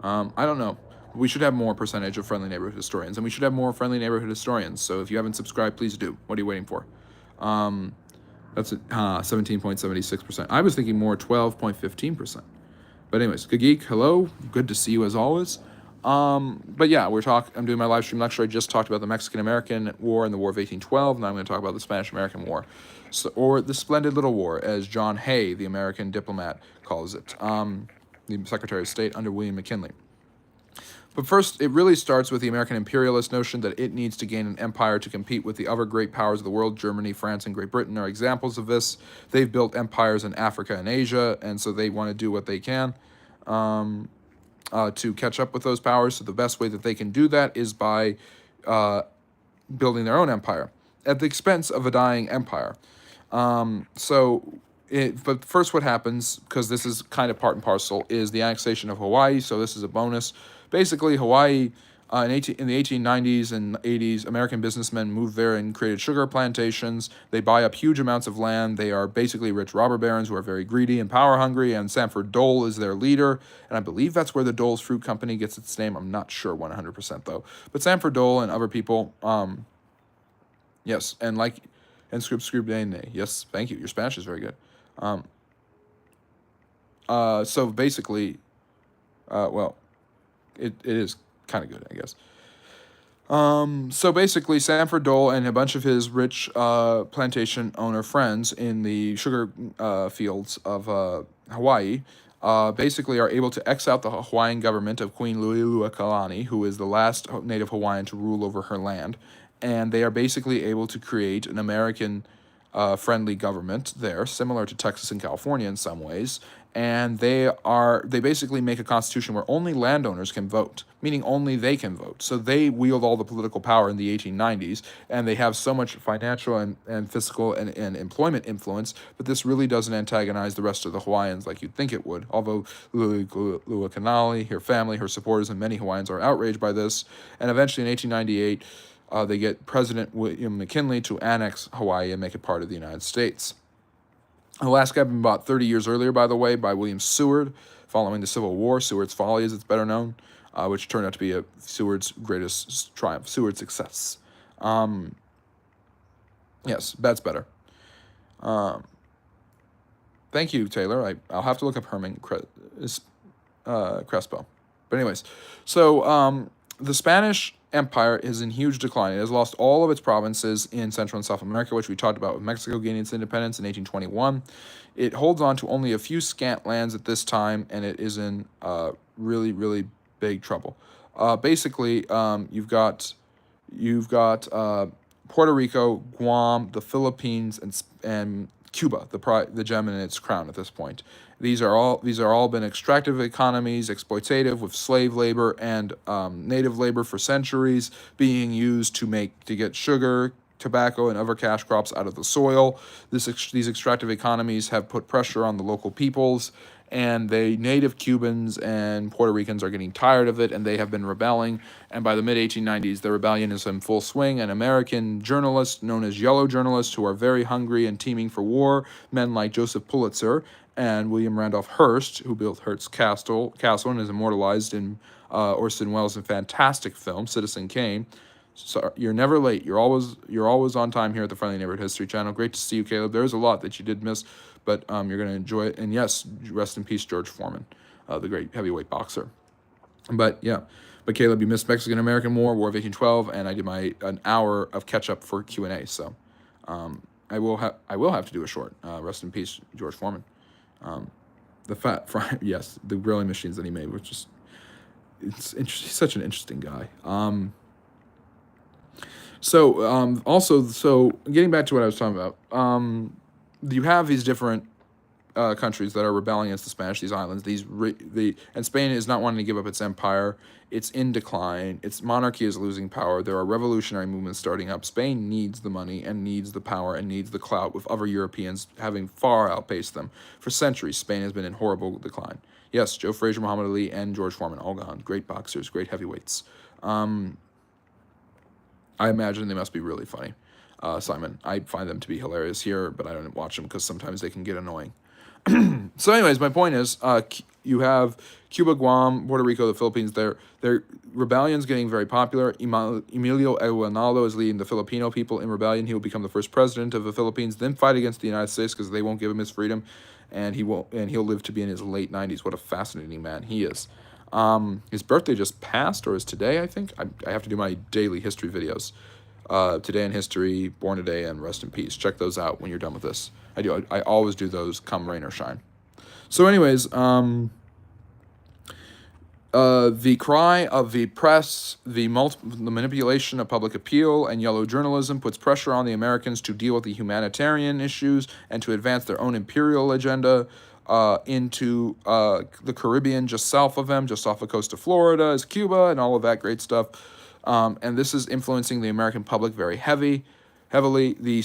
I don't know. We should have more percentage of friendly neighborhood historians, and we should have more friendly neighborhood historians. So if you haven't subscribed, please do. What are you waiting for? That's 17.76%. I was thinking more 12.15%. But anyways, good geek, hello. Good to see you as always. But yeah, I'm doing my live stream lecture. I just talked about the Mexican-American War and the War of 1812. Now I'm going to talk about the Spanish-American War, or the Splendid Little War, as John Hay, the American diplomat, calls it, the Secretary of State under William McKinley. But first, it really starts with the American imperialist notion that it needs to gain an empire to compete with the other great powers of the world. Germany, France, and Great Britain are examples of this. They've built empires in Africa and Asia, and so they want to do what they can to catch up with those powers. So the best way that they can do that is by building their own empire at the expense of a dying empire. But first what happens, because this is kind of part and parcel, is the annexation of Hawaii. So this is a bonus. Basically, Hawaii, in the 1890s and 80s, American businessmen moved there and created sugar plantations. They buy up huge amounts of land. They are basically rich robber barons who are very greedy and power hungry, and Sanford Dole is their leader. And I believe that's where the Dole's Fruit Company gets its name. I'm not sure 100% though. But Sanford Dole and other people, yes, and Scribd, yes, thank you. Your Spanish is very good. So basically, it is kind of good, I guess. So basically, Sanford Dole and a bunch of his rich plantation owner friends in the sugar fields of Hawaii basically are able to X out the Hawaiian government of Queen Luluakalani, who is the last native Hawaiian to rule over her land. And they are basically able to create an American friendly government there, similar to Texas and California in some ways. And they basically make a constitution where only landowners can vote, meaning only they can vote. So they wield all the political power in the 1890s, and they have so much financial and fiscal and employment influence, but this really doesn't antagonize the rest of the Hawaiians like you'd think it would. Although Luluakalani, her family, her supporters, and many Hawaiians are outraged by this. And eventually in 1898, they get President William McKinley to annex Hawaii and make it part of the United States. Alaska had been bought 30 years earlier, by the way, by William Seward, following the Civil War, Seward's Folly, as it's better known, which turned out to be Seward's greatest triumph, Seward's success. Yes, that's better. Thank you, Taylor. I'll have to look up Herman Crespo. But anyways, so the Spanish Empire is in huge decline. It has lost all of its provinces in Central and South America, which we talked about with Mexico gaining its independence in 1821. It holds on to only a few scant lands at this time, and it is in really, really big trouble. Basically, you've got Puerto Rico, Guam, the Philippines, and Cuba, the gem in its crown at this point. These are all been extractive economies, exploitative, with slave labor and native labor for centuries being used to get sugar, tobacco, and other cash crops out of the soil. These extractive economies have put pressure on the local peoples, and the native Cubans and Puerto Ricans are getting tired of it, and they have been rebelling. And by the mid-1890s, the rebellion is in full swing, and American journalists, known as yellow journalists, who are very hungry and teeming for war, men like Joseph Pulitzer and William Randolph Hearst, who built Hearst Castle and is immortalized in Orson Welles' fantastic film, Citizen Kane. So you're never late. You're always on time here at the Friendly Neighborhood History Channel. Great to see you, Caleb. There's a lot that you did miss, but you're going to enjoy it. And yes, rest in peace, George Foreman, the great heavyweight boxer. But Caleb, you missed Mexican-American War, War of 1812, and I did an hour of catch-up for Q&A. So I will have to do a short. Rest in peace, George Foreman. The fat fry, yes, the grilling machines that he made, which is it's interesting. He's such an interesting guy. So getting back to what I was talking about, you have these different countries that are rebelling against the Spanish. These islands, and Spain is not wanting to give up its empire. It's in decline. Its monarchy is losing power. There are revolutionary movements starting up. Spain needs the money and needs the power and needs the clout, with other Europeans having far outpaced them. For centuries, Spain has been in horrible decline. Yes, Joe Frazier, Muhammad Ali, and George Foreman, all gone. Great boxers, great heavyweights. I imagine they must be really funny. Simon, I find them to be hilarious here, but I don't watch them because sometimes they can get annoying. So anyways, my point is, you have Cuba, Guam, Puerto Rico, the Philippines. Their rebellion's getting very popular. Emilio Aguinaldo is leading the Filipino people in rebellion. He will become the first president of the Philippines, then fight against the United States because they won't give him his freedom, and he'll live to be in his late 90s. What a fascinating man he is. His birthday just passed, or is today, I think. I have to do my daily history videos. Today in History, Born Today, and Rest in Peace. Check those out when you're done with this. I always do those come rain or shine. So anyways, the cry of the press, the manipulation of public appeal, and yellow journalism puts pressure on the Americans to deal with the humanitarian issues and to advance their own imperial agenda into the Caribbean just south of them, just off the coast of Florida is Cuba and all of that great stuff. And this is influencing the American public very heavily. The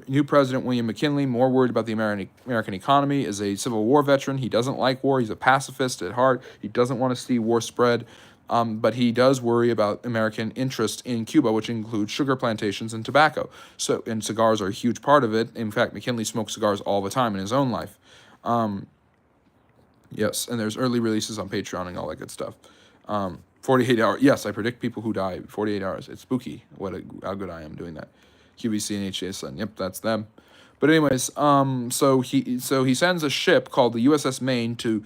new president, William McKinley, more worried about the American economy, is a Civil War veteran. He doesn't like war. He's a pacifist at heart. He doesn't want to see war spread. But he does worry about American interest in Cuba, which includes sugar plantations and tobacco. And cigars are a huge part of it. In fact, McKinley smoked cigars all the time in his own life. Yes, and there's early releases on Patreon and all that good stuff. 48 hours. Yes, I predict people who die. 48 hours. It's spooky. How good I am doing that. QVC and HJSN. Yep, that's them. But anyways, so he sends a ship called the USS Maine to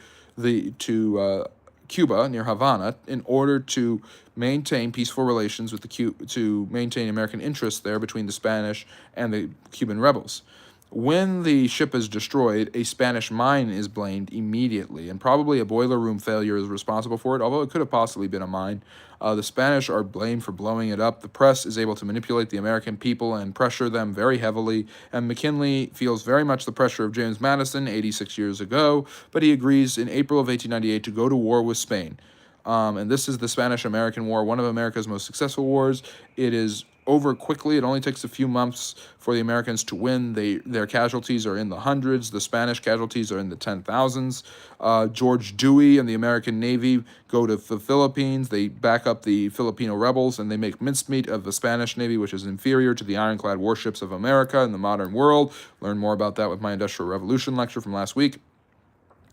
Cuba near Havana in order to maintain peaceful relations with to maintain American interests there between the Spanish and the Cuban rebels. When the ship is destroyed, a Spanish mine is blamed immediately, and probably a boiler room failure is responsible for it, although it could have possibly been a mine. The Spanish are blamed for blowing it up. The press is able to manipulate the American people and pressure them very heavily, and McKinley feels very much the pressure of James Madison 86 years ago, but he agrees in April of 1898 to go to war with Spain. And this is the Spanish-American War, one of America's most successful wars. It is over quickly. It only takes a few months for the Americans to win. Their casualties are in the hundreds. The Spanish casualties are in the 10,000s. George Dewey and the American Navy go to the Philippines. They back up the Filipino rebels, and they make mincemeat of the Spanish Navy, which is inferior to the ironclad warships of America in the modern world. Learn more about that with my Industrial Revolution lecture from last week.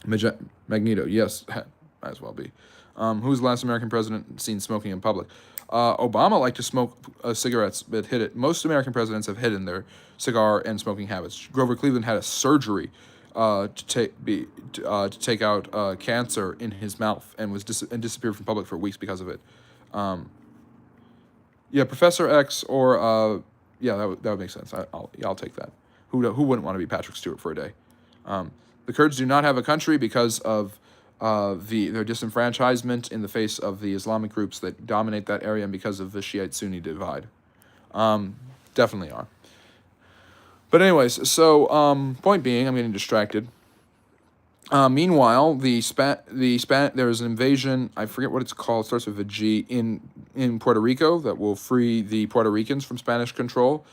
Magneto, yes, might as well be. Who's the last American president seen smoking in public? Obama liked to smoke cigarettes, but hid it. Most American presidents have hidden their cigar and smoking habits. Grover Cleveland had a surgery to take out cancer in his mouth and disappeared from public for weeks because of it. Yeah, Professor X or yeah, that would make sense. I'll take that. Who wouldn't want to be Patrick Stewart for a day? The Kurds do not have a country because of their disenfranchisement in the face of the Islamic groups that dominate that area and because of the Shiite-Sunni divide. Definitely are. But anyways, so point being, I'm getting distracted. Meanwhile, there's an invasion, I forget what it's called, it starts with a G, in Puerto Rico that will free the Puerto Ricans from Spanish control.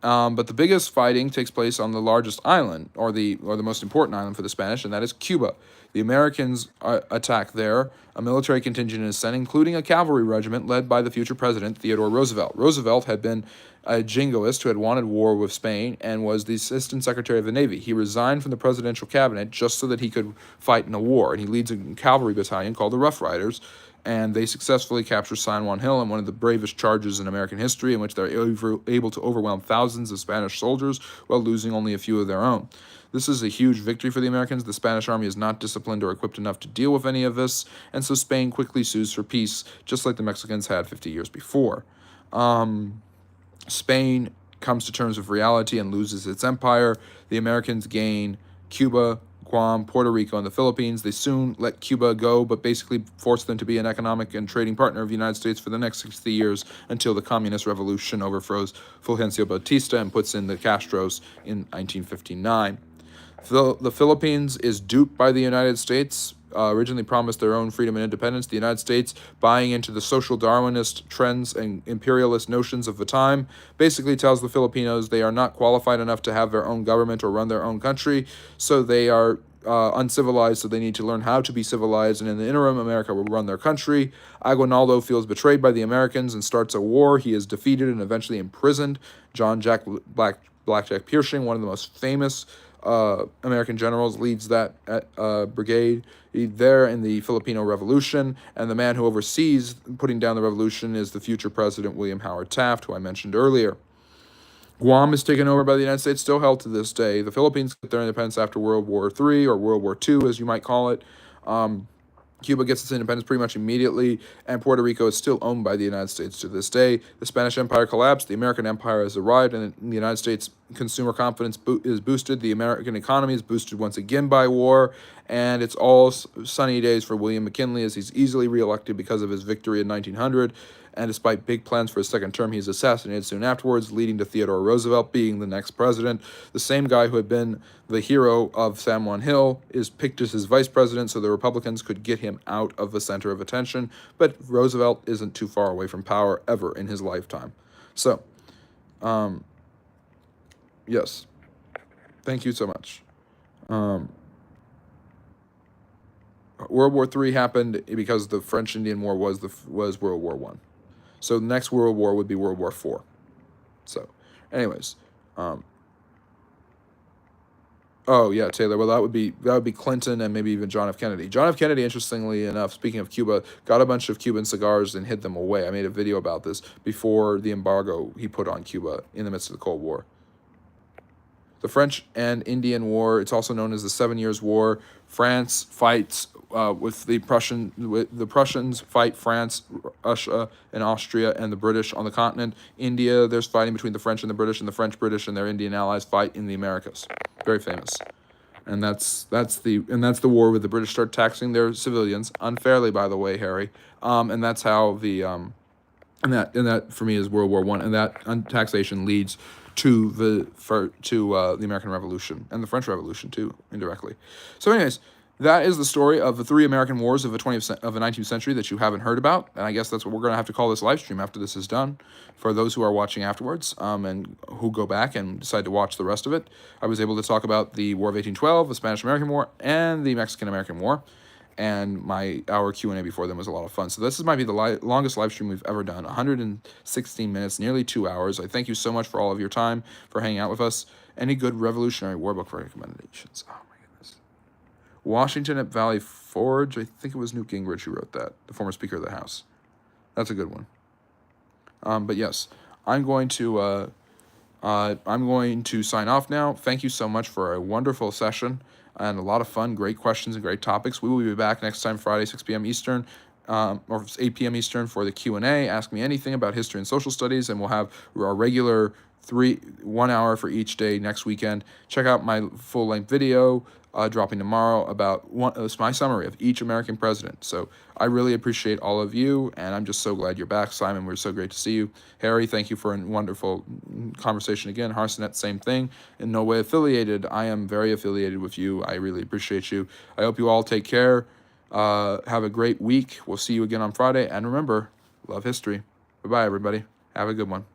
But the biggest fighting takes place on the largest island, or the most important island for the Spanish, and that is Cuba. The Americans attack there. A military contingent is sent, including a cavalry regiment led by the future president, Theodore Roosevelt. Roosevelt had been a jingoist who had wanted war with Spain and was the Assistant Secretary of the Navy. He resigned from the presidential cabinet just so that he could fight in a war, and he leads a cavalry battalion called the Rough Riders, and they successfully capture San Juan Hill in one of the bravest charges in American history, in which they're able to overwhelm thousands of Spanish soldiers while losing only a few of their own. This is a huge victory for the Americans. The Spanish army is not disciplined or equipped enough to deal with any of this, and so Spain quickly sues for peace, just like the Mexicans had 50 years before. Spain comes to terms with reality and loses its empire. The Americans gain Cuba, Guam, Puerto Rico, and the Philippines. They soon let Cuba go, but basically forced them to be an economic and trading partner of the United States for the next 60 years until the Communist Revolution overthrows Fulgencio Batista and puts in the Castros in 1959. The Philippines is duped by the United States. Originally promised their own freedom and independence. The United States, buying into the social Darwinist trends and imperialist notions of the time, basically tells the Filipinos they are not qualified enough to have their own government or run their own country, so they are uncivilized, so they need to learn how to be civilized, and in the interim, America will run their country. Aguinaldo feels betrayed by the Americans and starts a war. He is defeated and eventually imprisoned. John Jack Blackjack Pershing, one of the most famous American generals, leads that brigade there in the Filipino Revolution, and the man who oversees putting down the revolution is the future President William Howard Taft, who I mentioned earlier. Guam is taken over by the United States, still held to this day. The Philippines get their independence after World War III, or World War II, as you might call it. Cuba gets its independence pretty much immediately, and Puerto Rico is still owned by the United States to this day. The Spanish Empire collapsed, the American Empire has arrived, and the United States consumer confidence is boosted. The American economy is boosted once again by war, and it's all sunny days for William McKinley as he's easily reelected because of his victory in 1900. And despite big plans for his second term, he's assassinated soon afterwards, leading to Theodore Roosevelt being the next president. The same guy who had been the hero of San Juan Hill is picked as his vice president so the Republicans could get him out of the center of attention. But Roosevelt isn't too far away from power ever in his lifetime. So, yes. Thank you so much. World War III happened because the French-Indian War was World War I. So the next World War would be World War IV. So, anyways, oh yeah, Taylor. Well, that would be Clinton and maybe even John F. Kennedy. John F. Kennedy, interestingly enough, speaking of Cuba, got a bunch of Cuban cigars and hid them away. I made a video about this before the embargo he put on Cuba in the midst of the Cold War. The French and Indian War, it's also known as the 7 Years' War. France fights with the Prussians fight France, Russia, and Austria, and the British on the continent. India, there's fighting between the French and the British, and the French, British, and their Indian allies fight in the Americas. Very famous. And that's the war where the British start taxing their civilians unfairly, by the way, Harry. And that's how the and that for me is World War I, and that taxation leads to the American Revolution and the French Revolution too, indirectly. So, anyways, that is the story of the 3 American wars of the 19th century that you haven't heard about, and I guess that's what we're going to have to call this live stream after this is done. For those who are watching afterwards, and who go back and decide to watch the rest of it, I was able to talk about the War of 1812, the Spanish-American War, and the Mexican-American War. And my hour Q&A before them was a lot of fun. So this might be the longest live stream we've ever done, 116 minutes, nearly 2 hours. I thank you so much for all of your time, for hanging out with us. Any good Revolutionary War book recommendations? Oh, my goodness. Washington at Valley Forge. I think it was Newt Gingrich who wrote that, the former Speaker of the House. That's a good one. But yes, I'm going to sign off now. Thank you so much for a wonderful session and a lot of fun, great questions and great topics. We will be back next time, Friday, 6 p.m. Eastern, or 8 p.m. Eastern for the Q&A. Ask me anything about history and social studies, and we'll have our regular 1 hour for each day next weekend. Check out my full-length video dropping tomorrow about my summary of each American president. So I really appreciate all of you, and I'm just so glad you're back. Simon, we're so great to see you. Harry, thank you for a wonderful conversation again. Harsinet, same thing. In no way affiliated. I am very affiliated with you. I really appreciate you. I hope you all take care. Have a great week. We'll see you again on Friday. And remember, love history. Bye-bye, everybody. Have a good one.